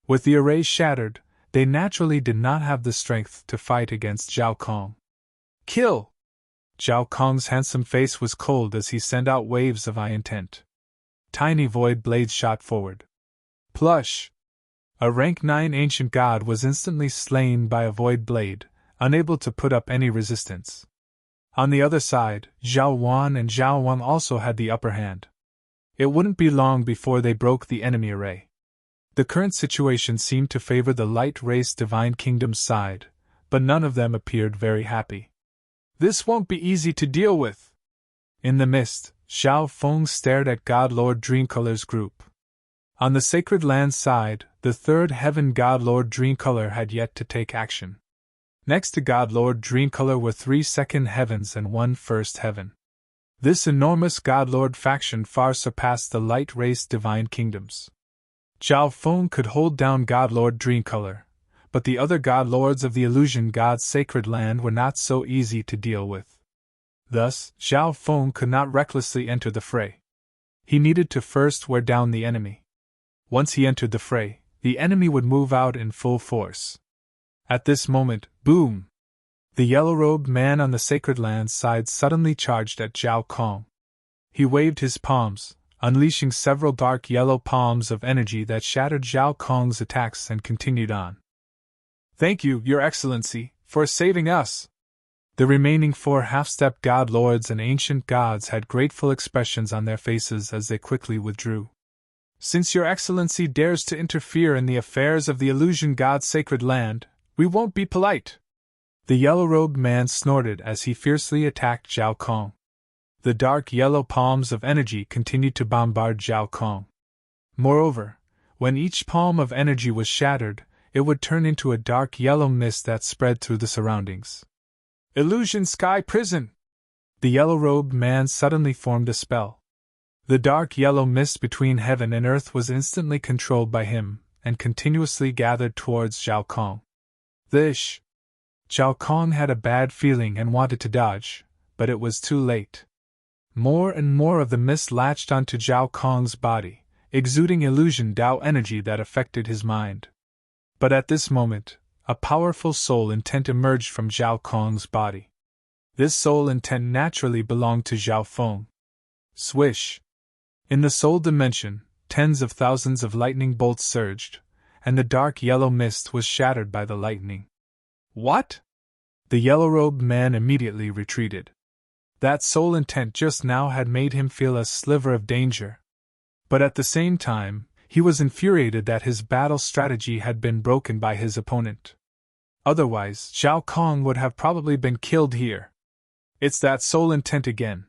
With the array shattered, they naturally did not have the strength to fight against Zhao Kong. Kill! Zhao Kong's handsome face was cold as he sent out waves of eye intent. Tiny void blades shot forward. Plush! A rank 9 ancient god was instantly slain by a void blade, unable to put up any resistance. On the other side, Zhao Wan and Zhao Wang also had the upper hand. It wouldn't be long before they broke the enemy array. The current situation seemed to favor the light race divine kingdom's side, but none of them appeared very happy. This won't be easy to deal with. In the mist, Zhao Feng stared at God Lord Dreamcolor's group. On the sacred land side, the 3rd heaven God Lord Dreamcolor had yet to take action. Next to God Lord Dreamcolor were 3 second heavens and 1 first heaven. This enormous God Lord faction far surpassed the light race divine kingdoms. Zhao Feng could hold down God Lord Dreamcolor, but the other God Lords of the illusion god's sacred land were not so easy to deal with. Thus, Zhao Feng could not recklessly enter the fray. He needed to first wear down the enemy. Once he entered the fray, the enemy would move out in full force. At this moment, boom! The yellow-robed man on the sacred land's side suddenly charged at Zhao Kong. He waved his palms, unleashing several dark yellow palms of energy that shattered Zhao Kong's attacks and continued on. "Thank you, Your Excellency, for saving us!" The remaining 4 half-step god lords and ancient gods had grateful expressions on their faces as they quickly withdrew. "Since Your Excellency dares to interfere in the affairs of the illusion god's sacred land, we won't be polite." The yellow-robed man snorted as he fiercely attacked Zhao Kong. The dark yellow palms of energy continued to bombard Zhao Kong. Moreover, when each palm of energy was shattered, it would turn into a dark yellow mist that spread through the surroundings. "Illusion Sky Prison!" The yellow-robed man suddenly formed a spell. The dark yellow mist between heaven and earth was instantly controlled by him, and continuously gathered towards Zhao Kong. Zhao Kong had a bad feeling and wanted to dodge, but it was too late. More and more of the mist latched onto Zhao Kong's body, exuding illusion Dao energy that affected his mind. But at this moment, a powerful soul intent emerged from Zhao Kong's body. This soul intent naturally belonged to Zhao Feng. Swish! In the soul dimension, tens of thousands of lightning bolts surged, and the dark yellow mist was shattered by the lightning. "What?" The yellow-robed man immediately retreated. That soul intent just now had made him feel a sliver of danger. But at the same time, he was infuriated that his battle strategy had been broken by his opponent. Otherwise, Zhao Kong would have probably been killed here. It's that soul intent again.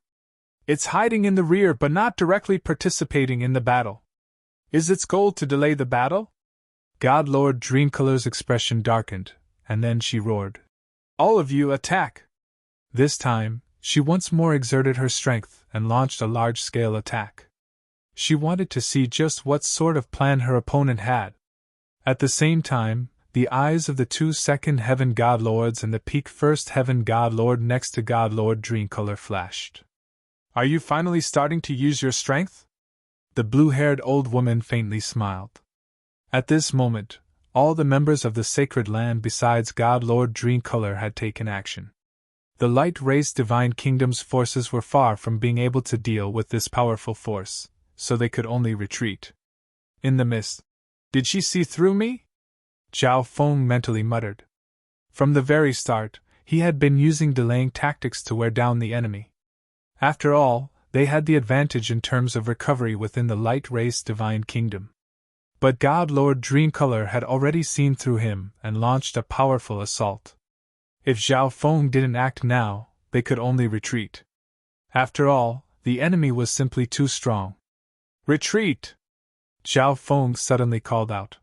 It's hiding in the rear but not directly participating in the battle. Is its goal to delay the battle? God Lord Dreamcolor's expression darkened, and then she roared. "All of you attack!" This time, she once more exerted her strength and launched a large-scale attack. She wanted to see just what sort of plan her opponent had. At the same time, the eyes of the 2 second heaven god lords and the peak 1st heaven god lord next to God Lord Dreamcolor flashed. "Are you finally starting to use your strength?" The blue-haired old woman faintly smiled. At this moment, all the members of the sacred land besides God Lord Dreamcolor had taken action. The Light Race Divine Kingdom's forces were far from being able to deal with this powerful force, so they could only retreat. In the mist. "Did she see through me?" Zhao Feng mentally muttered. From the very start, he had been using delaying tactics to wear down the enemy. After all, they had the advantage in terms of recovery within the Light Race Divine Kingdom. But God Lord Dreamcolor had already seen through him and launched a powerful assault. If Zhao Feng didn't act now, they could only retreat. After all, the enemy was simply too strong. "Retreat!" Zhao Feng suddenly called out.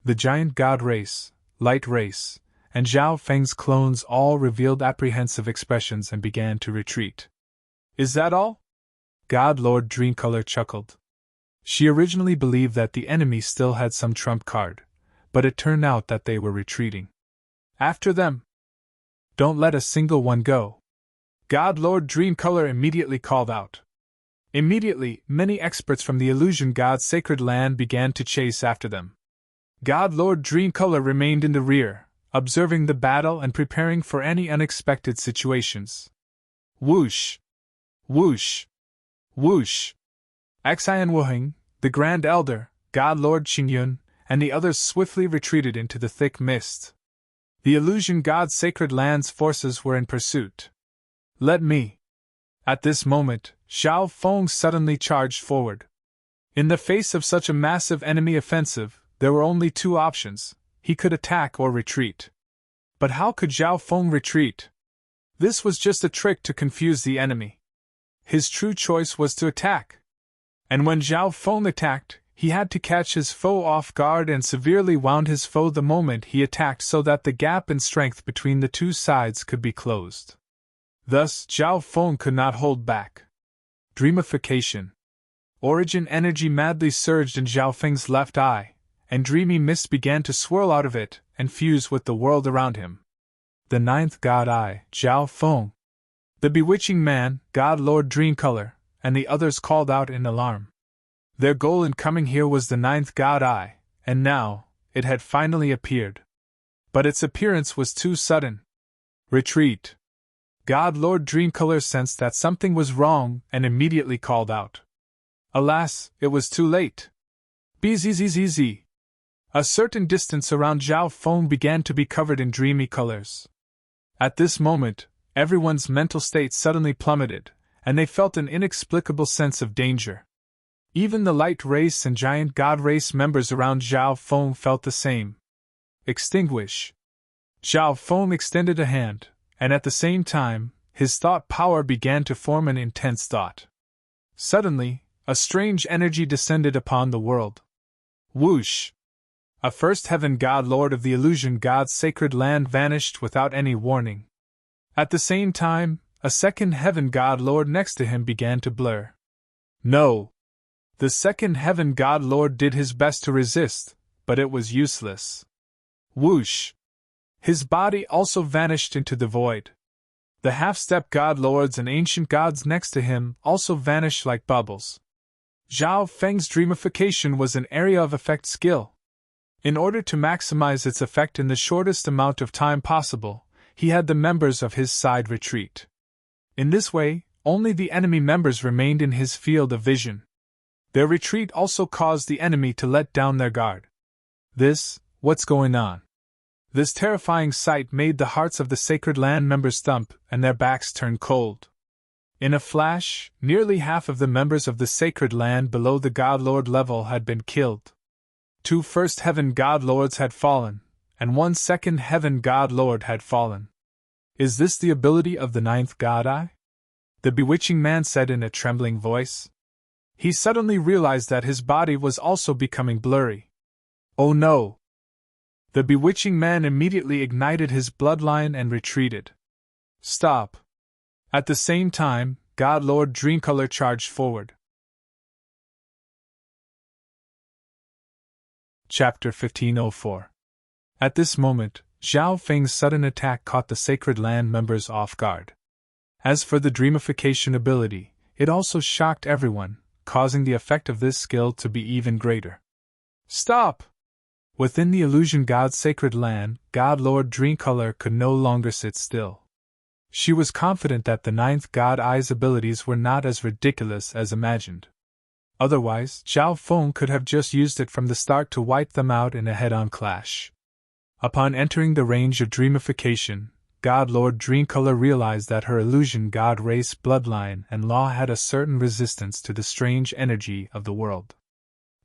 The giant god race, Light Race, and Zhao Feng's clones all revealed apprehensive expressions and began to retreat. "Is that all?" God Lord Dreamcolor chuckled. She originally believed that the enemy still had some trump card, but it turned out that they were retreating. "After them! Don't let a single one go!" God Lord Dreamcolor immediately called out. Immediately, many experts from the illusion god's sacred land began to chase after them. God Lord Dreamcolor remained in the rear, observing the battle and preparing for any unexpected situations. Whoosh! Whoosh! Whoosh! Xian Wuheng, the Grand Elder, God Lord Qingyun, and the others swiftly retreated into the thick mist. The illusion god's sacred land's forces were in pursuit. "Let me!" At this moment, Zhao Feng suddenly charged forward. In the face of such a massive enemy offensive, there were only 2 options: he could attack or retreat. But how could Zhao Feng retreat? This was just a trick to confuse the enemy. His true choice was to attack. And when Zhao Feng attacked, he had to catch his foe off guard and severely wound his foe the moment he attacked so that the gap in strength between the 2 sides could be closed. Thus, Zhao Feng could not hold back. Dreamification. Origin energy madly surged in Zhao Feng's left eye, and dreamy mist began to swirl out of it and fuse with the world around him. The 9th God Eye, Zhao Feng. The bewitching man, God Lord Dreamcolor, and the others called out in alarm. Their goal in coming here was the 9th God Eye, and now, it had finally appeared. But its appearance was too sudden. Retreat! God Lord Dreamcolor sensed that something was wrong and immediately called out. Alas, it was too late. Bzzz. A certain distance around Zhao Feng began to be covered in dreamy colors. At this moment, everyone's mental state suddenly plummeted, and they felt an inexplicable sense of danger. Even the light race and giant god race members around Zhao Feng felt the same. Extinguish! Zhao Feng extended a hand, and at the same time, his thought power began to form an intense thought. Suddenly, a strange energy descended upon the world. Whoosh! A first heaven god lord of the illusion god's sacred land vanished without any warning. At the same time, a second heaven god lord next to him began to blur. No! The second heaven god lord did his best to resist, but it was useless. Whoosh! His body also vanished into the void. The half-step god lords and ancient gods next to him also vanished like bubbles. Zhao Feng's dreamification was an area of effect skill. In order to maximize its effect in the shortest amount of time possible, he had the members of his side retreat. In this way, only the enemy members remained in his field of vision. Their retreat also caused the enemy to let down their guard. What's going on? This terrifying sight made the hearts of the Sacred Land members thump and their backs turn cold. In a flash, nearly half of the members of the Sacred Land below the God Lord level had been killed. 2 first heaven God Lords had fallen, and 1 second heaven God Lord had fallen. Is this the ability of the 9th God Eye? The bewitching man said in a trembling voice. He suddenly realized that his body was also becoming blurry. Oh no! The bewitching man immediately ignited his bloodline and retreated. Stop! At the same time, God Lord Dreamcolor charged forward. Chapter 1504. At this moment, Zhao Feng's sudden attack caught the Sacred Land members off guard. As for the dreamification ability, it also shocked everyone, causing the effect of this skill to be even greater. Stop! Within the Illusion God's Sacred Land, God Lord Dreamcolor could no longer sit still. She was confident that the 9th God Eye's abilities were not as ridiculous as imagined. Otherwise, Zhao Feng could have just used it from the start to wipe them out in a head-on clash. Upon entering the range of dreamification, God Lord Dreamcolor realized that her illusion god race bloodline and law had a certain resistance to the strange energy of the world.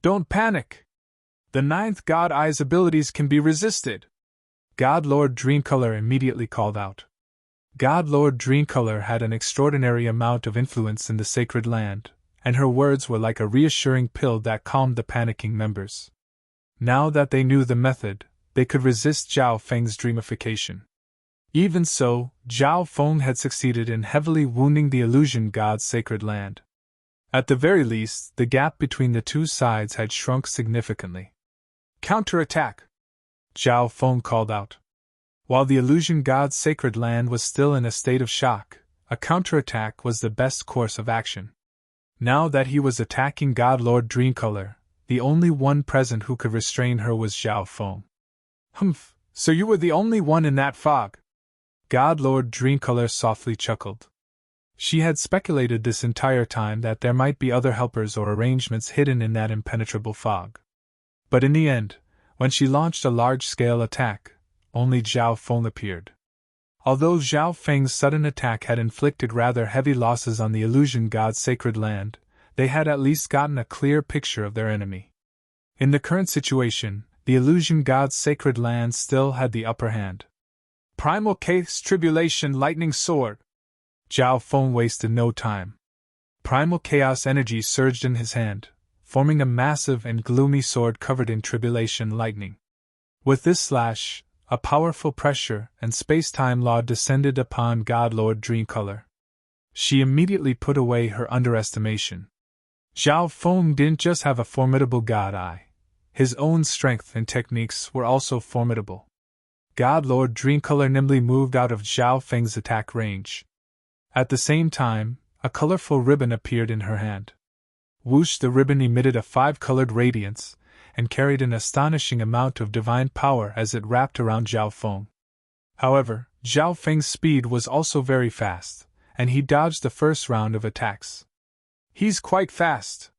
Don't panic! The 9th God Eye's abilities can be resisted! God Lord Dreamcolor immediately called out. God Lord Dreamcolor had an extraordinary amount of influence in the Sacred Land, and her words were like a reassuring pill that calmed the panicking members. Now that they knew the method, they could resist Zhao Feng's dreamification. Even so, Zhao Feng had succeeded in heavily wounding the illusion god's sacred land. At the very least, the gap between the two sides had shrunk significantly. Counterattack! Zhao Feng called out. While the illusion god's sacred land was still in a state of shock, a counterattack was the best course of action. Now that he was attacking God Lord Dreamcolor, the only one present who could restrain her was Zhao Feng. Humph, so you were the only one in that fog? God Lord Dreamcolor softly chuckled. She had speculated this entire time that there might be other helpers or arrangements hidden in that impenetrable fog. But in the end, when she launched a large-scale attack, only Zhao Feng appeared. Although Zhao Feng's sudden attack had inflicted rather heavy losses on the illusion god's sacred land, they had at least gotten a clear picture of their enemy. In the current situation, the illusion god's sacred land still had the upper hand. Primal Chaos Tribulation Lightning Sword! Zhao Feng wasted no time. Primal Chaos energy surged in his hand, forming a massive and gloomy sword covered in tribulation lightning. With this slash, a powerful pressure and space-time law descended upon God Lord Dreamcolor. She immediately put away her underestimation. Zhao Feng didn't just have a formidable god eye. His own strength and techniques were also formidable. God Lord Dreamcolor nimbly moved out of Zhao Feng's attack range. At the same time, a colorful ribbon appeared in her hand. Whoosh! The ribbon emitted a 5-colored radiance, and carried an astonishing amount of divine power as it wrapped around Zhao Feng. However, Zhao Feng's speed was also very fast, and he dodged the first round of attacks. "He's quite fast."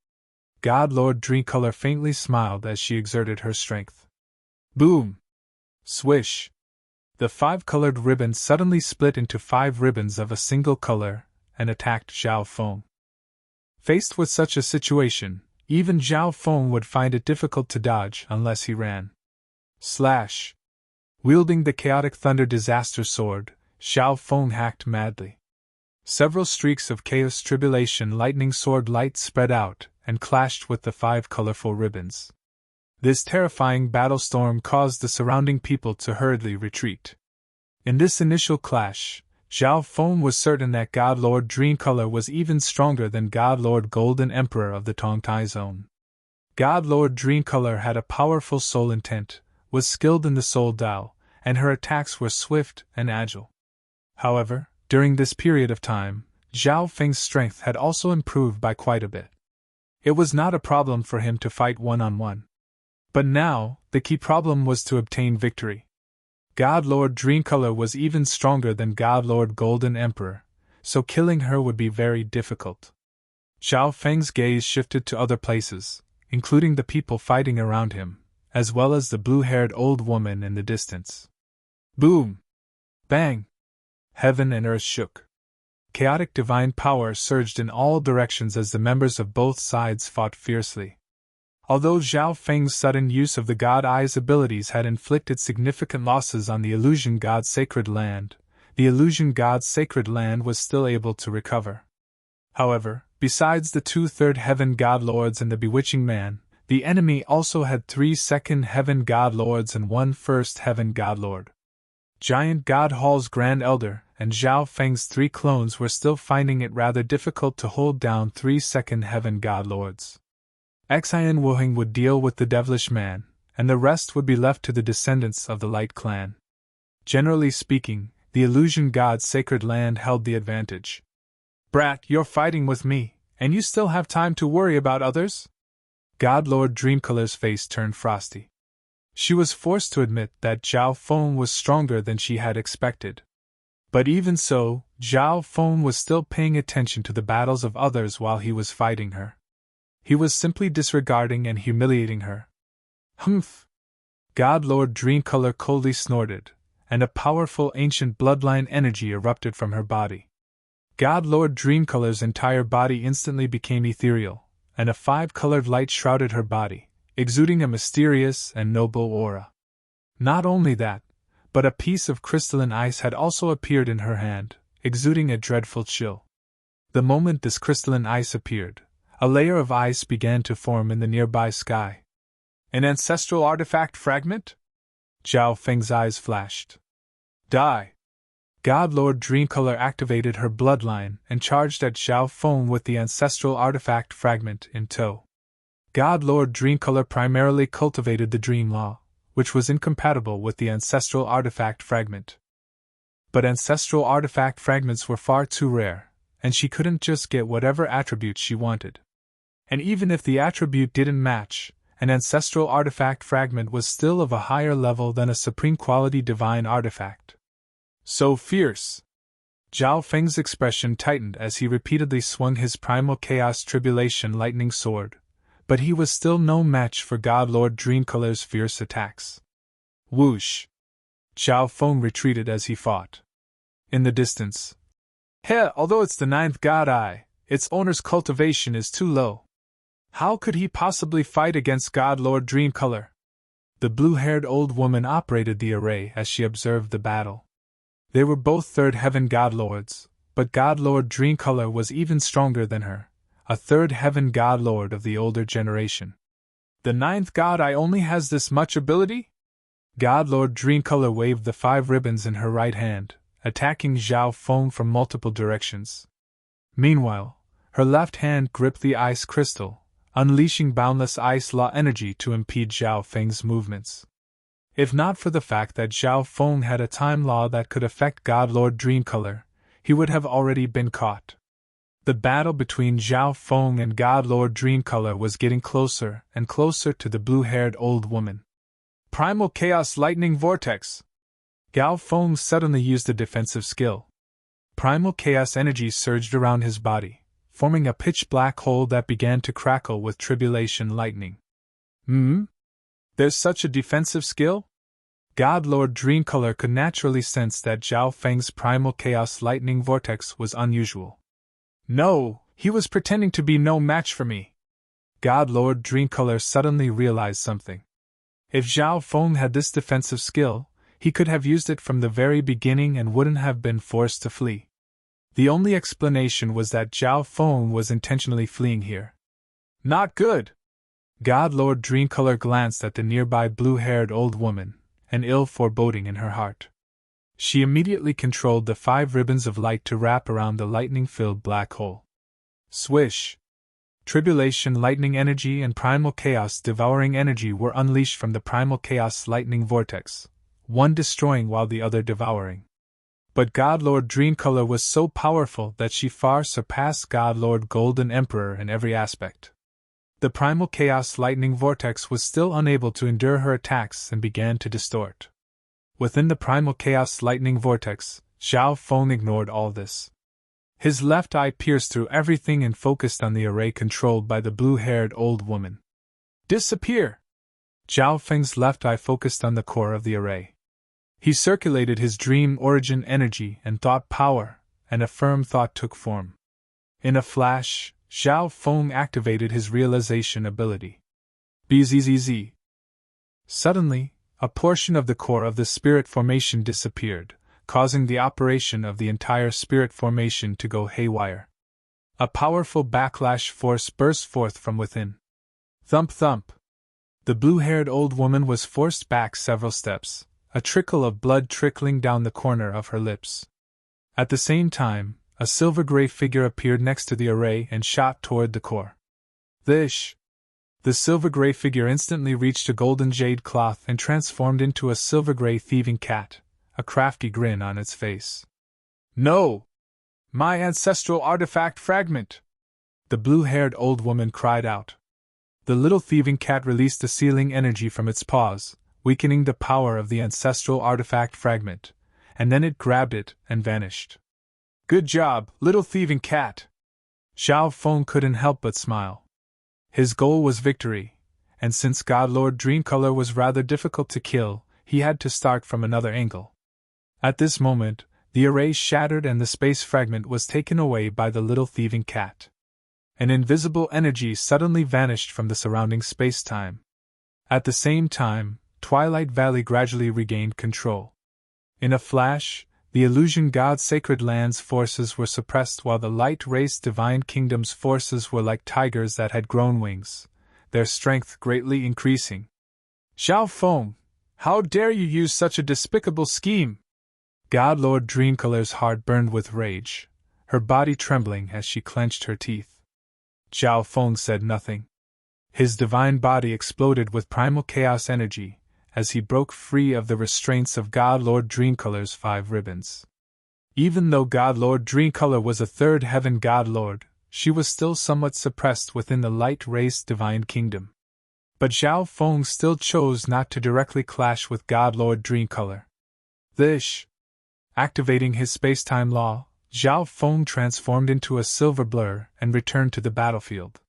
God Lord Dreamcolor faintly smiled as she exerted her strength. Boom! Swish! The 5-colored ribbon suddenly split into 5 ribbons of a single color and attacked Zhao Feng. Faced with such a situation, even Zhao Feng would find it difficult to dodge unless he ran. Slash! Wielding the chaotic thunder disaster sword, Zhao Feng hacked madly. Several streaks of chaos tribulation lightning sword light spread out and clashed with the 5 colorful ribbons. This terrifying battle storm caused the surrounding people to hurriedly retreat. In this initial clash, Zhao Feng was certain that God Lord Dreamcolor was even stronger than God Lord Golden Emperor of the Tongtai Zone. God Lord Dreamcolor had a powerful soul intent, was skilled in the soul Dao, and her attacks were swift and agile. However, during this period of time, Zhao Feng's strength had also improved by quite a bit. It was not a problem for him to fight one-on-one. But now, the key problem was to obtain victory. God Lord Dreamcolor was even stronger than God Lord Golden Emperor, so killing her would be very difficult. Zhao Feng's gaze shifted to other places, including the people fighting around him, as well as the blue-haired old woman in the distance. Boom! Bang! Heaven and earth shook. Chaotic divine power surged in all directions as the members of both sides fought fiercely. Although Zhao Feng's sudden use of the God Eye's abilities had inflicted significant losses on the Illusion God's sacred land, the Illusion God's sacred land was still able to recover. However, besides the 2/3 Heaven God Lords and the Bewitching Man, the enemy also had 3 Second Heaven God Lords and 1 First Heaven God Lord. Giant God Hall's Grand Elder and Zhao Feng's 3 clones were still finding it rather difficult to hold down 3 Second Heaven God Lords. Xian Wuheng would deal with the Devilish Man, and the rest would be left to the descendants of the Light Clan. Generally speaking, the Illusion God's sacred land held the advantage. "Brat, you're fighting with me, and you still have time to worry about others?" God Lord Dreamcolor's face turned frosty. She was forced to admit that Zhao Feng was stronger than she had expected. But even so, Zhao Feng was still paying attention to the battles of others while he was fighting her. He was simply disregarding and humiliating her. Humph! God Lord Dreamcolor coldly snorted, and a powerful ancient bloodline energy erupted from her body. God Lord Dreamcolor's entire body instantly became ethereal, and a 5-colored light shrouded her body, exuding a mysterious and noble aura. Not only that, but a piece of crystalline ice had also appeared in her hand, exuding a dreadful chill. The moment this crystalline ice appeared, a layer of ice began to form in the nearby sky. An ancestral artifact fragment? Zhao Feng's eyes flashed. Die! God Lord Dreamcolor activated her bloodline and charged at Zhao Feng with the ancestral artifact fragment in tow. God Lord Dreamcolor primarily cultivated the Dream Law, which was incompatible with the ancestral artifact fragment. But ancestral artifact fragments were far too rare, and she couldn't just get whatever attribute she wanted. And even if the attribute didn't match, an ancestral artifact fragment was still of a higher level than a supreme quality divine artifact. So fierce! Zhao Feng's expression tightened as he repeatedly swung his primal chaos tribulation lightning sword, but he was still no match for God Lord Dreamcolor's fierce attacks. Whoosh! Zhao Feng retreated as he fought. In the distance, although it's the 9th God Eye, its owner's cultivation is too low. How could he possibly fight against God Lord Dreamcolor? The blue-haired old woman operated the array as she observed the battle. They were both 3rd Heaven God Lords, but God Lord Dreamcolor was even stronger than her, a 3rd Heaven God Lord of the older generation. The 9th God Eye only has this much ability? God Lord Dreamcolor waved the 5 ribbons in her right hand, attacking Zhao Feng from multiple directions. Meanwhile, her left hand gripped the ice crystal, unleashing boundless ice law energy to impede Zhao Feng's movements. If not for the fact that Zhao Feng had a time law that could affect God Lord Dreamcolor, he would have already been caught. The battle between Zhao Feng and God Lord Dreamcolor was getting closer and closer to the blue-haired old woman. Primal Chaos Lightning Vortex! Zhao Feng suddenly used a defensive skill. Primal Chaos energy surged around his body, forming a pitch-black hole that began to crackle with tribulation lightning. There's such a defensive skill? God Lord Dreamcolor could naturally sense that Zhao Feng's Primal Chaos Lightning Vortex was unusual. No, he was pretending to be no match for me. God Lord Dreamcolor suddenly realized something. If Zhao Feng had this defensive skill, he could have used it from the very beginning and wouldn't have been forced to flee. The only explanation was that Zhao Feng was intentionally fleeing here. Not good! God Lord Dreamcolor glanced at the nearby blue-haired old woman, an ill foreboding in her heart. She immediately controlled the 5 ribbons of light to wrap around the lightning-filled black hole. Swish! Tribulation lightning energy and primal chaos devouring energy were unleashed from the primal chaos lightning vortex, one destroying while the other devouring. But God Lord Dreamcolor was so powerful that she far surpassed God Lord Golden Emperor in every aspect. The primal chaos lightning vortex was still unable to endure her attacks and began to distort. Within the primal chaos lightning vortex, Zhao Feng ignored all this. His left eye pierced through everything and focused on the array controlled by the blue-haired old woman. Disappear! Zhao Feng's left eye focused on the core of the array. He circulated his dream origin energy and thought power, and a firm thought took form. In a flash, Zhao Feng activated his realization ability. Bzzz. Suddenly, a portion of the core of the spirit formation disappeared, causing the operation of the entire spirit formation to go haywire. A powerful backlash force burst forth from within. Thump thump! The blue-haired old woman was forced back several steps, a trickle of blood trickling down the corner of her lips. At the same time, a silver-gray figure appeared next to the array and shot toward the core. Thish! The silver-gray figure instantly reached a golden jade cloth and transformed into a silver-gray thieving cat, a crafty grin on its face. No! My ancestral artifact fragment! The blue-haired old woman cried out. The little thieving cat released the sealing energy from its paws, weakening the power of the ancestral artifact fragment, and then it grabbed it and vanished. Good job, little thieving cat! Zhao Feng couldn't help but smile. His goal was victory, and since God Lord Dreamcolor was rather difficult to kill, he had to start from another angle. At this moment, the array shattered and the space fragment was taken away by the little thieving cat. An invisible energy suddenly vanished from the surrounding space-time. At the same time, Twilight Valley gradually regained control. In a flash, the Illusion God Sacred Land's forces were suppressed while the Light Race Divine Kingdom's forces were like tigers that had grown wings, their strength greatly increasing. Zhao Feng, how dare you use such a despicable scheme? God Lord Dreamcolor's heart burned with rage, her body trembling as she clenched her teeth. Zhao Feng said nothing. His divine body exploded with primal chaos energy, as he broke free of the restraints of God Lord Dreamcolor's 5 ribbons. Even though God Lord Dreamcolor was a third heaven God Lord, she was still somewhat suppressed within the Light Race Divine Kingdom. But Zhao Feng still chose not to directly clash with God Lord Dreamcolor. Thish! Activating his space-time law, Zhao Feng transformed into a silver blur and returned to the battlefield.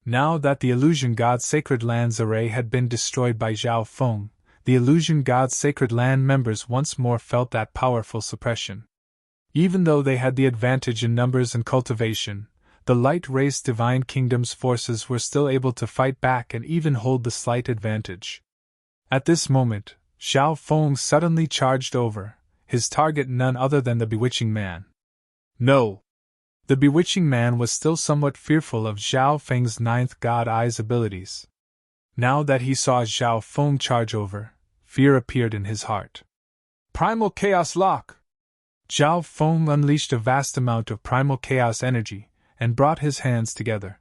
Now that the Illusion God Sacred Land's array had been destroyed by Zhao Feng, the Illusion God Sacred Land members once more felt that powerful suppression. Even though they had the advantage in numbers and cultivation, the Light Race Divine Kingdom's forces were still able to fight back and even hold the slight advantage. At this moment, Zhao Feng suddenly charged over, his target none other than the Bewitching Man. No! The Bewitching Man was still somewhat fearful of Zhao Feng's 9th God Eyes abilities. Now that he saw Zhao Feng charge over, fear appeared in his heart. Primal Chaos Lock! Zhao Feng unleashed a vast amount of primal chaos energy, and brought his hands together.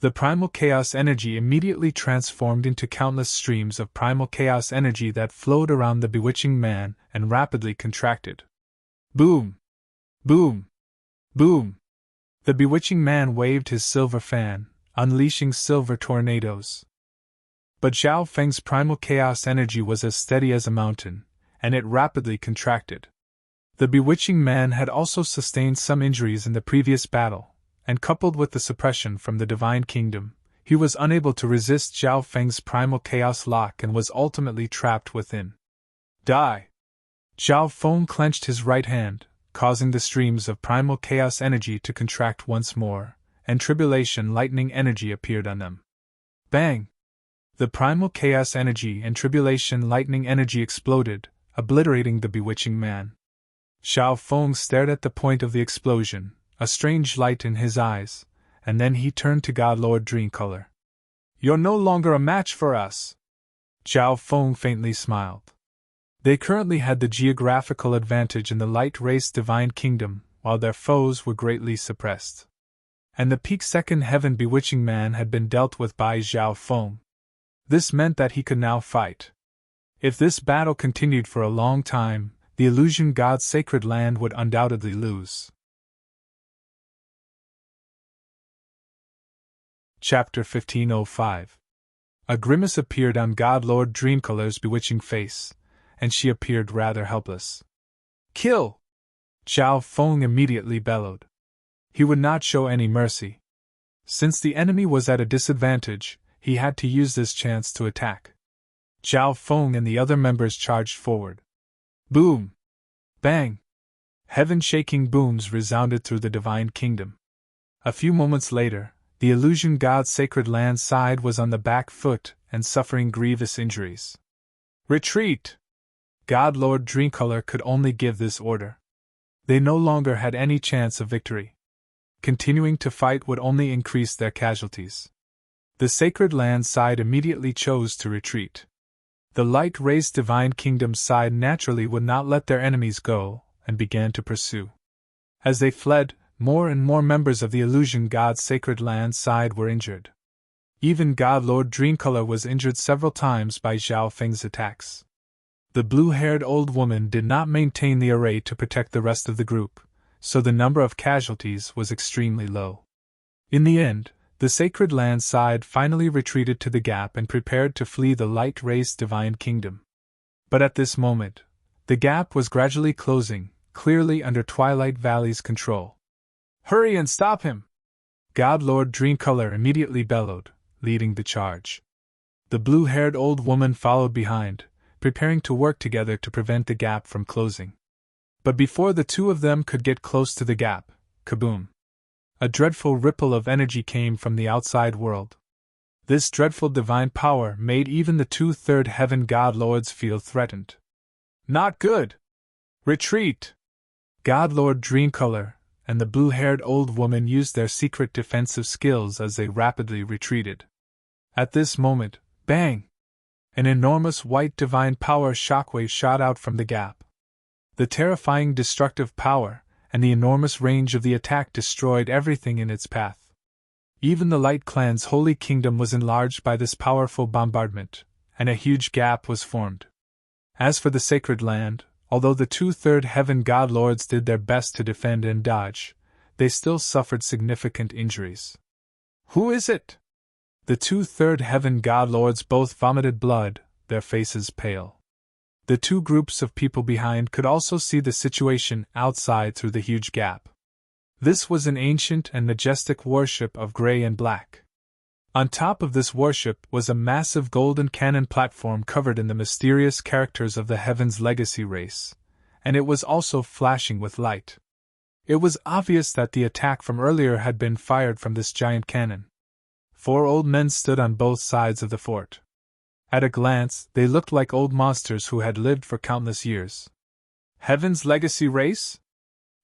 The primal chaos energy immediately transformed into countless streams of primal chaos energy that flowed around the Bewitching Man and rapidly contracted. Boom! Boom! Boom! The bewitching man waved his silver fan, unleashing silver tornadoes. But Zhao Feng's primal chaos energy was as steady as a mountain, and it rapidly contracted. The bewitching man had also sustained some injuries in the previous battle, and coupled with the suppression from the Divine Kingdom, he was unable to resist Zhao Feng's primal chaos lock and was ultimately trapped within. Die! Zhao Feng clenched his right hand, causing the streams of primal chaos energy to contract once more, and tribulation lightning energy appeared on them. Bang! The primal chaos energy and tribulation lightning energy exploded, obliterating the bewitching man. Zhao Feng stared at the point of the explosion, a strange light in his eyes, and then he turned to God Lord Dreamcolor. You're no longer a match for us. Zhao Feng faintly smiled. They currently had the geographical advantage in the light-race Divine Kingdom, while their foes were greatly suppressed. And the peak second heaven bewitching man had been dealt with by Zhao Feng. This meant that he could now fight. If this battle continued for a long time, the illusion god's sacred land would undoubtedly lose. Chapter 1505. A grimace appeared on God Lord Dreamcolor's bewitching face, and she appeared rather helpless. Kill! Zhao Feng immediately bellowed. He would not show any mercy. Since the enemy was at a disadvantage, he had to use this chance to attack. Zhao Feng and the other members charged forward. Boom! Bang! Heaven-shaking booms resounded through the Divine Kingdom. A few moments later, the illusion god's sacred land side was on the back foot and suffering grievous injuries. Retreat! God Lord Dreamcolor could only give this order. They no longer had any chance of victory. Continuing to fight would only increase their casualties. The sacred land side immediately chose to retreat. The light-race Divine Kingdom side naturally would not let their enemies go, and began to pursue. As they fled, more and more members of the illusion god's sacred land side were injured. Even God Lord Dreamcolor was injured several times by Zhao Feng's attacks. The blue-haired old woman did not maintain the array to protect the rest of the group, so the number of casualties was extremely low. In the end, the sacred land side finally retreated to the gap and prepared to flee the light-race Divine Kingdom. But at this moment, the gap was gradually closing, clearly under Twilight Valley's control. Hurry and stop him! God Lord Dreamcolor immediately bellowed, leading the charge. The blue-haired old woman followed behind, preparing to work together to prevent the gap from closing. But before the two of them could get close to the gap, kaboom! A dreadful ripple of energy came from the outside world. This dreadful divine power made even the 2/3 heaven god lords feel threatened. Not good! Retreat! God Lord Dreamcolor and the blue-haired old woman used their secret defensive skills as they rapidly retreated. At this moment, bang! An enormous white divine power shockwave shot out from the gap. The terrifying destructive power and the enormous range of the attack destroyed everything in its path. Even the Light Clan's holy kingdom was enlarged by this powerful bombardment, and a huge gap was formed. As for the sacred land, although the 2/3 heaven god lords did their best to defend and dodge, they still suffered significant injuries. Who is it? The 2/3 heaven god lords both vomited blood, their faces pale. The two groups of people behind could also see the situation outside through the huge gap. This was an ancient and majestic worship of gray and black. On top of this worship was a massive golden cannon platform covered in the mysterious characters of the Heaven's Legacy race, and it was also flashing with light. It was obvious that the attack from earlier had been fired from this giant cannon. 4 old men stood on both sides of the fort. At a glance, they looked like old monsters who had lived for countless years. Heaven's Legacy race?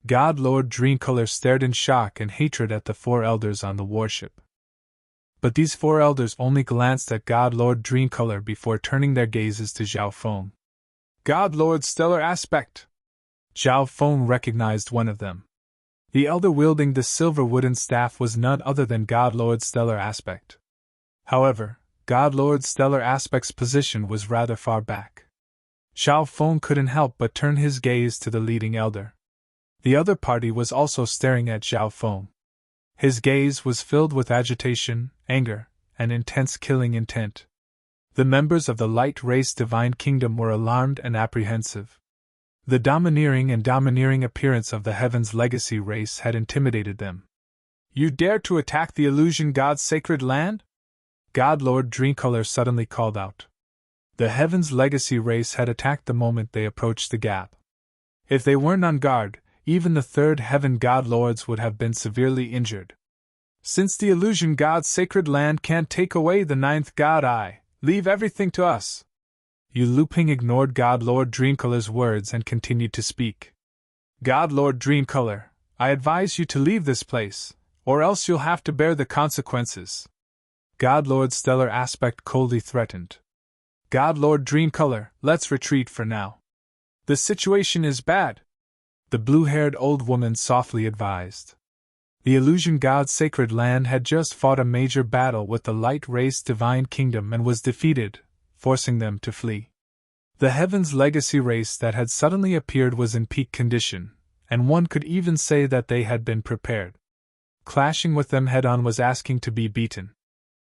God Lord Dreamcolor stared in shock and hatred at the 4 elders on the warship. But these 4 elders only glanced at God Lord Dreamcolor before turning their gazes to Zhao Feng. God Lord Stellar Aspect! Zhao Feng recognized one of them. The elder wielding the silver wooden staff was none other than God Lord Stellar Aspect. However, God Lord Stellar Aspect's position was rather far back. Zhao Feng couldn't help but turn his gaze to the leading elder. The other party was also staring at Zhao Feng. His gaze was filled with agitation, anger, and intense killing intent. The members of the light race divine kingdom were alarmed and apprehensive. The domineering appearance of the heavens legacy race had intimidated them. You dare to attack the illusion god's sacred land? God Lord Dreamcolor suddenly called out. The heavens legacy race had attacked the moment they approached the gap. If they weren't on guard, even the third heaven god lords would have been severely injured. Since the illusion god's sacred land can't take away the ninth god eye, leave everything to us. Yu Luping ignored God Lord Dreamcolor's words and continued to speak. God Lord Dreamcolor, I advise you to leave this place, or else you'll have to bear the consequences. God Lord Stellar Aspect coldly threatened. God Lord Dreamcolor, let's retreat for now. The situation is bad, the blue-haired old woman softly advised. The illusion god's sacred land had just fought a major battle with the light race divine kingdom and was defeated, forcing them to flee. The heavens legacy race that had suddenly appeared was in peak condition, and one could even say that they had been prepared. Clashing with them head-on was asking to be beaten.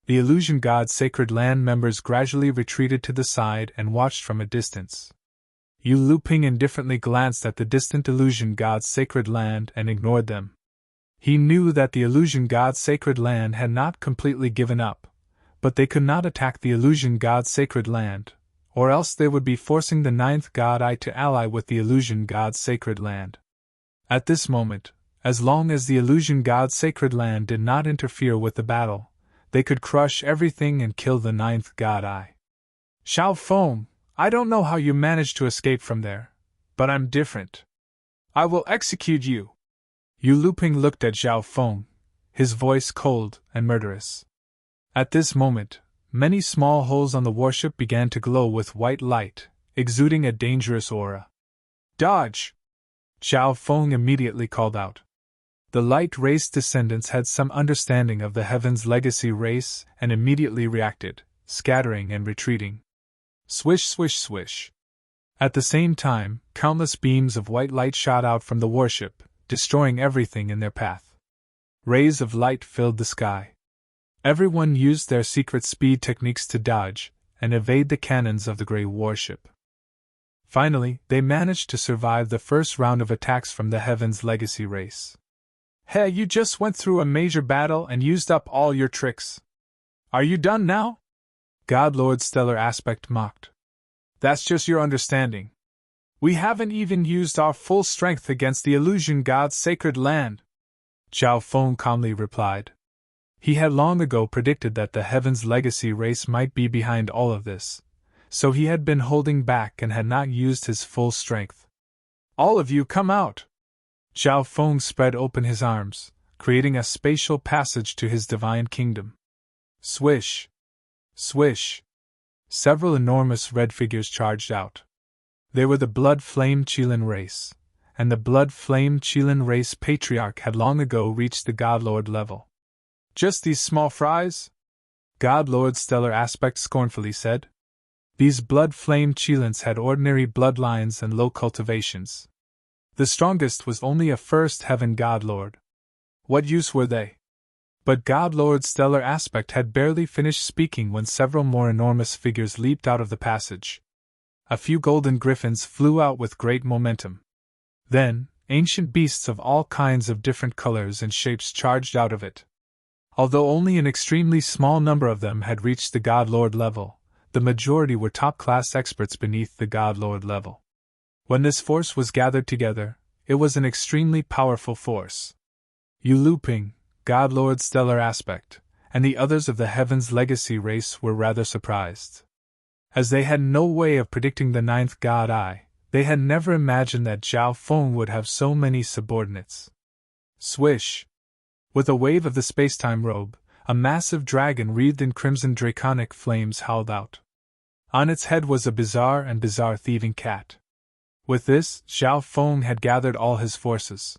The illusion god's sacred land members gradually retreated to the side and watched from a distance. Yu Luping indifferently glanced at the distant illusion god's sacred land and ignored them. He knew that the illusion god's sacred land had not completely given up, but they could not attack the illusion god's sacred land, or else they would be forcing the ninth god eye to ally with the illusion god's sacred land. At this moment, as long as the illusion god's sacred land did not interfere with the battle, they could crush everything and kill the ninth god eye. Xiao Feng, I don't know how you managed to escape from there, but I'm different. I will execute you. Yu Luping looked at Xiao Feng, his voice cold and murderous. At this moment, many small holes on the warship began to glow with white light, exuding a dangerous aura. Dodge! Xiao Feng immediately called out. The light race descendants had some understanding of the heavens legacy race and immediately reacted, scattering and retreating. Swish, swish, swish. At the same time, countless beams of white light shot out from the warship, destroying everything in their path. Rays of light filled the sky. Everyone used their secret speed techniques to dodge and evade the cannons of the Grey warship. Finally, they managed to survive the first round of attacks from the Heavens Legacy race. Hey, you just went through a major battle and used up all your tricks. Are you done now? God Lord Stellar Aspect mocked. That's just your understanding. We haven't even used our full strength against the illusion god's sacred land. Xiao Feng calmly replied. He had long ago predicted that the Heavens Legacy race might be behind all of this, so he had been holding back and had not used his full strength. All of you come out! Xiao Feng spread open his arms, creating a spatial passage to his divine kingdom. Swish! Swish! Several enormous red figures charged out. They were the blood-flamed Qilin race, and the blood-flamed Qilin race patriarch had long ago reached the Godlord level. Just these small fries? Godlord Stellar Aspect scornfully said. These blood-flamed Qilins had ordinary bloodlines and low cultivations. The strongest was only a first heaven Godlord. What use were they? But Godlord Stellar Aspect had barely finished speaking when several more enormous figures leaped out of the passage. A few golden griffins flew out with great momentum. Then, ancient beasts of all kinds of different colors and shapes charged out of it. Although only an extremely small number of them had reached the Godlord level, the majority were top-class experts beneath the Godlord level. When this force was gathered together, it was an extremely powerful force. Yu Luping, Godlord Stellar Aspect, and the others of the Heavens Legacy race were rather surprised. As they had no way of predicting the ninth God Eye, they had never imagined that Xiao Feng would have so many subordinates. Swish! With a wave of the space-time robe, a massive dragon wreathed in crimson draconic flames howled out. On its head was a bizarre thieving cat. With this, Xiao Feng had gathered all his forces.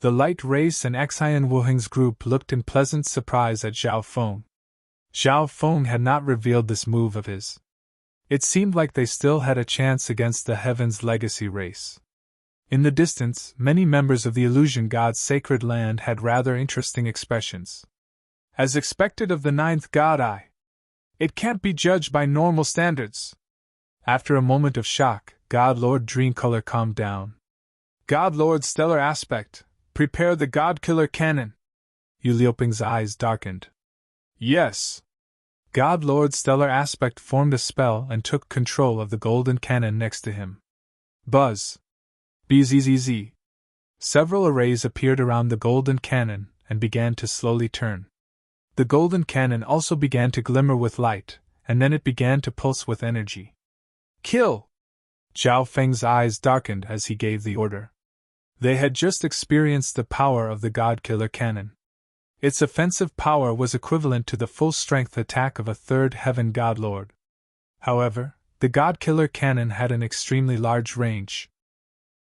The light race and Xian Wuheng's group looked in pleasant surprise at Xiao Feng. Xiao Feng had not revealed this move of his. It seemed like they still had a chance against the Heavens Legacy race. In the distance, many members of the illusion god's sacred land had rather interesting expressions. As expected of the ninth god eye. It can't be judged by normal standards. After a moment of shock, God Lord Dreamcolor calmed down. God Lord Stellar Aspect, prepare the God Killer Cannon. Yu Liuping's eyes darkened. Yes. God Lord Stellar Aspect formed a spell and took control of the golden cannon next to him. Buzz. Bzzz. Several arrays appeared around the golden cannon and began to slowly turn. The golden cannon also began to glimmer with light, and then it began to pulse with energy. Kill! Zhao Feng's eyes darkened as he gave the order. They had just experienced the power of the God Killer Cannon. Its offensive power was equivalent to the full-strength attack of a third heaven God Lord. However, the God Killer Cannon had an extremely large range.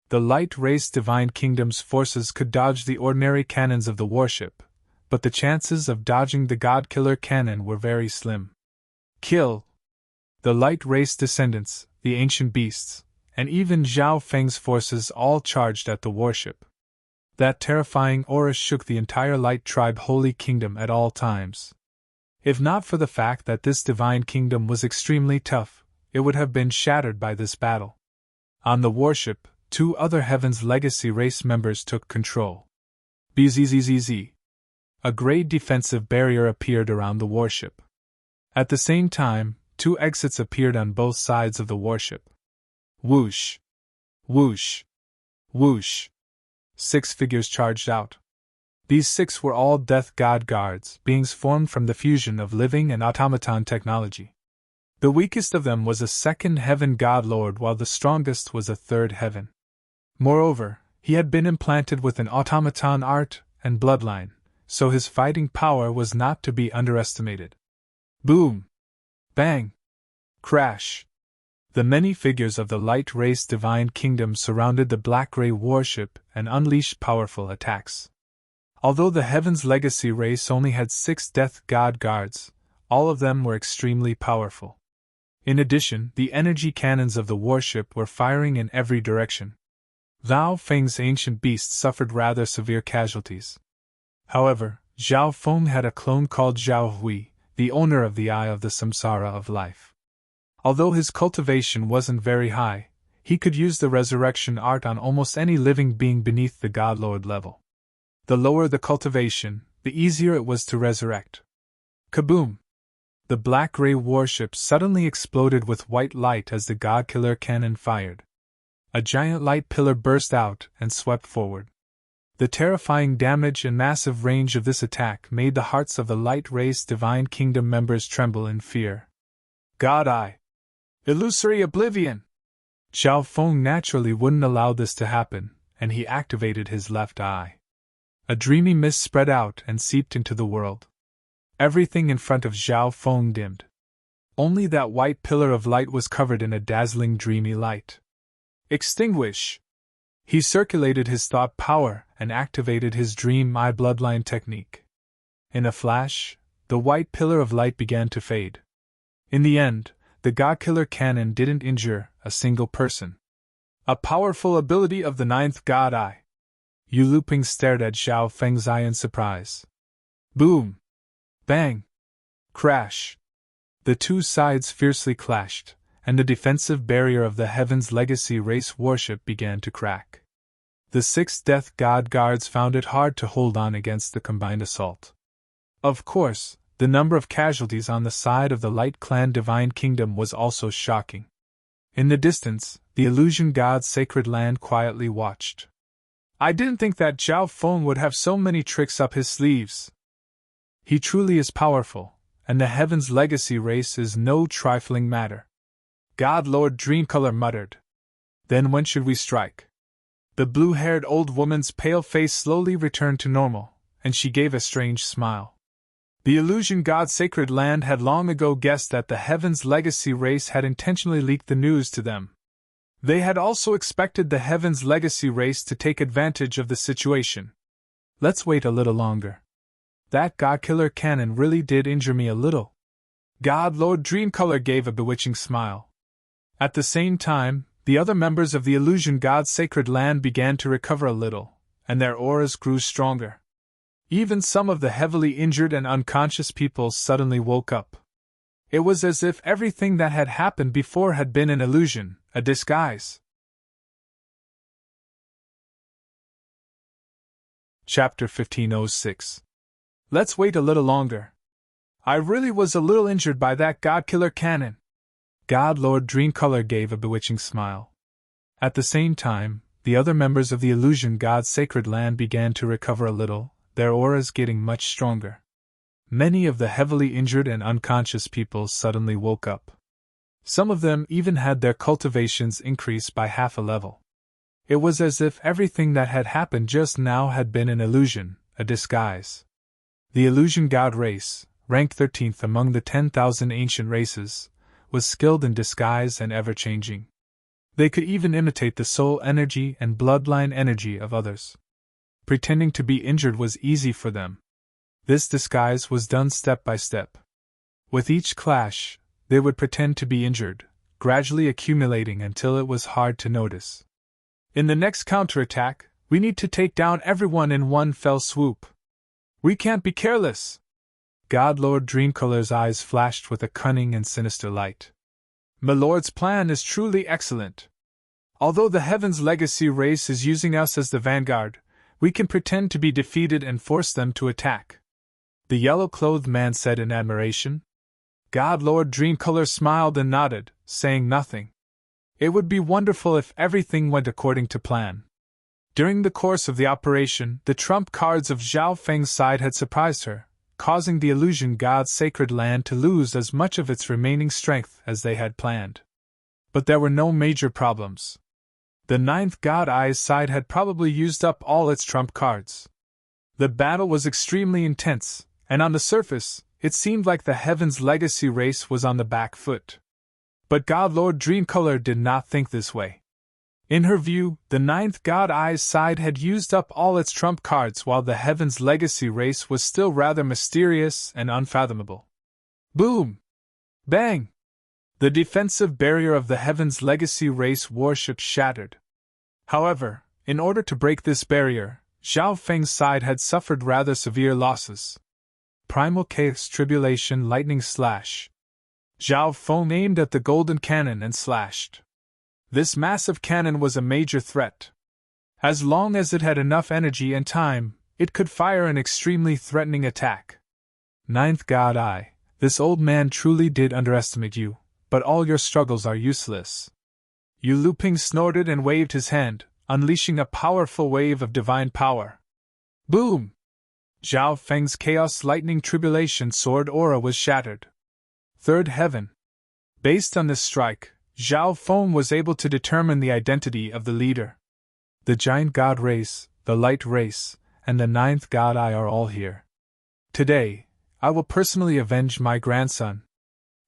The light-race Divine Kingdom's forces could dodge the ordinary cannons of the warship, but the chances of dodging the God Killer Cannon were very slim. Kill! The light-race descendants, the ancient beasts, and even Zhao Feng's forces all charged at the warship. That terrifying aura shook the entire Light Tribe Holy Kingdom at all times. If not for the fact that this divine kingdom was extremely tough, it would have been shattered by this battle. On the warship, 2 other Heaven's Legacy race members took control. Bzzz. A great defensive barrier appeared around the warship. At the same time, 2 exits appeared on both sides of the warship. Whoosh! Whoosh! Whoosh! 6 figures charged out. These 6 were all Death God Guards, beings formed from the fusion of living and automaton technology. The weakest of them was a second heaven God Lord, while the strongest was a third heaven. Moreover, he had been implanted with an automaton art and bloodline, so his fighting power was not to be underestimated. Boom! Bang! Crash! The many figures of the light race divine kingdom surrounded the Black Ray warship and unleashed powerful attacks. Although the Heaven's Legacy race only had 6 Death God Guards, all of them were extremely powerful. In addition, the energy cannons of the warship were firing in every direction. Zhao Feng's ancient beast suffered rather severe casualties. However, Zhao Feng had a clone called Zhao Hui, the owner of the Eye of the Samsara of Life. Although his cultivation wasn't very high, he could use the resurrection art on almost any living being beneath the God Lord level. The lower the cultivation, the easier it was to resurrect. Kaboom! The Black Ray warship suddenly exploded with white light as the God Killer cannon fired. A giant light pillar burst out and swept forward. The terrifying damage and massive range of this attack made the hearts of the Light Race Divine Kingdom members tremble in fear. God Eye! Illusory Oblivion! Zhao Feng naturally wouldn't allow this to happen, and he activated his left eye. A dreamy mist spread out and seeped into the world. Everything in front of Zhao Feng dimmed. Only that white pillar of light was covered in a dazzling dreamy light. Extinguish! He circulated his thought power and activated his dream eye bloodline technique. In a flash, the white pillar of light began to fade. In the end, the God Killer cannon didn't injure a single person. A powerful ability of the 9th God Eye. Yu Luping stared at Zhao Feng's eye in surprise. Boom! Bang! Crash! The 2 sides fiercely clashed, and the defensive barrier of the Heaven's Legacy race warship began to crack. The 6 Death God Guards found it hard to hold on against the combined assault. Of course, the number of casualties on the side of the Light Clan Divine Kingdom was also shocking. In the distance, the Illusion God's sacred land quietly watched. I didn't think that Zhao Feng would have so many tricks up his sleeves. He truly is powerful, and the Heaven's Legacy race is no trifling matter. God Lord Dreamcolor muttered. Then when should we strike? The blue-haired old woman's pale face slowly returned to normal, and she gave a strange smile. The Illusion God's sacred land had long ago guessed that the Heaven's Legacy race had intentionally leaked the news to them. They had also expected the Heaven's Legacy race to take advantage of the situation. Let's wait a little longer. That God Killer cannon really did injure me a little. God Lord Dreamcolor gave a bewitching smile. At the same time, the other members of the illusion god's sacred land began to recover a little, and their auras grew stronger. Even some of the heavily injured and unconscious people suddenly woke up. It was as if everything that had happened before had been an illusion, a disguise. Chapter 1506. Let's wait a little longer. I really was a little injured by that god-killer cannon. God Lord Dreamcolor gave a bewitching smile. At the same time, the other members of the illusion god's sacred land began to recover a little, their auras getting much stronger. Many of the heavily injured and unconscious people suddenly woke up. Some of them even had their cultivations increase by half a level. It was as if everything that had happened just now had been an illusion, a disguise. The illusion god race, ranked 13th among the 10,000 ancient races, was skilled in disguise and ever-changing. They could even imitate the soul energy and bloodline energy of others. Pretending to be injured was easy for them. This disguise was done step by step. With each clash, they would pretend to be injured, gradually accumulating until it was hard to notice. In the next counterattack, we need to take down everyone in one fell swoop. We can't be careless. God Lord Dreamcolor's eyes flashed with a cunning and sinister light. My lord's plan is truly excellent. Although the Heaven's Legacy race is using us as the vanguard, we can pretend to be defeated and force them to attack. The yellow-clothed man said in admiration. God Lord Dreamcolor smiled and nodded, saying nothing. It would be wonderful if everything went according to plan. During the course of the operation, the trump cards of Zhao Feng's side had surprised her, causing the illusion god's sacred land to lose as much of its remaining strength as they had planned. But there were no major problems. The ninth god Ai's side had probably used up all its trump cards. The battle was extremely intense, and on the surface, it seemed like the Heaven's Legacy race was on the back foot. But God Lord Dreamcolor did not think this way. In her view, the ninth god Ai's side had used up all its trump cards while the Heaven's Legacy race was still rather mysterious and unfathomable. Boom! Bang! The defensive barrier of the Heaven's Legacy race warship shattered. However, in order to break this barrier, Zhao Feng's side had suffered rather severe losses. Primal Chaos Tribulation Lightning Slash. Zhao Feng aimed at the golden cannon and slashed. This massive cannon was a major threat. As long as it had enough energy and time, it could fire an extremely threatening attack. Ninth God Eye, this old man truly did underestimate you, but all your struggles are useless. Yu Luping snorted and waved his hand, unleashing a powerful wave of divine power. Boom! Zhao Feng's Chaos Lightning Tribulation Sword aura was shattered. Third Heaven. Based on this strike, Zhao Feng was able to determine the identity of the leader. The Giant God Race, the Light Race, and the Ninth God Eye are all here. Today, I will personally avenge my grandson.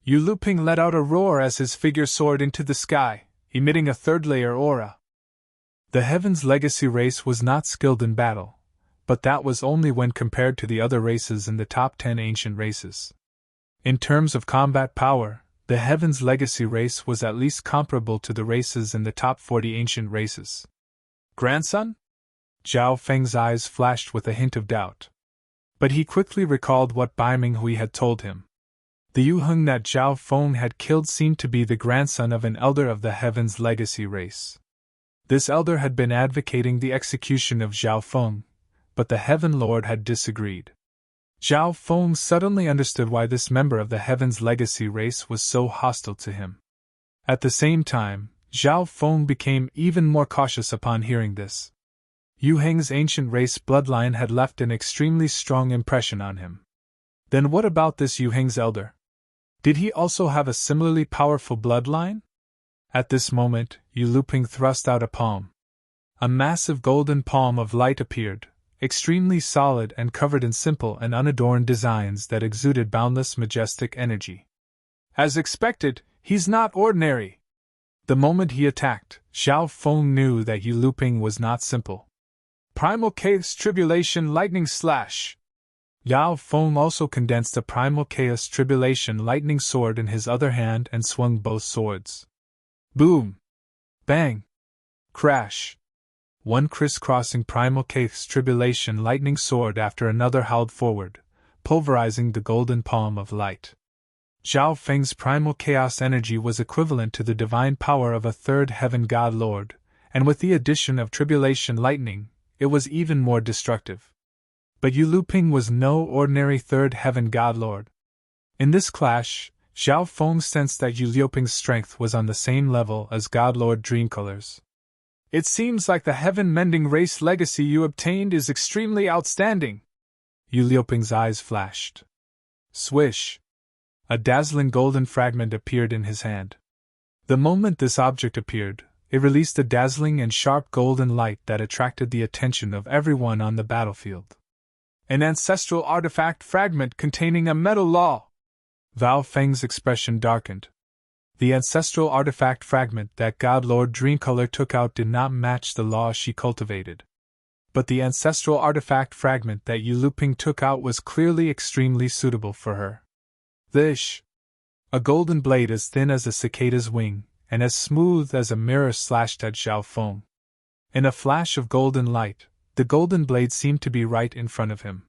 Yu Luping let out a roar as his figure soared into the sky, emitting a third-layer aura. The Heaven's Legacy race was not skilled in battle, but that was only when compared to the other races in the top 10 ancient races. In terms of combat power, the Heaven's Legacy race was at least comparable to the races in the top 40 ancient races. Grandson? Zhao Feng's eyes flashed with a hint of doubt. But he quickly recalled what Bai Minghui had told him. The Yu Heng that Zhao Feng had killed seemed to be the grandson of an elder of the Heaven's Legacy race. This elder had been advocating the execution of Zhao Feng, but the Heaven Lord had disagreed. Zhao Feng suddenly understood why this member of the Heaven's Legacy race was so hostile to him. At the same time, Zhao Feng became even more cautious upon hearing this. Yu Heng's ancient race bloodline had left an extremely strong impression on him. Then what about this Yu Heng's elder? Did he also have a similarly powerful bloodline? At this moment, Yu Luping thrust out a palm. A massive golden palm of light appeared, extremely solid and covered in simple and unadorned designs that exuded boundless majestic energy. As expected, he's not ordinary. The moment he attacked, Zhao Feng knew that Yu Luping was not simple. Primal Chaos Tribulation Lightning Slash. Zhao Feng also condensed a Primal Chaos Tribulation Lightning Sword in his other hand and swung both swords. Boom! Bang! Crash! One crisscrossing primal chaos tribulation lightning sword after another howled forward, pulverizing the golden palm of light. Zhao Feng's primal chaos energy was equivalent to the divine power of a third heaven god lord, and with the addition of tribulation lightning, it was even more destructive. But Yu Luping was no ordinary third heaven god lord. In this clash, Zhao Feng sensed that Yu Liuping's strength was on the same level as God Lord Dreamcolor's. It seems like the heaven-mending race legacy you obtained is extremely outstanding. Yu Liuping's eyes flashed. Swish! A dazzling golden fragment appeared in his hand. The moment this object appeared, it released a dazzling and sharp golden light that attracted the attention of everyone on the battlefield. An ancestral artifact fragment containing a metal law. Vao Feng's expression darkened. The ancestral artifact fragment that God Lord Dreamcolor took out did not match the law she cultivated. But the ancestral artifact fragment that Yu Luping took out was clearly extremely suitable for her. This! A golden blade as thin as a cicada's wing, and as smooth as a mirror slashed at Zhao Feng. In a flash of golden light, the golden blade seemed to be right in front of him.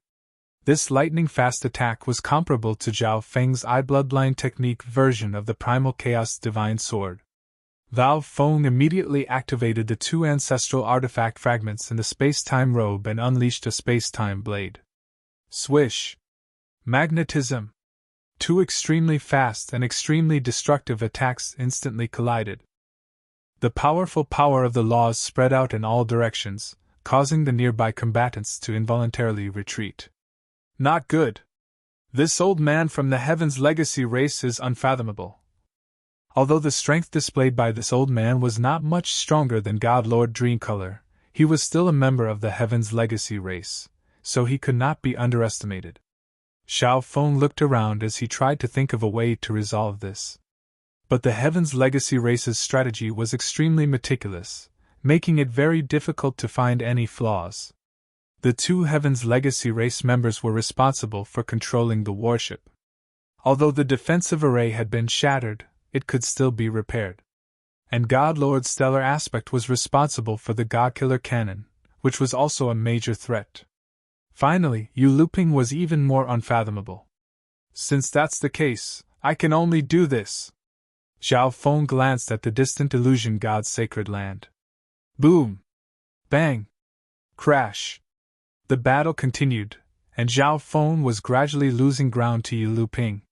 This lightning-fast attack was comparable to Zhao Feng's eye bloodline technique version of the Primal Chaos Divine Sword. Vao Feng immediately activated the two ancestral artifact fragments in the space-time robe and unleashed a space-time blade. Swish! Magnetism! Two extremely fast and extremely destructive attacks instantly collided. The powerful power of the laws spread out in all directions, causing the nearby combatants to involuntarily retreat. Not good. This old man from the Heaven's Legacy race is unfathomable. Although the strength displayed by this old man was not much stronger than God Lord Dreamcolor, he was still a member of the Heaven's Legacy race, so he could not be underestimated. Zhao Feng looked around as he tried to think of a way to resolve this. But the Heaven's Legacy race's strategy was extremely meticulous, making it very difficult to find any flaws. The two Heaven's Legacy race members were responsible for controlling the warship. Although the defensive array had been shattered, it could still be repaired. And God Lord's stellar aspect was responsible for the God-Killer cannon, which was also a major threat. Finally, Yu Luping was even more unfathomable. Since that's the case, I can only do this. Zhao Feng glanced at the distant illusion god's sacred land. Boom! Bang! Crash! The battle continued, and Zhao Feng was gradually losing ground to Yu Luping.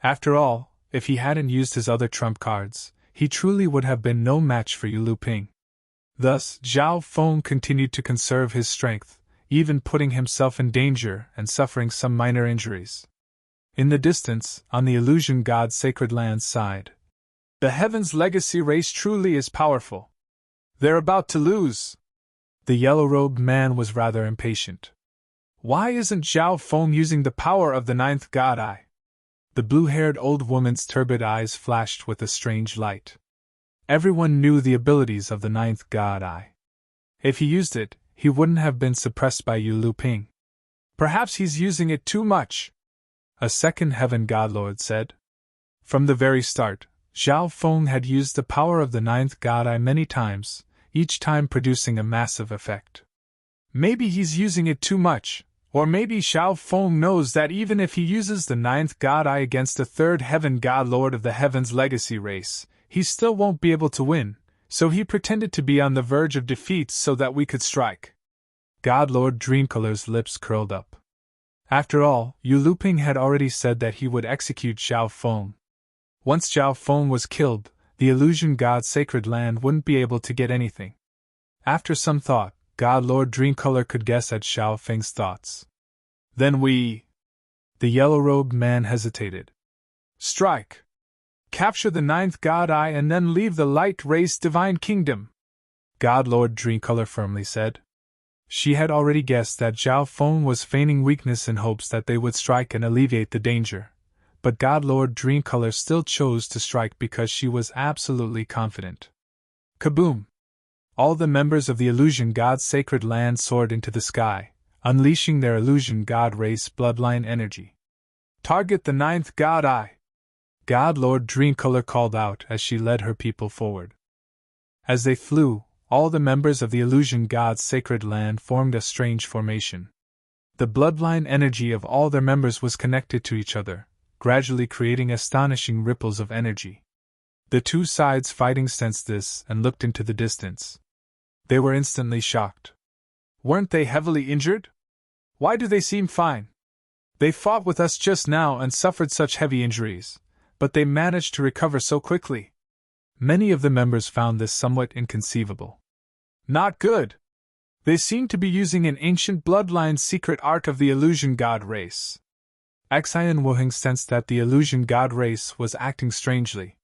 After all, if he hadn't used his other trump cards, he truly would have been no match for Yu Luping. Thus, Zhao Feng continued to conserve his strength, even putting himself in danger and suffering some minor injuries. In the distance, on the illusion god's sacred land's side, the Heaven's Legacy race truly is powerful. They're about to lose. The yellow-robed man was rather impatient. Why isn't Zhao Feng using the power of the ninth god eye? The blue-haired old woman's turbid eyes flashed with a strange light. Everyone knew the abilities of the ninth god eye. If he used it, he wouldn't have been suppressed by Yu Luping. Perhaps he's using it too much, a second heaven godlord said. From the very start, Zhao Feng had used the power of the ninth god eye many times, each time producing a massive effect. Maybe he's using it too much, or maybe Zhao Feng knows that even if he uses the ninth god eye against a third heaven god lord of the Heaven's Legacy race, he still won't be able to win, so he pretended to be on the verge of defeat so that we could strike. God Lord Dreamcolor's lips curled up. After all, Yu Luping had already said that he would execute Zhao Feng. Once Zhao Feng was killed, the illusion god's sacred land wouldn't be able to get anything. After some thought, God Lord Dreamcolor could guess at Zhao Feng's thoughts. Then we... The yellow-robed man hesitated. Strike! Capture the ninth god eye and then leave the light race divine kingdom, God Lord Dreamcolor firmly said. She had already guessed that Zhao Feng was feigning weakness in hopes that they would strike and alleviate the danger. But God Lord Dreamcolor still chose to strike because she was absolutely confident. Kaboom! All the members of the illusion god's sacred land soared into the sky, unleashing their illusion god race bloodline energy. Target the ninth god eye! God Lord Dreamcolor called out as she led her people forward. As they flew, all the members of the illusion god's sacred land formed a strange formation. The bloodline energy of all their members was connected to each other, gradually creating astonishing ripples of energy. The two sides fighting sensed this and looked into the distance. They were instantly shocked. Weren't they heavily injured? Why do they seem fine? They fought with us just now and suffered such heavy injuries, but they managed to recover so quickly. Many of the members found this somewhat inconceivable. Not good. They seem to be using an ancient bloodline secret art of the illusion god race. Xian Wuheng sensed that the illusion god race was acting strangely.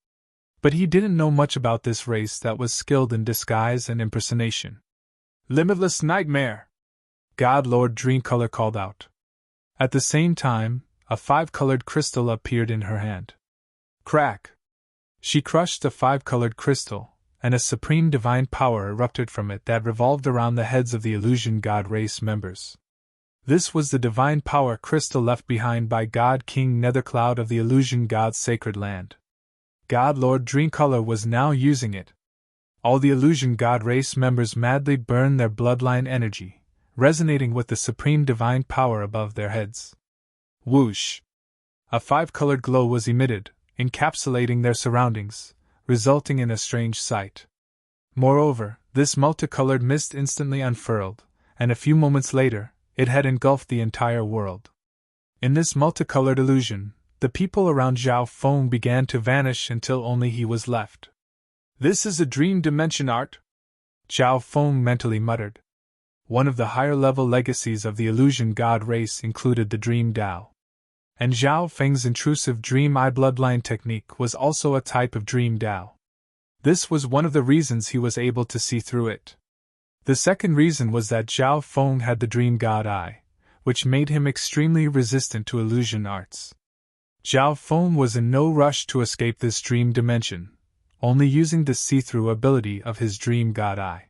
But he didn't know much about this race that was skilled in disguise and impersonation. Limitless nightmare! God Lord Dreamcolor called out. At the same time, a 5-colored crystal appeared in her hand. Crack! She crushed the 5-colored crystal, and a supreme divine power erupted from it that revolved around the heads of the illusion god race members. This was the divine power crystal left behind by God King Nethercloud of the illusion god's sacred land. God Lord Dreamcolor was now using it. All the illusion god race members madly burned their bloodline energy, resonating with the supreme divine power above their heads. Whoosh! A 5-colored glow was emitted, encapsulating their surroundings, resulting in a strange sight. Moreover, this multicolored mist instantly unfurled, and a few moments later, it had engulfed the entire world. In this multicolored illusion, the people around Zhao Feng began to vanish until only he was left. This is a dream dimension art? Zhao Feng mentally muttered. One of the higher-level legacies of the illusion god race included the dream Dao. And Zhao Feng's intrusive dream eye bloodline technique was also a type of dream Dao. This was one of the reasons he was able to see through it. The second reason was that Zhao Feng had the dream god eye, which made him extremely resistant to illusion arts. Zhao Feng was in no rush to escape this dream dimension, only using the see-through ability of his dream god eye.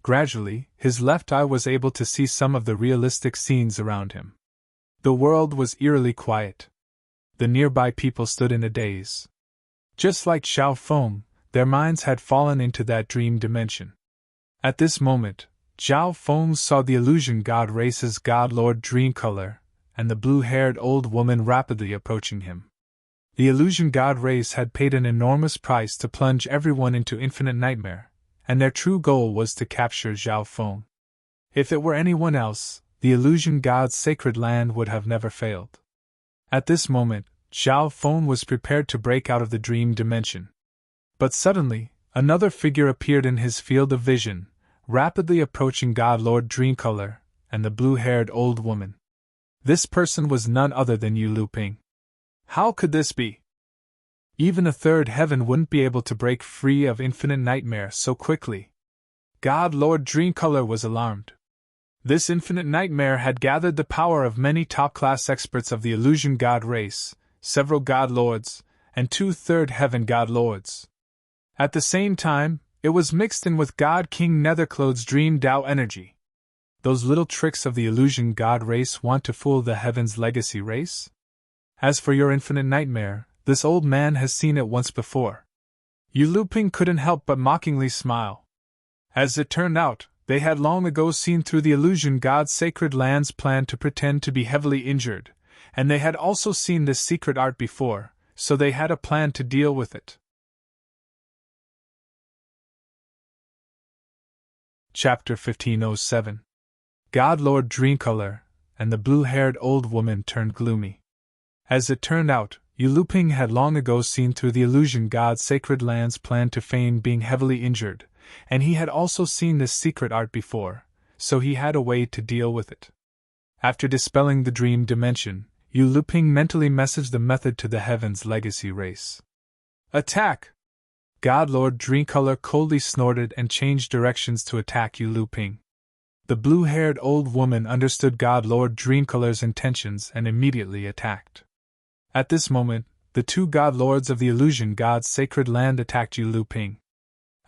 Gradually, his left eye was able to see some of the realistic scenes around him. The world was eerily quiet. The nearby people stood in a daze. Just like Zhao Feng, their minds had fallen into that dream dimension. At this moment, Zhao Feng saw the illusion god race's god Lord Dreamcolor and the blue-haired old woman rapidly approaching him. The illusion god race had paid an enormous price to plunge everyone into infinite nightmare, and their true goal was to capture Zhao Feng. If it were anyone else, the illusion god's sacred land would have never failed. At this moment, Zhao Feng was prepared to break out of the dream dimension. But suddenly, another figure appeared in his field of vision, rapidly approaching God Lord Dreamcolor and the blue-haired old woman. This person was none other than Yu Luping. How could this be? Even a third heaven wouldn't be able to break free of infinite nightmare so quickly. God Lord Dreamcolor was alarmed. This infinite nightmare had gathered the power of many top-class experts of the illusion god race, several god lords, and 2 third heaven god lords. At the same time, it was mixed in with God King Nethercloud's dream Dao energy. Those little tricks of the illusion god race want to fool the heavens legacy race? As for your infinite nightmare, this old man has seen it once before. Yu Luping couldn't help but mockingly smile. As it turned out, they had long ago seen through the illusion god's sacred land's plan to pretend to be heavily injured, and they had also seen this secret art before, so they had a plan to deal with it. Chapter 1507. God Lord Dreamcolor and the blue-haired old woman turned gloomy. As it turned out, Yu Luping had long ago seen through the illusion god's sacred land's plan to feign being heavily injured, and he had also seen this secret art before, so he had a way to deal with it. After dispelling the dream dimension, Yu Luping mentally messaged the method to the heavens legacy race. Attack! God Lord Dreamcolor coldly snorted and changed directions to attack Yu Luping. The blue-haired old woman understood God Lord Dreamcolor's intentions and immediately attacked. At this moment, the 2 god lords of the illusion god's sacred land attacked Yu Luping.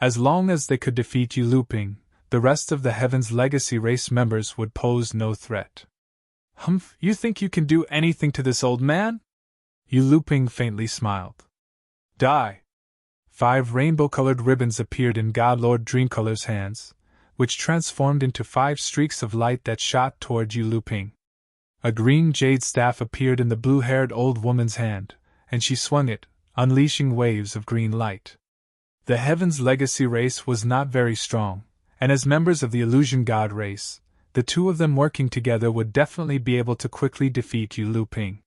As long as they could defeat Yu Luping, the rest of the Heaven's Legacy race members would pose no threat. Humph, you think you can do anything to this old man? Yu Luping faintly smiled. Die! 5 rainbow-colored ribbons appeared in God Lord Dreamcolor's hands, which transformed into 5 streaks of light that shot toward Yu Luping. A green jade staff appeared in the blue-haired old woman's hand, and she swung it, unleashing waves of green light. The Heaven's Legacy race was not very strong, and as members of the Illusion God race, the two of them working together would definitely be able to quickly defeat Yu Luping.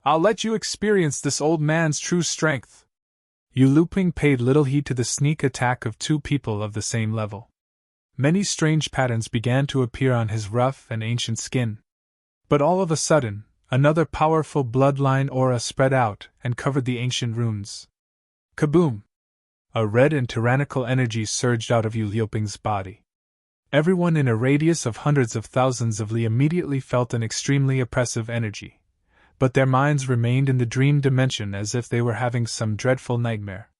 I'll let you experience this old man's true strength. Yu Luping paid little heed to the sneak attack of 2 people of the same level. Many strange patterns began to appear on his rough and ancient skin. But all of a sudden, another powerful bloodline aura spread out and covered the ancient runes. Kaboom! A red and tyrannical energy surged out of Yu Luping's body. Everyone in a radius of hundreds of thousands of li immediately felt an extremely oppressive energy, but their minds remained in the dream dimension as if they were having some dreadful nightmare.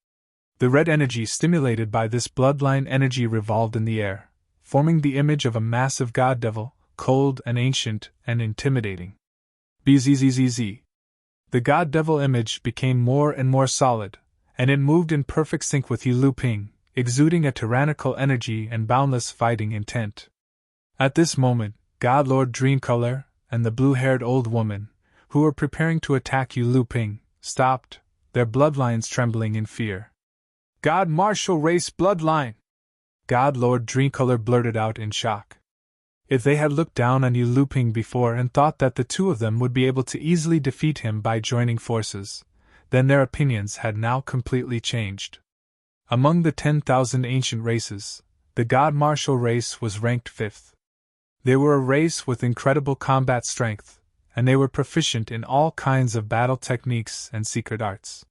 The red energy stimulated by this bloodline energy revolved in the air, forming the image of a massive god devil, cold and ancient and intimidating. Bzzz. The god devil image became more and more solid, and it moved in perfect sync with Yu Luping, exuding a tyrannical energy and boundless fighting intent. At this moment, God Lord Dreamcolor and the blue-haired old woman, who were preparing to attack Yu Luping, stopped, their bloodlines trembling in fear. God Martial Race Bloodline! God Lord Dreamcolor blurted out in shock. If they had looked down on Yu Luping before and thought that the two of them would be able to easily defeat him by joining forces, then their opinions had now completely changed. Among the 10,000 ancient races, the God Martial race was ranked 5th. They were a race with incredible combat strength, and they were proficient in all kinds of battle techniques and secret arts.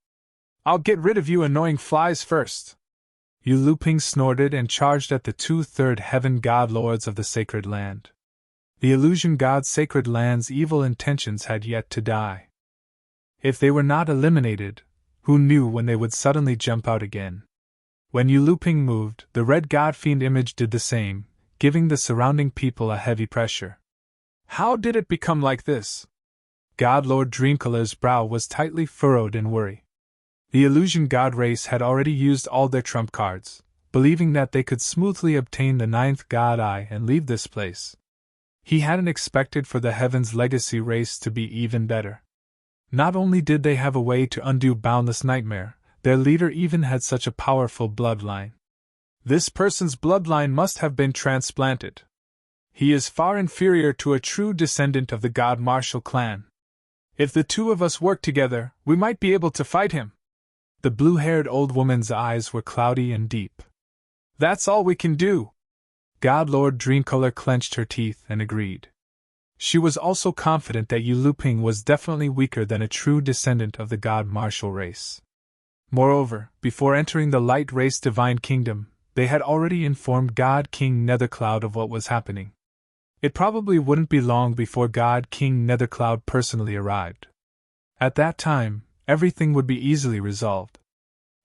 I'll get rid of you annoying flies first! Yu Luping snorted and charged at the 2/3 heaven god lords of the sacred land. The illusion god's sacred land's evil intentions had yet to die. If they were not eliminated, who knew when they would suddenly jump out again? When Yu Luping moved, the red god fiend image did the same, giving the surrounding people a heavy pressure. How did it become like this? God Lord Dreamcolor's brow was tightly furrowed in worry. The illusion god race had already used all their trump cards, believing that they could smoothly obtain the 9th god eye and leave this place. He hadn't expected for the Heaven's Legacy race to be even better. Not only did they have a way to undo Boundless Nightmare, their leader even had such a powerful bloodline. This person's bloodline must have been transplanted. He is far inferior to a true descendant of the God Martial clan. If the two of us work together, we might be able to fight him. The blue-haired old woman's eyes were cloudy and deep. That's all we can do. God Lord Dreamcolor clenched her teeth and agreed. She was also confident that Yu Luping was definitely weaker than a true descendant of the God Martial race. Moreover, before entering the Light Race Divine Kingdom, they had already informed God King Nethercloud of what was happening. It probably wouldn't be long before God King Nethercloud personally arrived. At that time, everything would be easily resolved.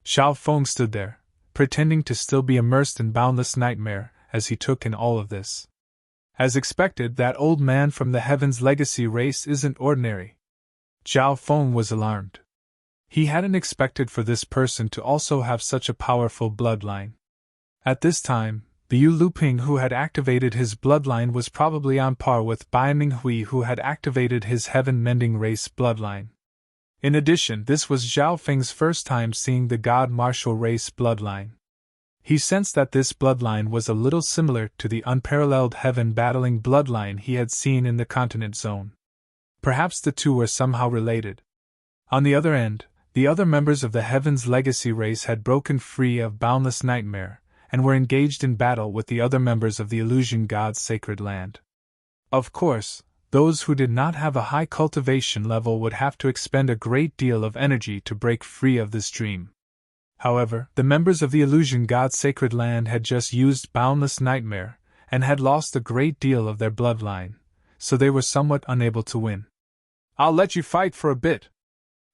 Xiao Feng stood there, pretending to still be immersed in boundless nightmare as he took in all of this. As expected, that old man from the Heaven's Legacy race isn't ordinary. Xiao Feng was alarmed. He hadn't expected for this person to also have such a powerful bloodline. At this time, the Yu Luping who had activated his bloodline was probably on par with Bai Minghui who had activated his heaven-mending race bloodline. In addition, this was Zhao Feng's first time seeing the God Martial race bloodline. He sensed that this bloodline was a little similar to the unparalleled heaven-battling bloodline he had seen in the continent zone. Perhaps the two were somehow related. On the other end, the other members of the Heaven's Legacy race had broken free of boundless nightmare, and were engaged in battle with the other members of the illusion god's sacred land. Of course, those who did not have a high cultivation level would have to expend a great deal of energy to break free of this dream. However, the members of the illusion god's sacred land had just used boundless nightmare, and had lost a great deal of their bloodline, so they were somewhat unable to win. I'll let you fight for a bit.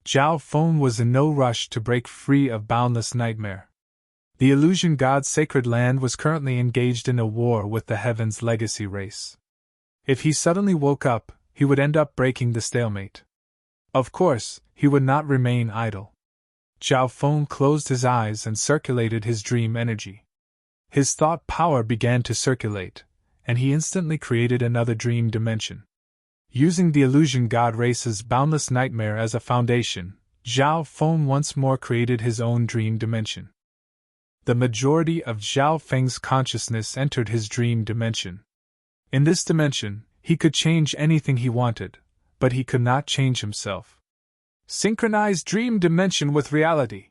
Zhao Feng was in no rush to break free of boundless nightmare. The illusion god's sacred land was currently engaged in a war with the Heaven's Legacy race. If he suddenly woke up, he would end up breaking the stalemate. Of course, he would not remain idle. Zhao Feng closed his eyes and circulated his dream energy. His thought power began to circulate, and he instantly created another dream dimension. Using the illusion god race's boundless nightmare as a foundation, Zhao Feng once more created his own dream dimension. The majority of Zhao Feng's consciousness entered his dream dimension. In this dimension, he could change anything he wanted, but he could not change himself. Synchronize dream dimension with reality.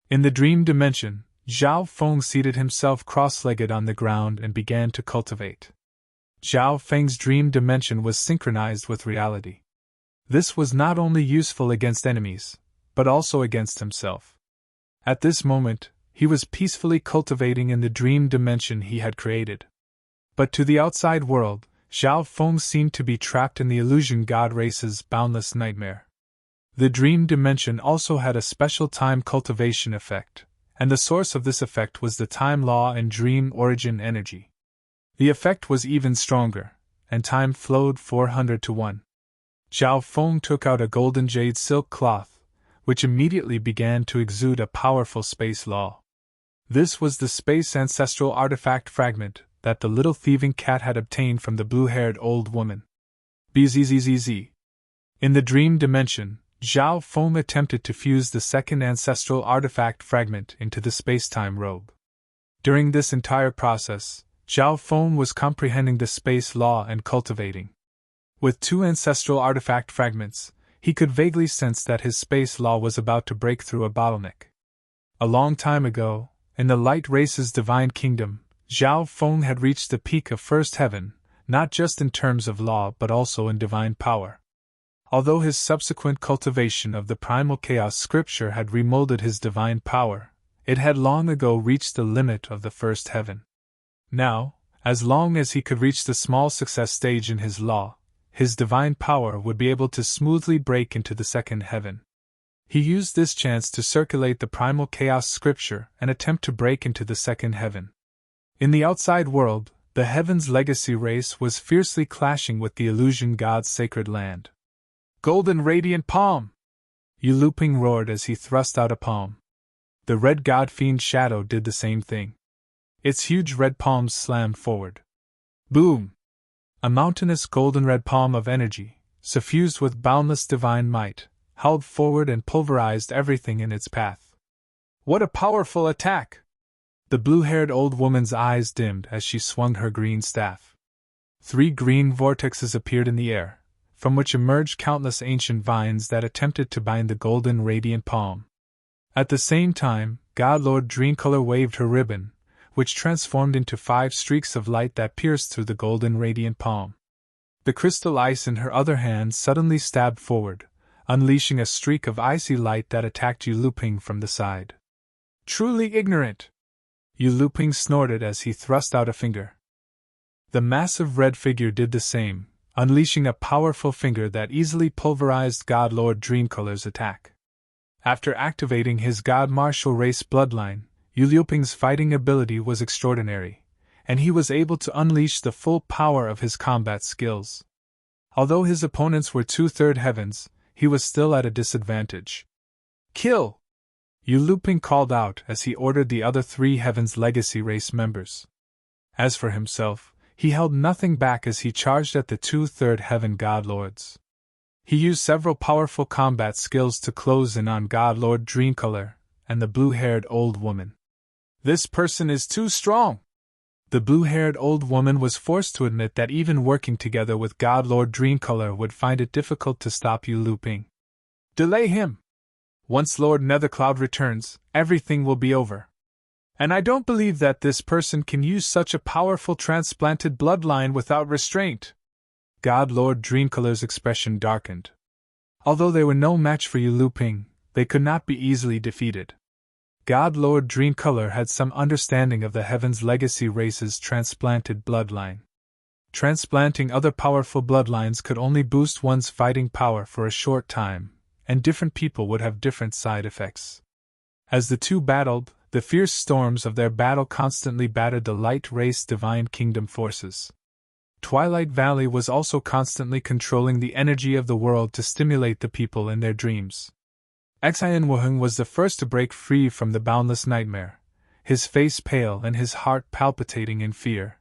In the dream dimension, Zhao Feng seated himself cross-legged on the ground and began to cultivate. Zhao Feng's dream dimension was synchronized with reality. This was not only useful against enemies, but also against himself. At this moment, he was peacefully cultivating in the dream dimension he had created. But to the outside world, Zhao Feng seemed to be trapped in the illusion god race's boundless nightmare. The dream dimension also had a special time cultivation effect, and the source of this effect was the time law and dream origin energy. The effect was even stronger, and time flowed 400 to 1. Zhao Feng took out a golden jade silk cloth, which immediately began to exude a powerful space law. This was the space ancestral artifact fragment that the little thieving cat had obtained from the blue-haired old woman. Bzzz. In the dream dimension, Zhao Feng attempted to fuse the second ancestral artifact fragment into the space-time robe. During this entire process, Zhao Feng was comprehending the space law and cultivating. With two ancestral artifact fragments, he could vaguely sense that his space law was about to break through a bottleneck. A long time ago, in the light race's divine kingdom, Zhao Feng had reached the peak of first heaven, not just in terms of law but also in divine power. Although his subsequent cultivation of the primal chaos scripture had remolded his divine power, it had long ago reached the limit of the first heaven. Now, as long as he could reach the small success stage in his law, his divine power would be able to smoothly break into the second heaven. He used this chance to circulate the primal chaos scripture and attempt to break into the second heaven. In the outside world, the heaven's legacy race was fiercely clashing with the illusion god's sacred land. Golden radiant palm! Yu Luping roared as he thrust out a palm. The red god fiend shadow did the same thing. Its huge red palms slammed forward. Boom! A mountainous golden red palm of energy, suffused with boundless divine might, howled forward and pulverized everything in its path. What a powerful attack! The blue-haired old woman's eyes dimmed as she swung her green staff. 3 green vortexes appeared in the air, from which emerged countless ancient vines that attempted to bind the golden radiant palm. At the same time, God Lord Dreamcolor waved her ribbon, which transformed into 5 streaks of light that pierced through the golden radiant palm. The crystal ice in her other hand suddenly stabbed forward, unleashing a streak of icy light that attacked Yu Luping from the side. Truly ignorant! Yu Luping snorted as he thrust out a finger. The massive red figure did the same, unleashing a powerful finger that easily pulverized God Lord Dreamcolor's attack. After activating his God Martial race bloodline, Yu Luping's fighting ability was extraordinary, and he was able to unleash the full power of his combat skills. Although his opponents were 2/3 heavens, he was still at a disadvantage. Kill! Yu Luping called out as he ordered the other 3 heavens legacy race members. As for himself, he held nothing back as he charged at the 2/3 heaven god lords. He used several powerful combat skills to close in on God Lord Dreamcolor and the blue-haired old woman. This person is too strong! The blue-haired old woman was forced to admit that even working together with God Lord Dreamcolor would find it difficult to stop Yu Luping. Delay him! Once Lord Nethercloud returns, everything will be over. And I don't believe that this person can use such a powerful transplanted bloodline without restraint. God Lord Dreamcolor's expression darkened. Although they were no match for Yu Luping, they could not be easily defeated. God Lord Dreamcolor had some understanding of the Heaven's legacy race's transplanted bloodline. Transplanting other powerful bloodlines could only boost one's fighting power for a short time, and different people would have different side effects. As the two battled, the fierce storms of their battle constantly battered the light race divine kingdom forces. Twilight Valley was also constantly controlling the energy of the world to stimulate the people in their dreams. Xian Wuheng was the first to break free from the boundless nightmare, his face pale and his heart palpitating in fear.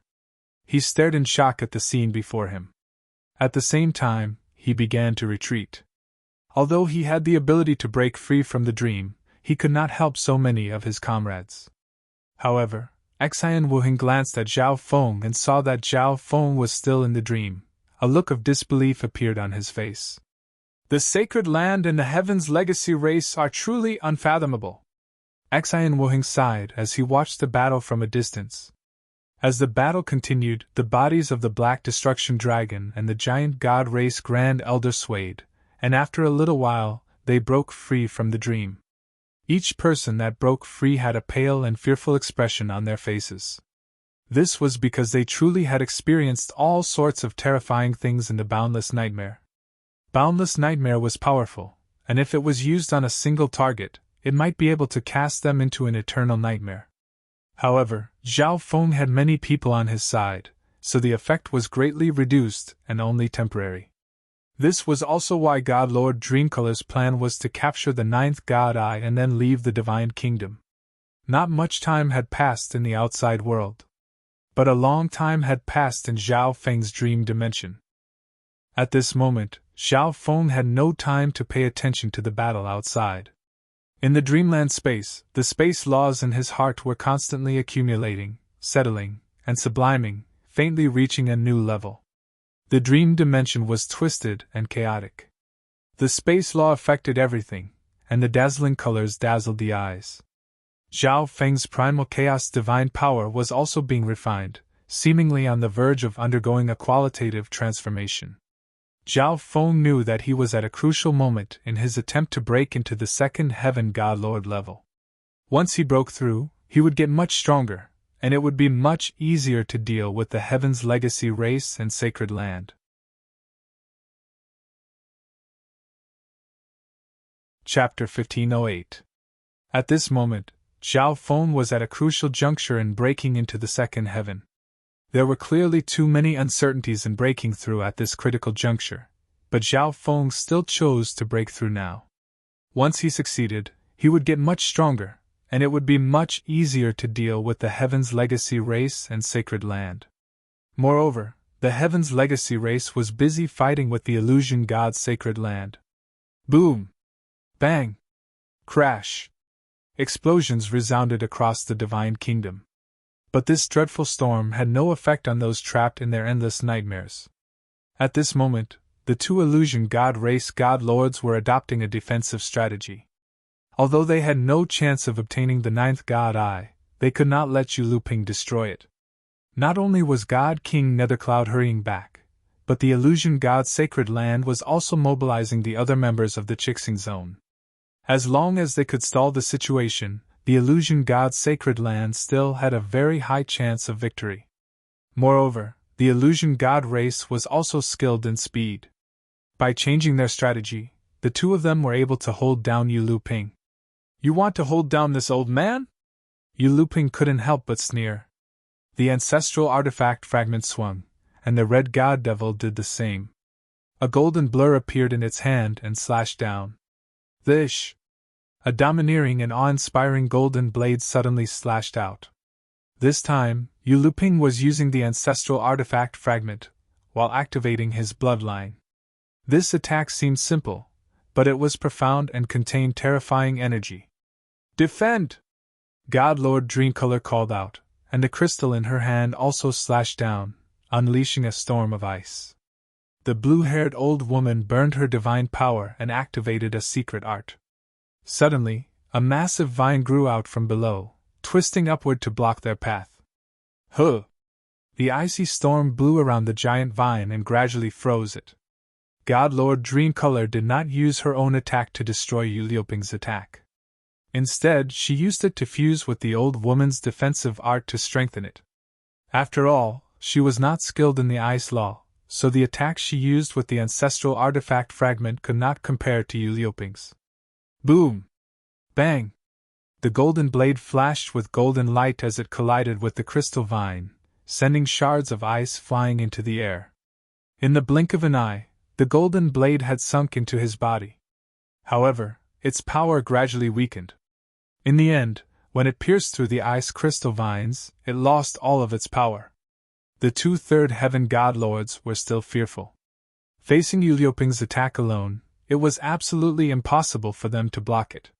He stared in shock at the scene before him. At the same time, he began to retreat. Although he had the ability to break free from the dream, he could not help so many of his comrades. However, Xian Wuheng glanced at Zhao Feng and saw that Zhao Feng was still in the dream. A look of disbelief appeared on his face. The sacred land and the heaven's legacy race are truly unfathomable. Xian Wuheng sighed as he watched the battle from a distance. As the battle continued, the bodies of the Black Destruction Dragon and the giant god race Grand Elder swayed, and after a little while, they broke free from the dream. Each person that broke free had a pale and fearful expression on their faces. This was because they truly had experienced all sorts of terrifying things in the Boundless Nightmare. Boundless Nightmare was powerful, and if it was used on a single target, it might be able to cast them into an eternal nightmare. However, Zhao Feng had many people on his side, so the effect was greatly reduced and only temporary. This was also why God Lord Dreamcolor's plan was to capture the ninth God Eye and then leave the Divine Kingdom. Not much time had passed in the outside world. But a long time had passed in Zhao Feng's dream dimension. At this moment, Zhao Feng had no time to pay attention to the battle outside. In the dreamland space, the space laws in his heart were constantly accumulating, settling, and subliming, faintly reaching a new level. The dream dimension was twisted and chaotic. The space law affected everything, and the dazzling colors dazzled the eyes. Zhao Feng's primal chaos divine power was also being refined, seemingly on the verge of undergoing a qualitative transformation. Zhao Feng knew that he was at a crucial moment in his attempt to break into the second heaven God Lord level. Once he broke through, he would get much stronger, and it would be much easier to deal with the heaven's legacy race and sacred land. Chapter 1508. At this moment, Zhao Feng was at a crucial juncture in breaking into the second heaven. There were clearly too many uncertainties in breaking through at this critical juncture, but Zhao Feng still chose to break through now. Once he succeeded, he would get much stronger, and it would be much easier to deal with the Heaven's Legacy race and sacred land. Moreover, the Heaven's Legacy race was busy fighting with the illusion god's sacred land. Boom! Bang! Crash! Explosions resounded across the Divine Kingdom. But this dreadful storm had no effect on those trapped in their endless nightmares. At this moment, the two illusion god race god lords were adopting a defensive strategy. Although they had no chance of obtaining the ninth god eye, they could not let Yu Luping destroy it. Not only was God King Nethercloud hurrying back, but the illusion god sacred land was also mobilizing the other members of the Chixing Zone. As long as they could stall the situation, the illusion god's sacred land still had a very high chance of victory. Moreover, the illusion god race was also skilled in speed. By changing their strategy, the two of them were able to hold down Yu Luping. You want to hold down this old man? Yu Luping couldn't help but sneer. The ancestral artifact fragment swung, and the red god devil did the same. A golden blur appeared in its hand and slashed down. Thish! A domineering and awe-inspiring golden blade suddenly slashed out. This time, Yu Luping was using the ancestral artifact fragment, while activating his bloodline. This attack seemed simple, but it was profound and contained terrifying energy. Defend! God Lord Dreamcolor called out, and the crystal in her hand also slashed down, unleashing a storm of ice. The blue-haired old woman burned her divine power and activated a secret art. Suddenly, a massive vine grew out from below, twisting upward to block their path. Huh! The icy storm blew around the giant vine and gradually froze it. God Lord Dreamcolor did not use her own attack to destroy Yu Luping's attack. Instead, she used it to fuse with the old woman's defensive art to strengthen it. After all, she was not skilled in the ice law, so the attack she used with the ancestral artifact fragment could not compare to Yu Luping's. Boom! Bang! The golden blade flashed with golden light as it collided with the crystal vine, sending shards of ice flying into the air. In the blink of an eye, the golden blade had sunk into his body. However, its power gradually weakened. In the end, when it pierced through the ice crystal vines, it lost all of its power. The two third heaven god lords were still fearful. Facing Yu Liuping's attack alone, it was absolutely impossible for them to block it.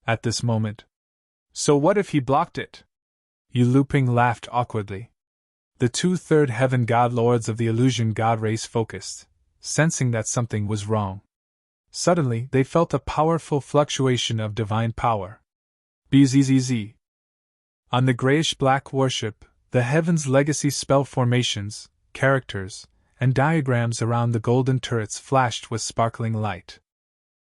At this moment. So what if he blocked it? Yu Liuping laughed awkwardly. The two third heaven god lords of the illusion god race focused, sensing that something was wrong. Suddenly, they felt a powerful fluctuation of divine power. Bzzz. On the grayish-black worship, the heaven's legacy spell formations, characters, and diagrams around the golden turrets flashed with sparkling light.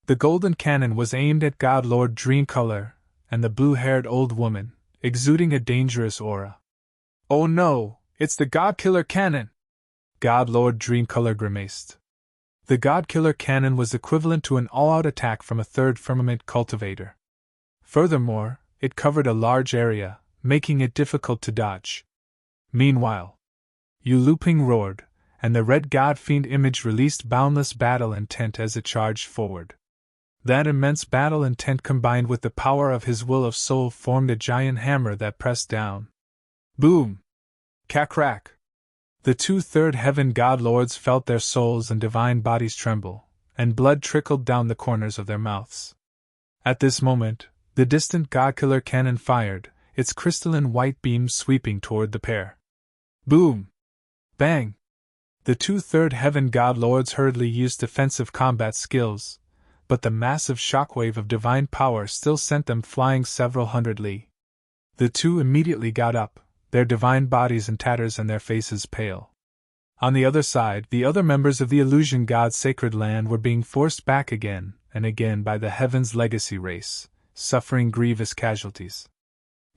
The golden cannon was aimed at God Lord Dreamcolor and the blue-haired old woman, exuding a dangerous aura. "Oh no, it's the God-Killer cannon!" God Lord Dreamcolor grimaced. The God-Killer cannon was equivalent to an all-out attack from a third firmament cultivator. Furthermore, it covered a large area, making it difficult to dodge. Meanwhile, Yu Liuping roared, and the red god fiend image released boundless battle intent as it charged forward. That immense battle intent combined with the power of his will of soul formed a giant hammer that pressed down. Boom! Crack! The two third heaven god lords felt their souls and divine bodies tremble, and blood trickled down the corners of their mouths. At this moment, the distant God-Killer cannon fired, its crystalline white beams sweeping toward the pair. Boom! Bang! The two third heaven god lords hurriedly used defensive combat skills, but the massive shockwave of divine power still sent them flying several hundred li. The two immediately got up, their divine bodies in tatters and their faces pale. On the other side, the other members of the illusion god's sacred land were being forced back again and again by the heaven's legacy race, suffering grievous casualties.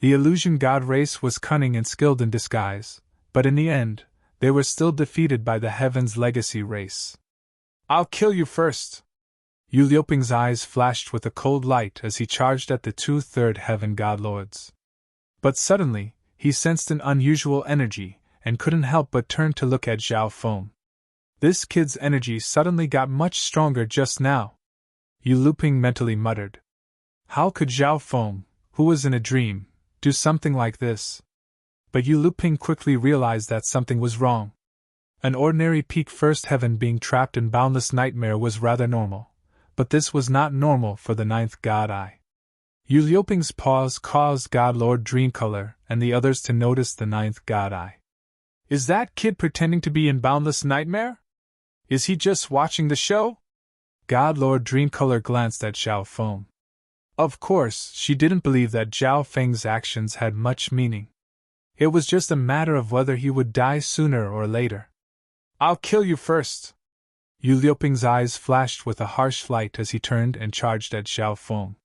The illusion god race was cunning and skilled in disguise, but in the end, they were still defeated by the heaven's legacy race. "I'll kill you first!" Yu Liuping's eyes flashed with a cold light as he charged at the two third heaven god lords. But suddenly, he sensed an unusual energy, and couldn't help but turn to look at Zhao Feng. This kid's energy suddenly got much stronger just now. Yu Liuping mentally muttered. How could Zhao Feng, who was in a dream, do something like this? But Yu Liuping quickly realized that something was wrong. An ordinary peak first heaven being trapped in boundless nightmare was rather normal, but this was not normal for the ninth god eye. Yu Liuping's pause caused God Lord Dreamcolor and the others to notice the ninth god eye. Is that kid pretending to be in boundless nightmare? Is he just watching the show? God Lord Dreamcolor glanced at Zhao Feng. Of course, she didn't believe that Zhao Feng's actions had much meaning. It was just a matter of whether he would die sooner or later. I'll kill you first! Yu Liuping's eyes flashed with a harsh light as he turned and charged at Zhao Feng.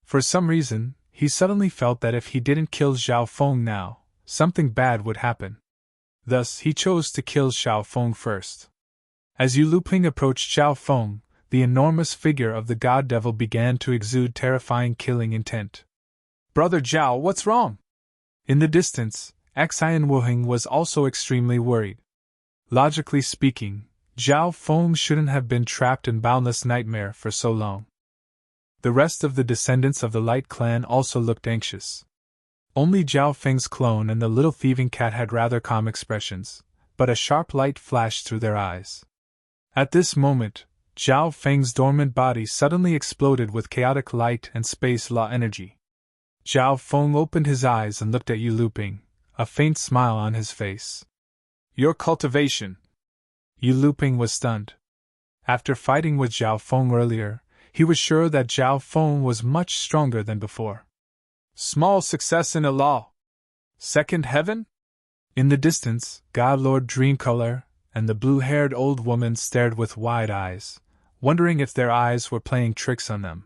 For some reason, he suddenly felt that if he didn't kill Zhao Feng now, something bad would happen. Thus, he chose to kill Zhao Feng first. As Yu Liuping approached Zhao Feng, the enormous figure of the god devil began to exude terrifying killing intent. Brother Zhao, what's wrong? In the distance, Xian Wuheng was also extremely worried. Logically speaking, Zhao Feng shouldn't have been trapped in boundless nightmare for so long. The rest of the descendants of the Light Clan also looked anxious. Only Zhao Feng's clone and the little thieving cat had rather calm expressions, but a sharp light flashed through their eyes. At this moment, Zhao Feng's dormant body suddenly exploded with chaotic light and space law energy. Zhao Feng opened his eyes and looked at Yu Liuping, a faint smile on his face. Your cultivation. Yu Liuping was stunned. After fighting with Zhao Feng earlier, he was sure that Zhao Feng was much stronger than before. Small success in a law. Second heaven? In the distance, God Lord Dreamcolor and the blue-haired old woman stared with wide eyes, wondering if their eyes were playing tricks on them.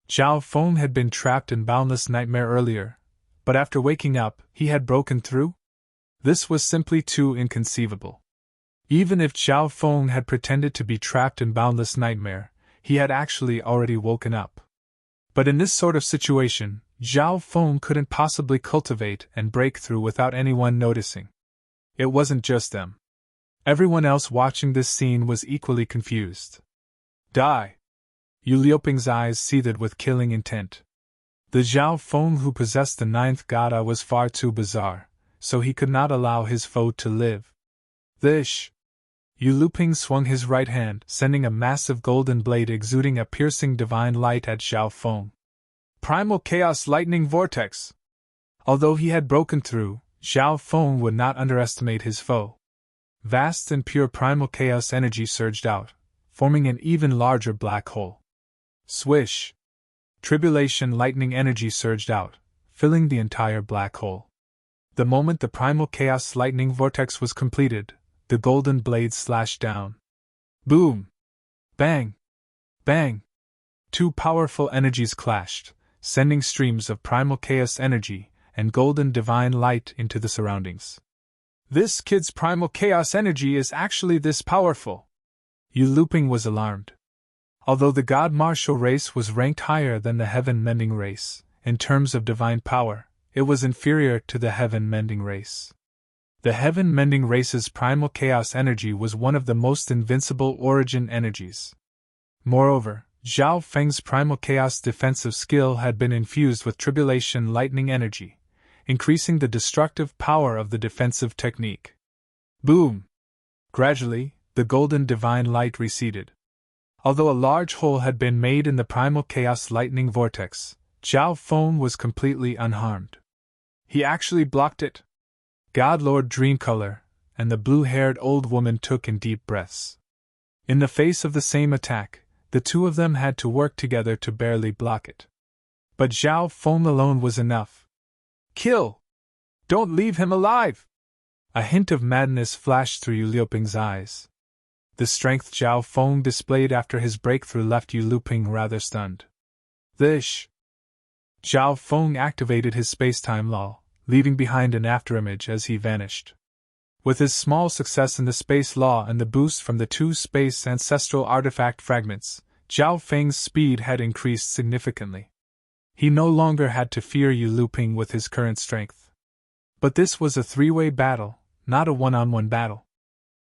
Zhao Feng had been trapped in boundless nightmare earlier, but after waking up, he had broken through? This was simply too inconceivable. Even if Zhao Feng had pretended to be trapped in boundless nightmare, he had actually already woken up. But in this sort of situation, Zhao Feng couldn't possibly cultivate and break through without anyone noticing. It wasn't just them. Everyone else watching this scene was equally confused. Die! Yu Liuping's eyes seethed with killing intent. The Zhao Feng who possessed the ninth gada was far too bizarre, so he could not allow his foe to live. This! Yu Liuping swung his right hand, sending a massive golden blade exuding a piercing divine light at Zhao Feng. Primal Chaos Lightning Vortex! Although he had broken through, Zhao Feng would not underestimate his foe. Vast and pure primal chaos energy surged out, forming an even larger black hole. Swish! Tribulation lightning energy surged out, filling the entire black hole. The moment the primal chaos lightning vortex was completed, the golden blade slashed down. Boom! Bang! Bang! Two powerful energies clashed, sending streams of primal chaos energy and golden divine light into the surroundings. This kid's primal chaos energy is actually this powerful. Yu Liuping was alarmed. Although the god martial race was ranked higher than the heaven mending race, in terms of divine power, it was inferior to the heaven mending race. The heaven mending race's primal chaos energy was one of the most invincible origin energies. Moreover, Zhao Feng's primal chaos defensive skill had been infused with tribulation lightning energy, increasing the destructive power of the defensive technique. Boom! Gradually, the golden divine light receded. Although a large hole had been made in the primal chaos lightning vortex, Zhao Feng was completely unharmed. He actually blocked it. God Lord Dreamcolor and the blue-haired old woman took in deep breaths. In the face of the same attack, the two of them had to work together to barely block it. But Zhao Feng alone was enough. Kill! Don't leave him alive! A hint of madness flashed through Yu Liuping's eyes. The strength Zhao Feng displayed after his breakthrough left Yu Liuping rather stunned. This! Zhao Feng activated his space-time law, leaving behind an afterimage as he vanished. With his small success in the space law and the boost from the two space ancestral artifact fragments, Zhao Feng's speed had increased significantly. He no longer had to fear Yu Liuping with his current strength. But this was a three-way battle, not a one-on-one battle.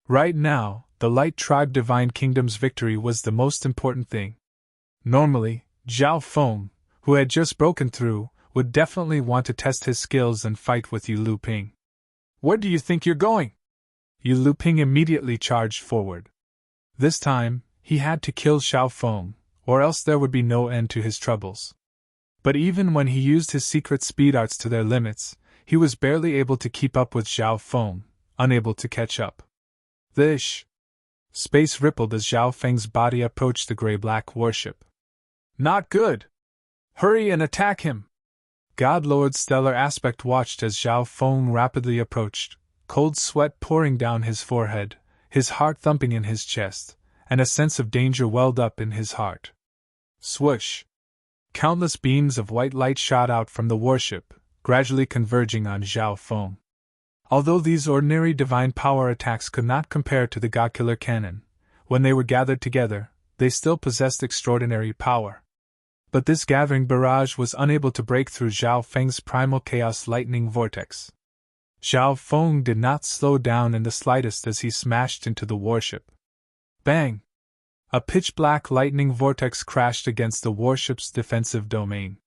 Right now, the Light Tribe Divine Kingdom's victory was the most important thing. Normally, Zhao Feng, who had just broken through, would definitely want to test his skills and fight with Yu Liuping. Where do you think you're going? Yu Liuping immediately charged forward. This time, he had to kill Zhao Feng, or else there would be no end to his troubles. But even when he used his secret speed arts to their limits, he was barely able to keep up with Zhao Feng, unable to catch up. This! Space rippled as Zhao Feng's body approached the gray-black warship. Not good! Hurry and attack him! God Lord Stellar Aspect watched as Zhao Feng rapidly approached, cold sweat pouring down his forehead, his heart thumping in his chest, and a sense of danger welled up in his heart. Swoosh! Countless beams of white light shot out from the warship, gradually converging on Zhao Feng. Although these ordinary divine power attacks could not compare to the Godkiller cannon, when they were gathered together, they still possessed extraordinary power. But this gathering barrage was unable to break through Zhao Feng's primal chaos lightning vortex. Zhao Feng did not slow down in the slightest as he smashed into the warship. Bang! A pitch-black lightning vortex crashed against the warship's defensive domain.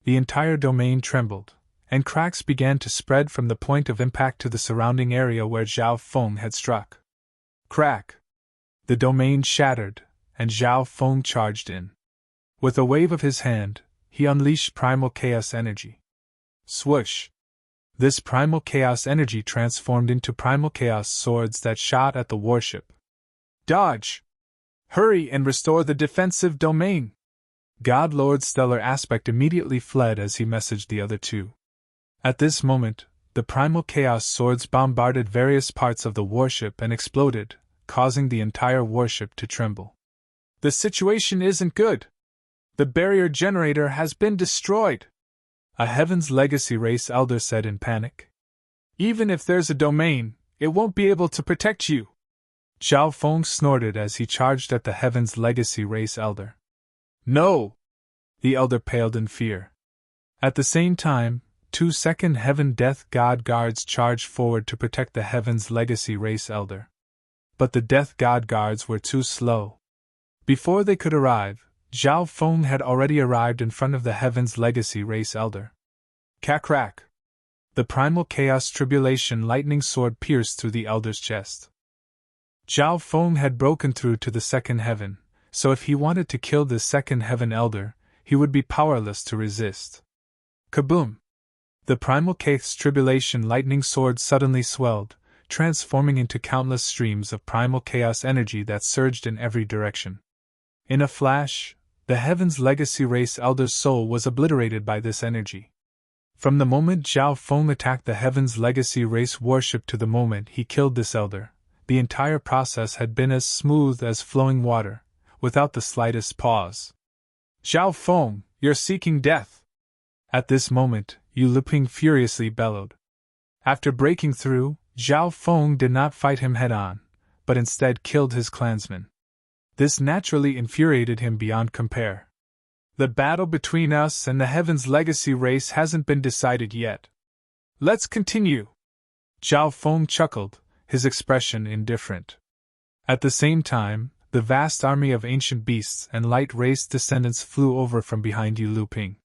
The entire domain trembled, and cracks began to spread from the point of impact to the surrounding area where Zhao Feng had struck. Crack! The domain shattered, and Zhao Feng charged in. With a wave of his hand, he unleashed primal chaos energy. Swoosh! This primal chaos energy transformed into primal chaos swords that shot at the warship. Dodge! Hurry and restore the defensive domain! God Lord Stellar Aspect immediately fled as he messaged the other two. At this moment, the primal chaos swords bombarded various parts of the warship and exploded, causing the entire warship to tremble. The situation isn't good. The barrier generator has been destroyed, a Heaven's Legacy race elder said in panic. Even if there's a domain, it won't be able to protect you. Zhao Feng snorted as he charged at the Heaven's Legacy race elder. No! The elder paled in fear. At the same time, 2 second Heaven Death God Guards charged forward to protect the Heaven's Legacy race elder. But the Death God Guards were too slow. Before they could arrive, Zhao Feng had already arrived in front of the Heaven's Legacy Race Elder. Crack! The primal chaos tribulation lightning sword pierced through the elder's chest. Zhao Feng had broken through to the second heaven, so if he wanted to kill this second heaven elder, he would be powerless to resist. Kaboom! The primal chaos tribulation lightning sword suddenly swelled, transforming into countless streams of primal chaos energy that surged in every direction. In a flash, the Heaven's Legacy Race Elder's soul was obliterated by this energy. From the moment Zhao Feng attacked the Heaven's Legacy Race warship to the moment he killed this elder, the entire process had been as smooth as flowing water, without the slightest pause. Zhao Feng, you're seeking death! At this moment, Yu Liping furiously bellowed. After breaking through, Zhao Feng did not fight him head-on, but instead killed his clansman. This naturally infuriated him beyond compare. The battle between us and the Heaven's Legacy Race hasn't been decided yet. Let's continue. Zhao Feng chuckled, his expression indifferent. At the same time, the vast army of ancient beasts and light race descendants flew over from behind Yu Luping.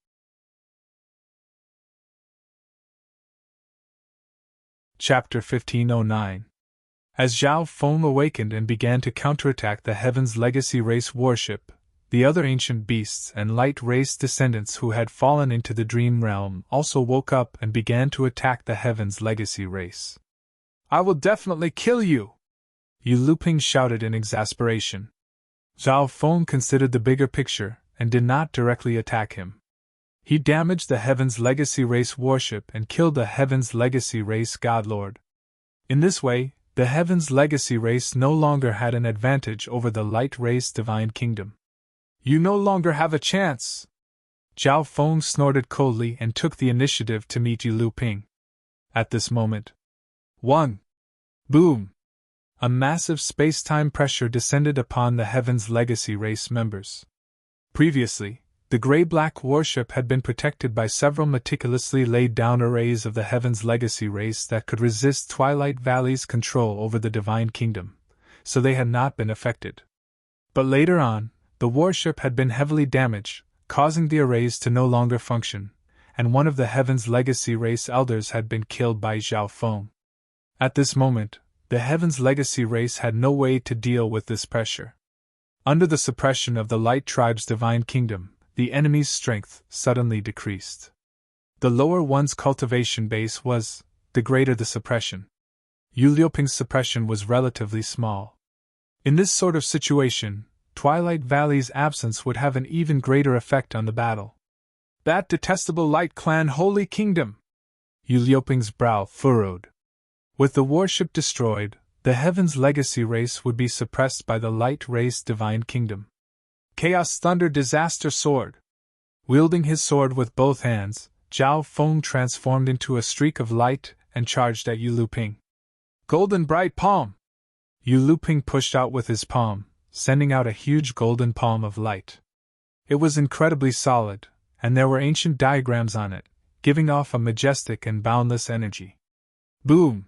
Chapter 1509. As Zhao Feng awakened and began to counterattack the Heaven's Legacy Race warship, the other ancient beasts and light race descendants who had fallen into the dream realm also woke up and began to attack the Heaven's Legacy Race. I will definitely kill you! Yu Luping shouted in exasperation. Zhao Feng considered the bigger picture and did not directly attack him. He damaged the Heaven's Legacy Race warship and killed the Heaven's Legacy Race Godlord. In this way, the Heaven's Legacy Race no longer had an advantage over the Light Race Divine Kingdom. You no longer have a chance! Zhao Feng snorted coldly and took the initiative to meet Yu Luping. At this moment, 1. Boom! A massive space-time pressure descended upon the Heaven's Legacy Race members. Previously, the gray-black warship had been protected by several meticulously laid-down arrays of the Heaven's Legacy Race that could resist Twilight Valley's control over the Divine Kingdom, so they had not been affected. But later on, the warship had been heavily damaged, causing the arrays to no longer function, and one of the Heaven's Legacy Race elders had been killed by Zhao Feng. At this moment, the Heaven's Legacy Race had no way to deal with this pressure. Under the suppression of the Light Tribe's Divine Kingdom, the enemy's strength suddenly decreased. The lower one's cultivation base was, the greater the suppression. Yu Liuping's suppression was relatively small. In this sort of situation, Twilight Valley's absence would have an even greater effect on the battle. That detestable Light Clan Holy Kingdom! Yu Liuping's brow furrowed. With the warship destroyed, the Heaven's Legacy Race would be suppressed by the Light Race Divine Kingdom. Chaos Thunder Disaster Sword! Wielding his sword with both hands, Zhao Feng transformed into a streak of light and charged at Yu Luping. Golden Bright Palm! Yu Luping pushed out with his palm, sending out a huge golden palm of light. It was incredibly solid, and there were ancient diagrams on it, giving off a majestic and boundless energy. Boom!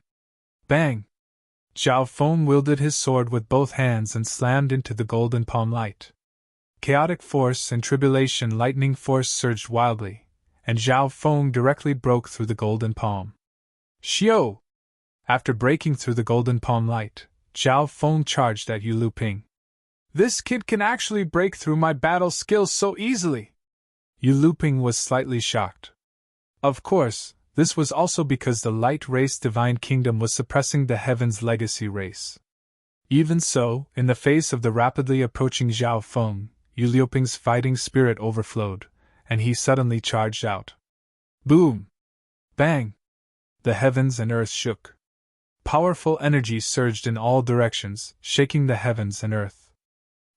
Bang! Zhao Feng wielded his sword with both hands and slammed into the golden palm light. Chaotic force and tribulation lightning force surged wildly, and Zhao Feng directly broke through the golden palm. Xiao! After breaking through the golden palm light, Zhao Feng charged at Yu Luping. This kid can actually break through my battle skills so easily! Yu Luping was slightly shocked. Of course, this was also because the Light Race Divine Kingdom was suppressing the Heaven's Legacy Race. Even so, in the face of the rapidly approaching Zhao Feng, Yu Liuping's fighting spirit overflowed, and he suddenly charged out. Boom! Bang! The heavens and earth shook. Powerful energy surged in all directions, shaking the heavens and earth.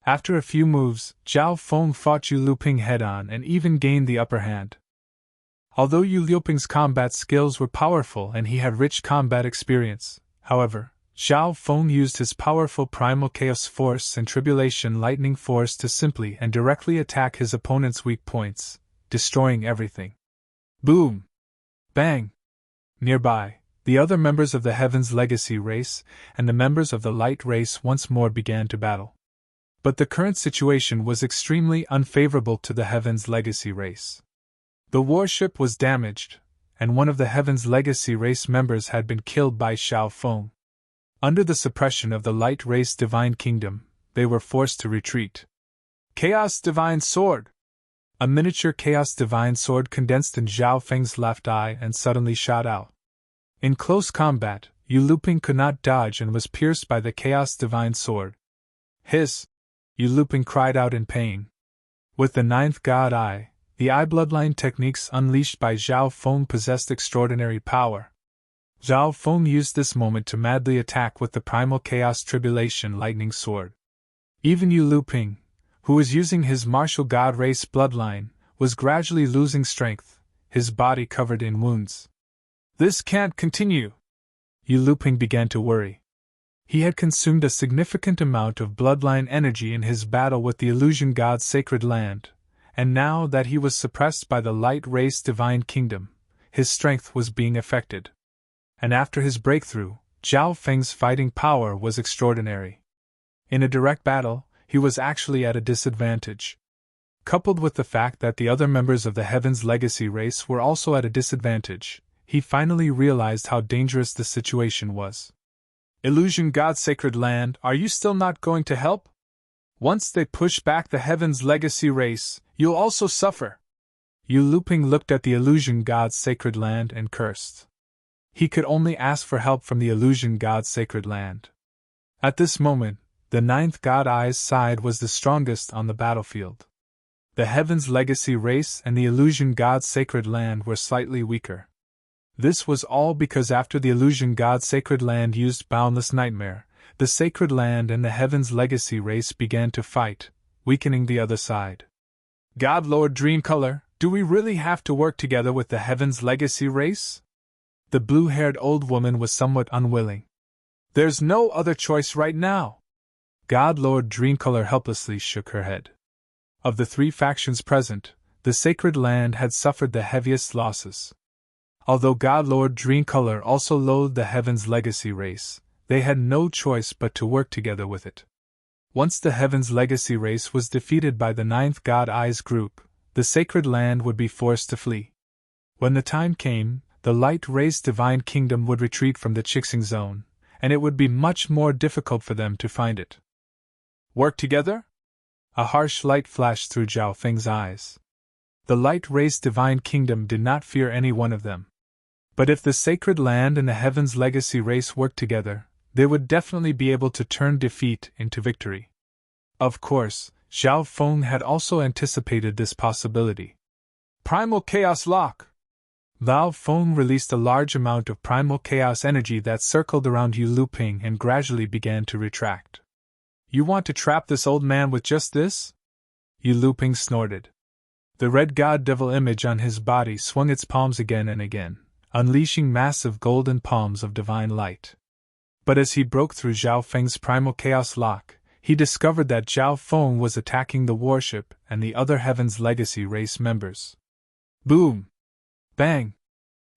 After a few moves, Zhao Feng fought Yu Luping head-on and even gained the upper hand. Although Yu Liuping's combat skills were powerful and he had rich combat experience, however, Zhao Feng used his powerful primal chaos force and tribulation lightning force to simply and directly attack his opponent's weak points, destroying everything. Boom! Bang! Nearby, the other members of the Heaven's Legacy Race and the members of the Light Race once more began to battle. But the current situation was extremely unfavorable to the Heaven's Legacy race. The warship was damaged, and one of the Heaven's Legacy race members had been killed by Xiao Feng. Under the suppression of the Light Race Divine Kingdom, they were forced to retreat. Chaos Divine Sword! A miniature Chaos Divine Sword condensed in Zhao Feng's left eye and suddenly shot out. In close combat, Yu Luping could not dodge and was pierced by the Chaos Divine Sword. Hiss! Yu Luping cried out in pain. With the ninth God Eye, the eye bloodline techniques unleashed by Zhao Feng possessed extraordinary power. Zhao Feng used this moment to madly attack with the Primal Chaos Tribulation Lightning Sword. Even Yu Luping, who was using his martial god race bloodline, was gradually losing strength, his body covered in wounds. This can't continue! Yu Luping began to worry. He had consumed a significant amount of bloodline energy in his battle with the illusion god's sacred land, and now that he was suppressed by the Light Race Divine Kingdom, his strength was being affected. And after his breakthrough, Zhao Feng's fighting power was extraordinary. In a direct battle, he was actually at a disadvantage. Coupled with the fact that the other members of the Heaven's Legacy race were also at a disadvantage, he finally realized how dangerous the situation was. Illusion God's Sacred Land, are you still not going to help? Once they push back the Heaven's Legacy race, you'll also suffer. Yu Luping looked at the Illusion God's Sacred Land and cursed. He could only ask for help from the Illusion God's Sacred Land. At this moment, the ninth God Eye's side was the strongest on the battlefield. The Heaven's Legacy race and the Illusion God's Sacred Land were slightly weaker. This was all because after the Illusion God's Sacred Land used Boundless Nightmare, the Sacred Land and the Heaven's Legacy race began to fight, weakening the other side. God Lord Dreamcolor, do we really have to work together with the Heaven's Legacy race? The blue-haired old woman was somewhat unwilling. There's no other choice right now. God Lord Dreamcolor helplessly shook her head. Of the three factions present, the Sacred Land had suffered the heaviest losses. Although God Lord Dreamcolor also loathed the Heaven's Legacy race, they had no choice but to work together with it. Once the Heaven's Legacy race was defeated by the Ninth God Eye's group, the Sacred Land would be forced to flee. When the time came, the Light Race Divine Kingdom would retreat from the Chixing Zone, and it would be much more difficult for them to find it. Work together? A harsh light flashed through Zhao Feng's eyes. The Light Race Divine Kingdom did not fear any one of them. But if the Sacred Land and the Heaven's Legacy race worked together, they would definitely be able to turn defeat into victory. Of course, Zhao Feng had also anticipated this possibility. Primal Chaos Lock! Zhao Feng released a large amount of primal chaos energy that circled around Yu Luping and gradually began to retract. You want to trap this old man with just this? Yu Luping snorted. The red god devil image on his body swung its palms again and again, unleashing massive golden palms of divine light. But as he broke through Zhao Feng's primal chaos lock, he discovered that Zhao Feng was attacking the warship and the other Heaven's Legacy race members. Boom! Bang!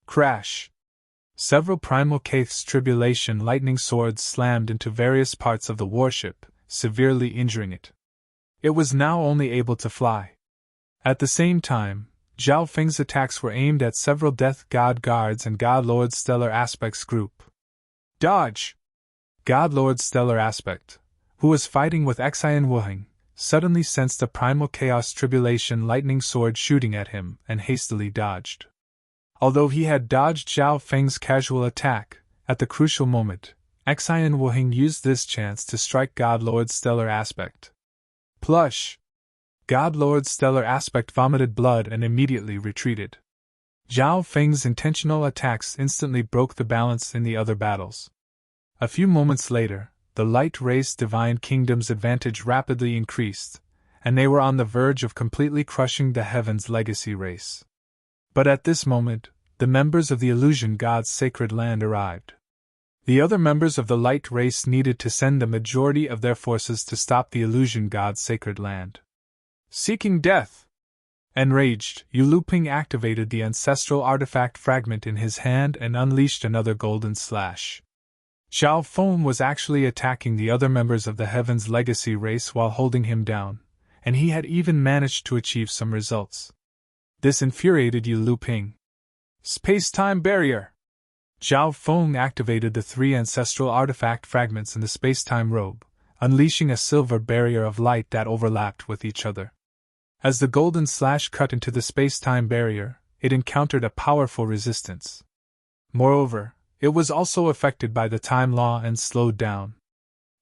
Crash! Several primal chaos tribulation lightning swords slammed into various parts of the warship, severely injuring it. It was now only able to fly. At the same time, Zhao Feng's attacks were aimed at several Death God Guards and God Lord Stellar Aspect's group. Dodge! God Lord Stellar Aspect, who was fighting with Xian Wuheng, suddenly sensed a primal chaos tribulation lightning sword shooting at him and hastily dodged. Although he had dodged Zhao Feng's casual attack, at the crucial moment, Xian Wuheng used this chance to strike God Lord Stellar Aspect. Plush! God Lord Stellar Aspect vomited blood and immediately retreated. Zhao Feng's intentional attacks instantly broke the balance in the other battles. A few moments later, the Light Race Divine Kingdom's advantage rapidly increased, and they were on the verge of completely crushing the Heaven's Legacy race. But at this moment, the members of the Illusion God's Sacred Land arrived. The other members of the Light Race needed to send the majority of their forces to stop the Illusion God's Sacred Land. Seeking death! Enraged, Yu Luping activated the ancestral artifact fragment in his hand and unleashed another golden slash. Zhao Feng was actually attacking the other members of the Heaven's Legacy race while holding him down, and he had even managed to achieve some results. This infuriated Yu Luping. Space-time barrier! Zhao Feng activated the 3 ancestral artifact fragments in the space-time robe, unleashing a silver barrier of light that overlapped with each other. As the golden slash cut into the space-time barrier, it encountered a powerful resistance. Moreover, it was also affected by the time law and slowed down.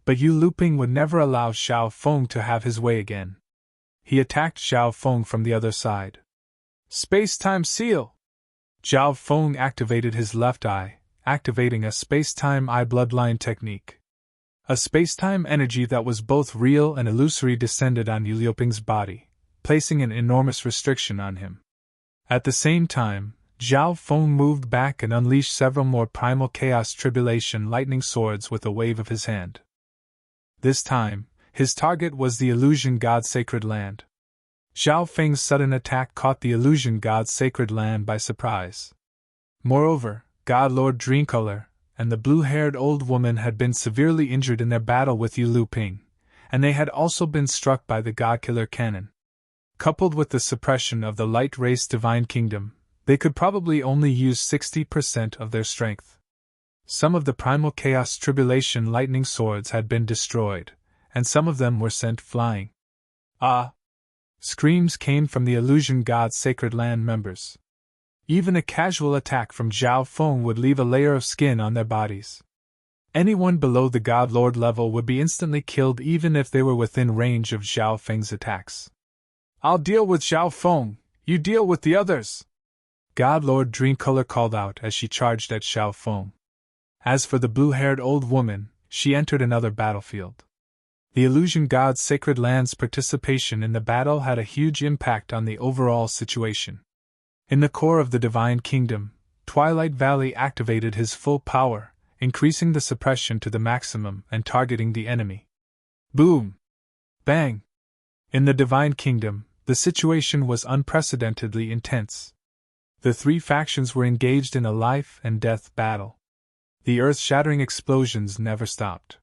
But Yu Luping would never allow Zhao Feng to have his way again. He attacked Zhao Feng from the other side. Space-time seal! Zhao Feng activated his left eye, activating a space-time eye bloodline technique. A space-time energy that was both real and illusory descended on Yu Luping's body, placing an enormous restriction on him. At the same time, Zhao Feng moved back and unleashed several more primal chaos tribulation lightning swords with a wave of his hand. This time, his target was the illusion god's sacred land. Zhao Feng's sudden attack caught the illusion god's sacred land by surprise. Moreover, God Lord Dreamcolor and the blue-haired old woman had been severely injured in their battle with Yu Luping, and they had also been struck by the Godkiller cannon. Coupled with the suppression of the light race divine kingdom, they could probably only use 60% of their strength. Some of the primal chaos tribulation lightning swords had been destroyed, and some of them were sent flying. Ah! Screams came from the illusion god's sacred land members. Even a casual attack from Zhao Feng would leave a layer of skin on their bodies. Anyone below the God Lord level would be instantly killed even if they were within range of Zhao Feng's attacks. I'll deal with Zhao Feng, you deal with the others! God Lord Dreamcolor called out as she charged at Zhao Feng. As for the blue-haired old woman, she entered another battlefield. The illusion god's sacred land's participation in the battle had a huge impact on the overall situation. In the core of the divine kingdom, Twilight Valley activated his full power, increasing the suppression to the maximum and targeting the enemy. Boom! Bang! In the divine kingdom, the situation was unprecedentedly intense. The 3 factions were engaged in a life-and-death battle. The earth-shattering explosions never stopped.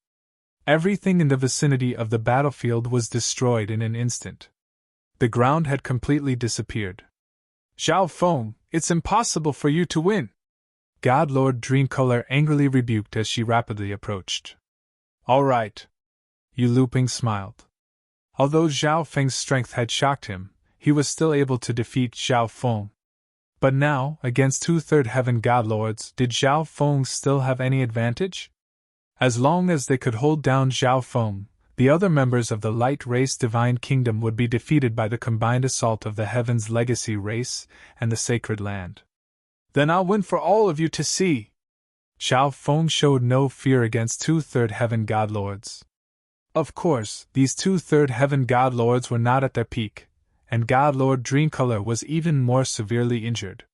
Everything in the vicinity of the battlefield was destroyed in an instant. The ground had completely disappeared. Zhao Feng, it's impossible for you to win! God Lord Dreamcolor angrily rebuked as she rapidly approached. All right. Yu Luping smiled. Although Zhao Feng's strength had shocked him, he was still able to defeat Zhao Feng. But now, against 2/3 Heaven God Lords, did Zhao Feng still have any advantage? As long as they could hold down Zhao Feng, the other members of the Light Race Divine Kingdom would be defeated by the combined assault of the Heaven's Legacy race and the Sacred Land. Then I'll win for all of you to see! Zhao Feng showed no fear against 2/3 Heaven God Lords. Of course, these 2/3 Heaven God Lords were not at their peak, and God Lord Dreamcolor was even more severely injured.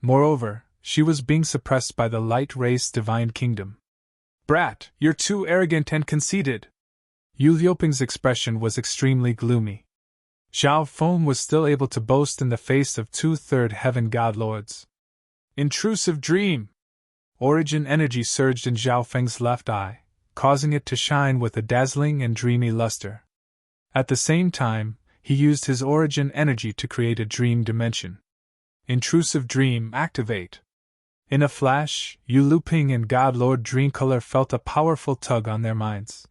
Moreover, she was being suppressed by the Light Race Divine Kingdom. Brat, you're too arrogant and conceited! Yu Liuping's expression was extremely gloomy. Zhao Feng was still able to boast in the face of 2/3 Heaven God Lords. Intrusive dream! Origin energy surged in Zhao Feng's left eye, causing it to shine with a dazzling and dreamy luster. At the same time, he used his origin energy to create a dream dimension. Intrusive dream activate! In a flash, Yu Luping and God Lord Dreamcolor felt a powerful tug on their minds.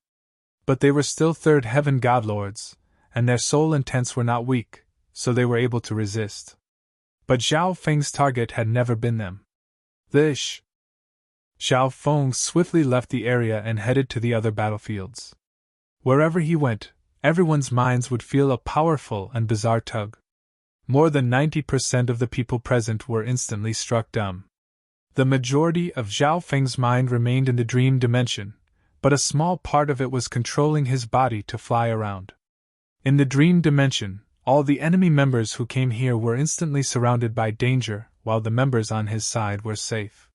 But they were still 3rd Heaven God Lords, and their soul intents were not weak, so they were able to resist. But Zhao Feng's target had never been them. Zhao Feng swiftly left the area and headed to the other battlefields. Wherever he went, everyone's minds would feel a powerful and bizarre tug. More than 90% of the people present were instantly struck dumb. The majority of Zhao Feng's mind remained in the dream dimension, but a small part of it was controlling his body to fly around. In the dream dimension, all the enemy members who came here were instantly surrounded by danger, while the members on his side were safe.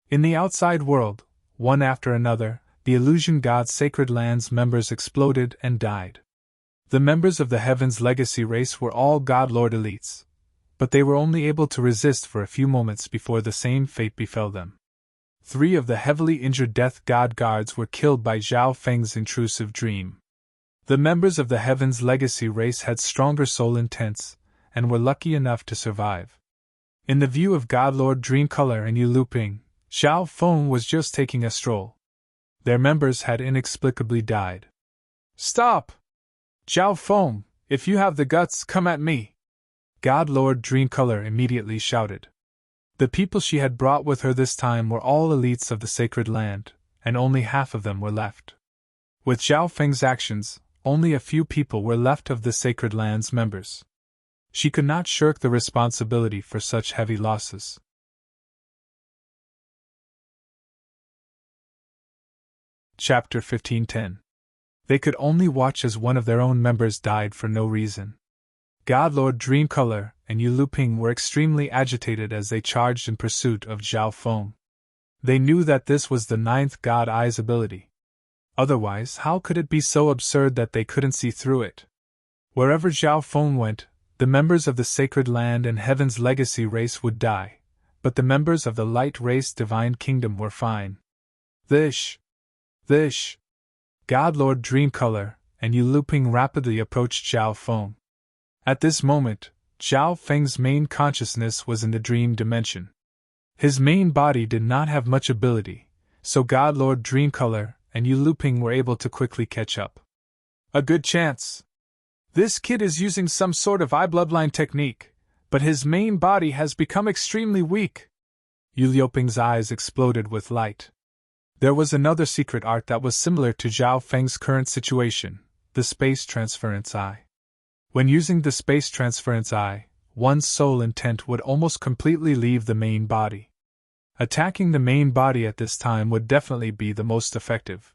In the outside world, one after another, the illusion god's sacred land's members exploded and died. The members of the Heaven's Legacy race were all God Lord elites, but they were only able to resist for a few moments before the same fate befell them. 3 of the heavily injured Death God guards were killed by Zhao Feng's intrusive dream. The members of the Heaven's Legacy race had stronger soul intents, and were lucky enough to survive. In the view of God Lord Dreamcolor and Yu Luping, Zhao Feng was just taking a stroll. Their members had inexplicably died. "Stop! Zhao Feng, if you have the guts, come at me!" God Lord Dreamcolor immediately shouted. The people she had brought with her this time were all elites of the Sacred Land, and only half of them were left. With Zhao Feng's actions, only a few people were left of the Sacred Land's members. She could not shirk the responsibility for such heavy losses. Chapter 15:10. They could only watch as one of their own members died for no reason. God Lord Dreamcolor and Yu Luping were extremely agitated as they charged in pursuit of Zhao Feng. They knew that this was the 9th God Eye's ability. Otherwise, how could it be so absurd that they couldn't see through it? Wherever Zhao Feng went, the members of the Sacred Land and Heaven's Legacy race would die, but the members of the Light Race Divine Kingdom were fine. This! God Lord Dreamcolor and Yu Luping rapidly approached Zhao Feng. At this moment, Zhao Feng's main consciousness was in the dream dimension. His main body did not have much ability, so God Lord Dreamcolor and Yu Luping were able to quickly catch up. "A good chance. This kid is using some sort of eye bloodline technique, but his main body has become extremely weak." Yu Luping's eyes exploded with light. There was another secret art that was similar to Zhao Feng's current situation, the Space Transference Eye. When using the Space Transference Eye, one's soul intent would almost completely leave the main body. Attacking the main body at this time would definitely be the most effective.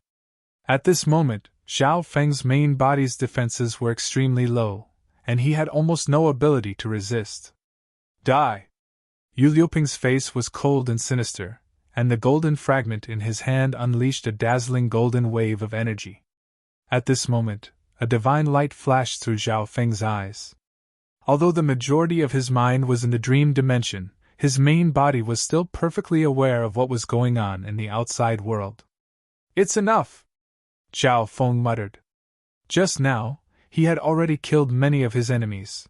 At this moment, Zhao Feng's main body's defenses were extremely low, and he had almost no ability to resist. "Die!" Yu Luping's face was cold and sinister, and the golden fragment in his hand unleashed a dazzling golden wave of energy. At this moment, a divine light flashed through Zhao Feng's eyes. Although the majority of his mind was in the dream dimension, his main body was still perfectly aware of what was going on in the outside world. "It's enough!" Zhao Feng muttered. Just now, he had already killed many of his enemies.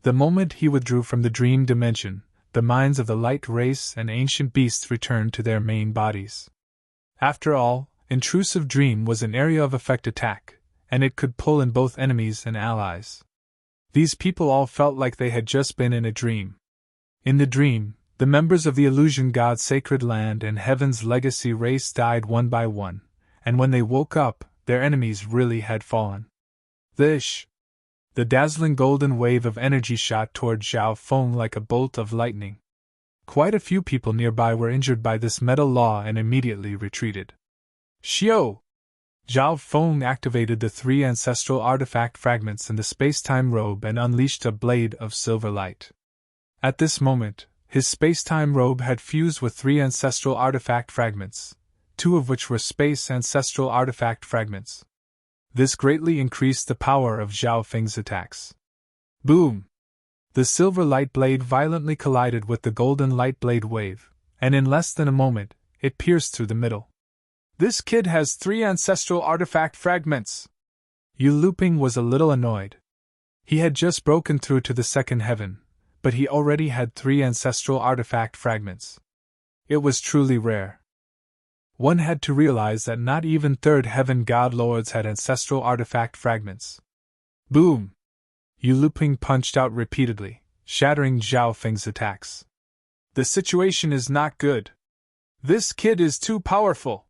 The moment he withdrew from the dream dimension, the minds of the light race and ancient beasts returned to their main bodies. After all, intrusive dream was an area of effect attack, and it could pull in both enemies and allies. These people all felt like they had just been in a dream. In the dream, the members of the Illusion God Sacred Land and Heaven's Legacy race died one by one, and when they woke up, their enemies really had fallen. The dazzling golden wave of energy shot toward Zhao Feng like a bolt of lightning. Quite a few people nearby were injured by this metal law and immediately retreated. "Xiao!" Zhao Feng activated the 3 ancestral artifact fragments in the space-time robe and unleashed a blade of silver light. At this moment, his space-time robe had fused with 3 ancestral artifact fragments, 2 of which were space ancestral artifact fragments. This greatly increased the power of Zhao Feng's attacks. Boom! The silver light blade violently collided with the golden light blade wave, and in less than a moment, it pierced through the middle. "This kid has 3 ancestral artifact fragments!" Yu Luping was a little annoyed. He had just broken through to the 2nd heaven, but he already had 3 ancestral artifact fragments. It was truly rare. One had to realize that not even 3rd heaven god lords had ancestral artifact fragments. Boom! Yu Luping punched out repeatedly, shattering Zhao Feng's attacks. "The situation is not good. This kid is too powerful."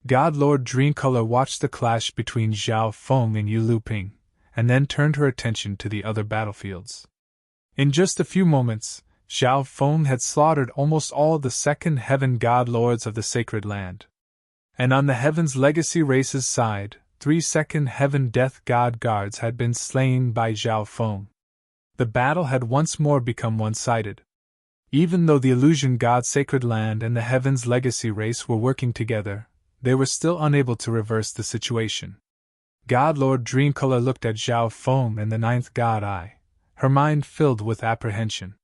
God Lord Dreamcolor watched the clash between Zhao Feng and Yu Luping, and then turned her attention to the other battlefields. In just a few moments, Zhao Feng had slaughtered almost all the 2nd heaven god lords of the Sacred Land. And on the Heaven's Legacy race's side, 3 2nd heaven death god guards had been slain by Zhao Feng. The battle had once more become one-sided. Even though the Illusion God Sacred Land and the Heaven's Legacy race were working together, they were still unable to reverse the situation. God Lord Dreamcolor looked at Zhao Feng and the 9th God Eye, her mind filled with apprehension.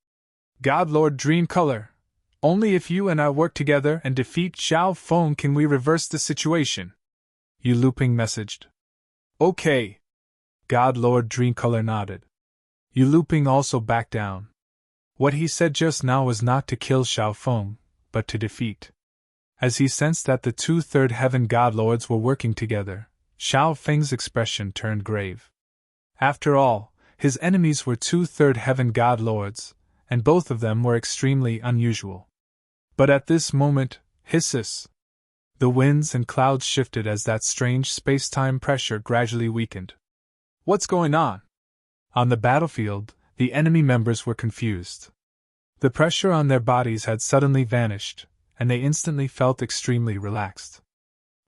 "God Lord Dreamcolor, Only if you and I work together and defeat Zhao Feng can we reverse the situation, Yu Luping messaged. Okay. God Lord Dreamcolor nodded. Yu Luping also backed down. What he said just now was not to kill Zhao Feng, but to defeat. As he sensed that the two Third Heaven God Lords were working together, Zhao Feng's expression turned grave. After all, his enemies were two Third Heaven God Lords, and both of them were extremely unusual. But at this moment, hisses. The winds and clouds shifted as that strange space-time pressure gradually weakened. What's going on? On the battlefield, the enemy members were confused. The pressure on their bodies had suddenly vanished, and they instantly felt extremely relaxed.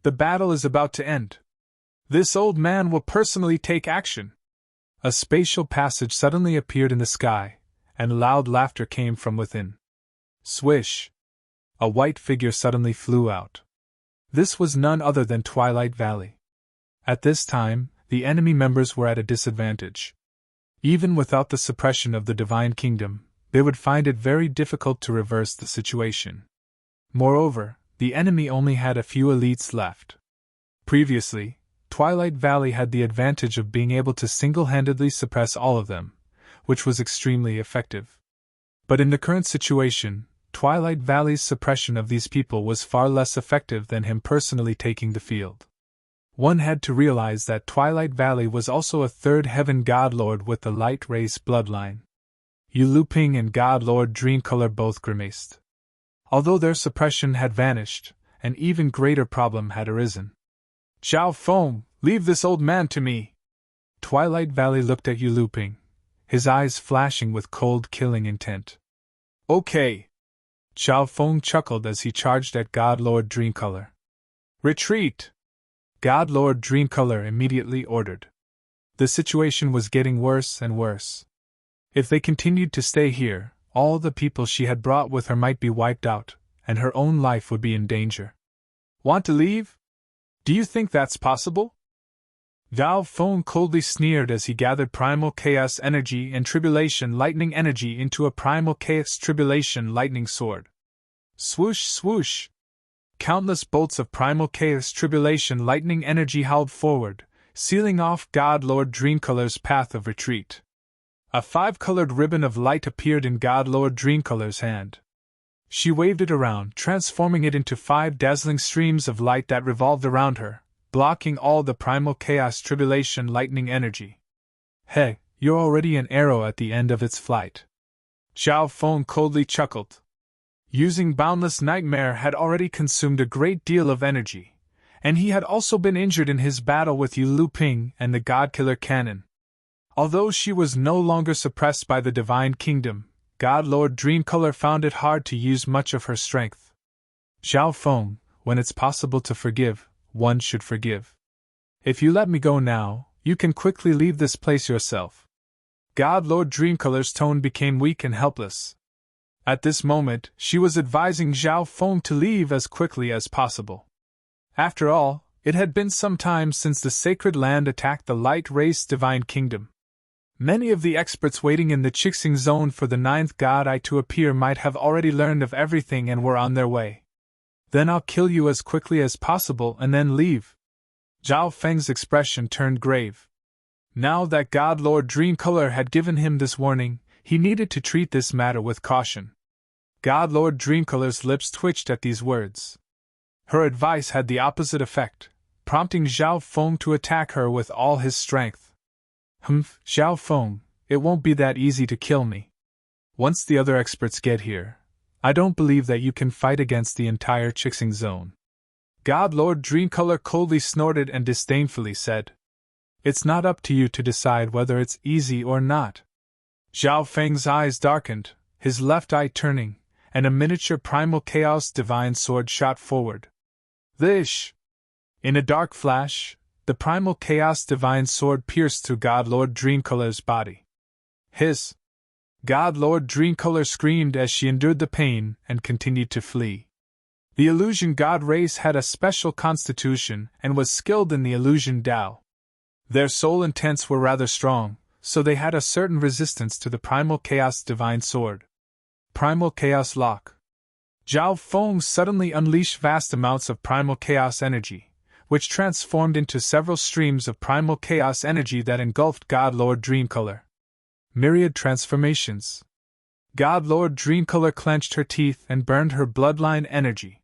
The battle is about to end. This old man will personally take action. A spatial passage suddenly appeared in the sky, and loud laughter came from within. Swish! A white figure suddenly flew out. This was none other than Twilight Valley. At this time, the enemy members were at a disadvantage. Even without the suppression of the Divine Kingdom, they would find it very difficult to reverse the situation. Moreover, the enemy only had a few elites left. Previously, Twilight Valley had the advantage of being able to single-handedly suppress all of them, which was extremely effective. But in the current situation, Twilight Valley's suppression of these people was far less effective than him personally taking the field. One had to realize that Twilight Valley was also a Third Heaven God Lord with the Light Race bloodline. Yu Luping and God Lord Dreamcolor both grimaced. Although their suppression had vanished, an even greater problem had arisen. Zhao Feng, leave this old man to me! Twilight Valley looked at Yu Luping, his eyes flashing with cold killing intent. Okay! Zhao Feng chuckled as he charged at God Lord Dreamcolor. Retreat! God Lord Dreamcolor immediately ordered. The situation was getting worse and worse. If they continued to stay here, all the people she had brought with her might be wiped out, and her own life would be in danger. Want to leave? Do you think that's possible? Zhao Feng coldly sneered as he gathered Primal Chaos Energy and Tribulation Lightning Energy into a Primal Chaos Tribulation Lightning Sword. Swoosh swoosh! Countless bolts of Primal Chaos Tribulation Lightning Energy howled forward, sealing off God Lord Dreamcolor's path of retreat. A 5-colored ribbon of light appeared in God Lord Dreamcolor's hand. She waved it around, transforming it into 5 dazzling streams of light that revolved around her, blocking all the Primal Chaos Tribulation Lightning Energy. Hey, you're already an arrow at the end of its flight. Zhao Feng coldly chuckled. Using Boundless Nightmare had already consumed a great deal of energy, and he had also been injured in his battle with Yu Luping and the Godkiller Cannon. Although she was no longer suppressed by the Divine Kingdom, God Lord Dreamcolor found it hard to use much of her strength. Zhao Feng, when it's possible to forgive, one should forgive. If you let me go now, you can quickly leave this place yourself. God Lord Dreamcolor's tone became weak and helpless. At this moment, she was advising Zhao Feng to leave as quickly as possible. After all, it had been some time since the Sacred Land attacked the Light Race Divine Kingdom. Many of the experts waiting in the Chixing Zone for the 9th God Eye to appear might have already learned of everything and were on their way. Then I'll kill you as quickly as possible and then leave. Zhao Feng's expression turned grave. Now that God Lord Dreamcolor had given him this warning, he needed to treat this matter with caution. God Lord Dreamcolor's lips twitched at these words. Her advice had the opposite effect, prompting Zhao Feng to attack her with all his strength. Zhao Feng, it won't be that easy to kill me. Once the other experts get here, I don't believe that you can fight against the entire Chixing Zone. God Lord Dreamcolor coldly snorted and disdainfully said, It's not up to you to decide whether it's easy or not. Zhao Feng's eyes darkened, his left eye turning, and a miniature Primal Chaos Divine Sword shot forward. Thish! In a dark flash, the Primal Chaos Divine Sword pierced through God Lord Dreamcolor's body. Hiss! God Lord Dreamcolor screamed as she endured the pain and continued to flee. The Illusion God race had a special constitution and was skilled in the Illusion Tao. Their soul intents were rather strong, so they had a certain resistance to the Primal Chaos Divine Sword. Primal Chaos Lock. Zhao Feng suddenly unleashed vast amounts of primal chaos energy, which transformed into several streams of primal chaos energy that engulfed God Lord Dreamcolor. Myriad transformations. God Lord Dreamcolor clenched her teeth and burned her bloodline energy.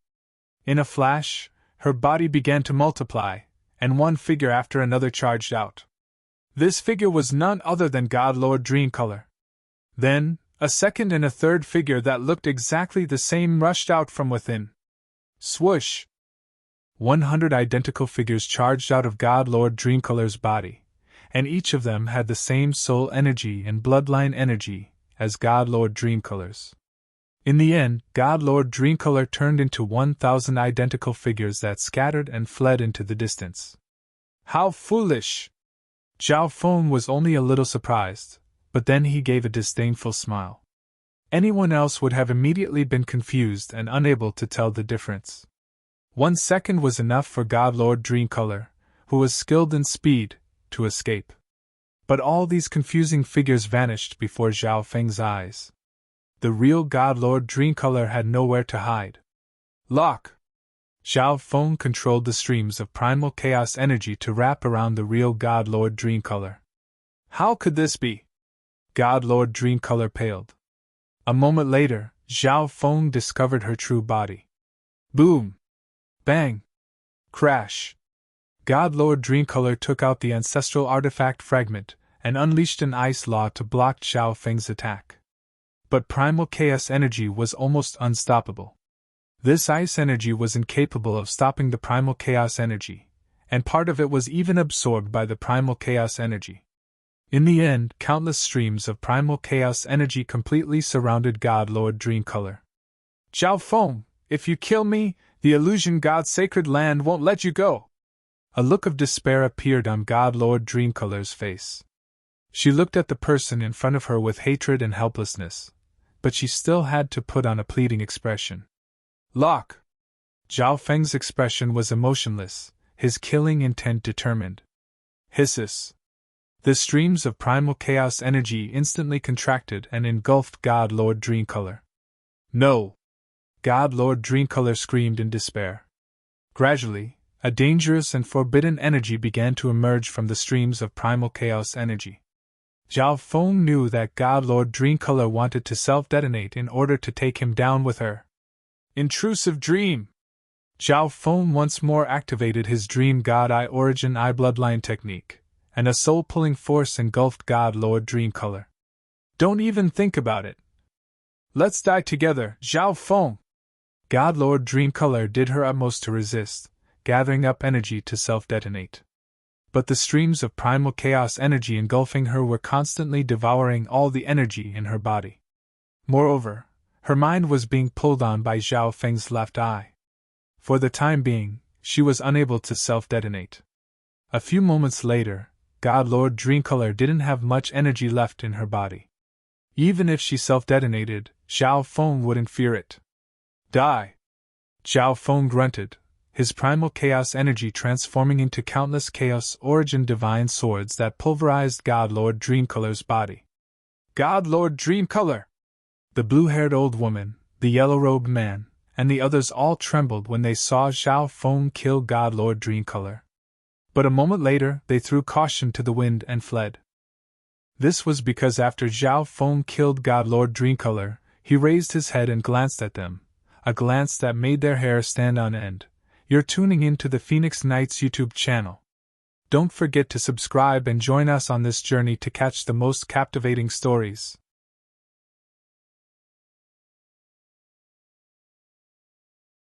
In a flash, her body began to multiply, and one figure after another charged out. This figure was none other than God Lord Dreamcolor. Then, a second and a third figure that looked exactly the same rushed out from within. Swoosh! 100 identical figures charged out of God Lord Dreamcolor's body, and each of them had the same soul energy and bloodline energy as God Lord Dreamcolor's. In the end, God Lord Dreamcolor turned into 1,000 identical figures that scattered and fled into the distance. How foolish! Zhao Feng was only a little surprised, but then he gave a disdainful smile. Anyone else would have immediately been confused and unable to tell the difference. 1 second was enough for God Lord Dreamcolor, who was skilled in speed, to escape. But all these confusing figures vanished before Zhao Feng's eyes. The real God Lord Dreamcolor had nowhere to hide. Lock! Zhao Feng controlled the streams of primal chaos energy to wrap around the real God Lord Dreamcolor. How could this be? God Lord Dreamcolor paled. A moment later, Zhao Feng discovered her true body. Boom! Bang! Crash! God Lord Dreamcolor took out the ancestral artifact fragment and unleashed an ice law to block Zhao Feng's attack. But primal chaos energy was almost unstoppable. This ice energy was incapable of stopping the primal chaos energy, and part of it was even absorbed by the primal chaos energy. In the end, countless streams of primal chaos energy completely surrounded God Lord Dreamcolor. Zhao Feng, if you kill me, the illusion god's sacred land won't let you go. A look of despair appeared on God Lord Dreamcolor's face. She looked at the person in front of her with hatred and helplessness, but she still had to put on a pleading expression. Lock! Zhao Feng's expression was emotionless, his killing intent determined. Hisses! The streams of primal chaos energy instantly contracted and engulfed God Lord Dreamcolor. No! God Lord Dreamcolor screamed in despair. Gradually, a dangerous and forbidden energy began to emerge from the streams of primal chaos energy. Zhao Feng knew that God Lord Dreamcolor wanted to self-detonate in order to take him down with her. Intrusive dream! Zhao Feng once more activated his Dream God Eye Origin Eye Bloodline technique, and a soul-pulling force engulfed God Lord Dreamcolor. Don't even think about it. Let's die together, Zhao Feng! God Lord Dreamcolor did her utmost to resist, gathering up energy to self-detonate. But the streams of primal chaos energy engulfing her were constantly devouring all the energy in her body. Moreover, her mind was being pulled on by Zhao Feng's left eye. For the time being, she was unable to self-detonate. A few moments later, God Lord Dreamcolor didn't have much energy left in her body. Even if she self-detonated, Zhao Feng wouldn't fear it. Die! Zhao Feng grunted, his primal chaos energy transforming into countless chaos origin divine swords that pulverized God Lord Dreamcolor's body. God Lord Dreamcolor! The blue-haired old woman, the yellow-robed man, and the others all trembled when they saw Zhao Feng kill God Lord Dreamcolor. But a moment later, they threw caution to the wind and fled. This was because after Zhao Feng killed God Lord Dreamcolor, he raised his head and glanced at them, a glance that made their hair stand on end. You're tuning in to the Phoenix Nights YouTube channel. Don't forget to subscribe and join us on this journey to catch the most captivating stories.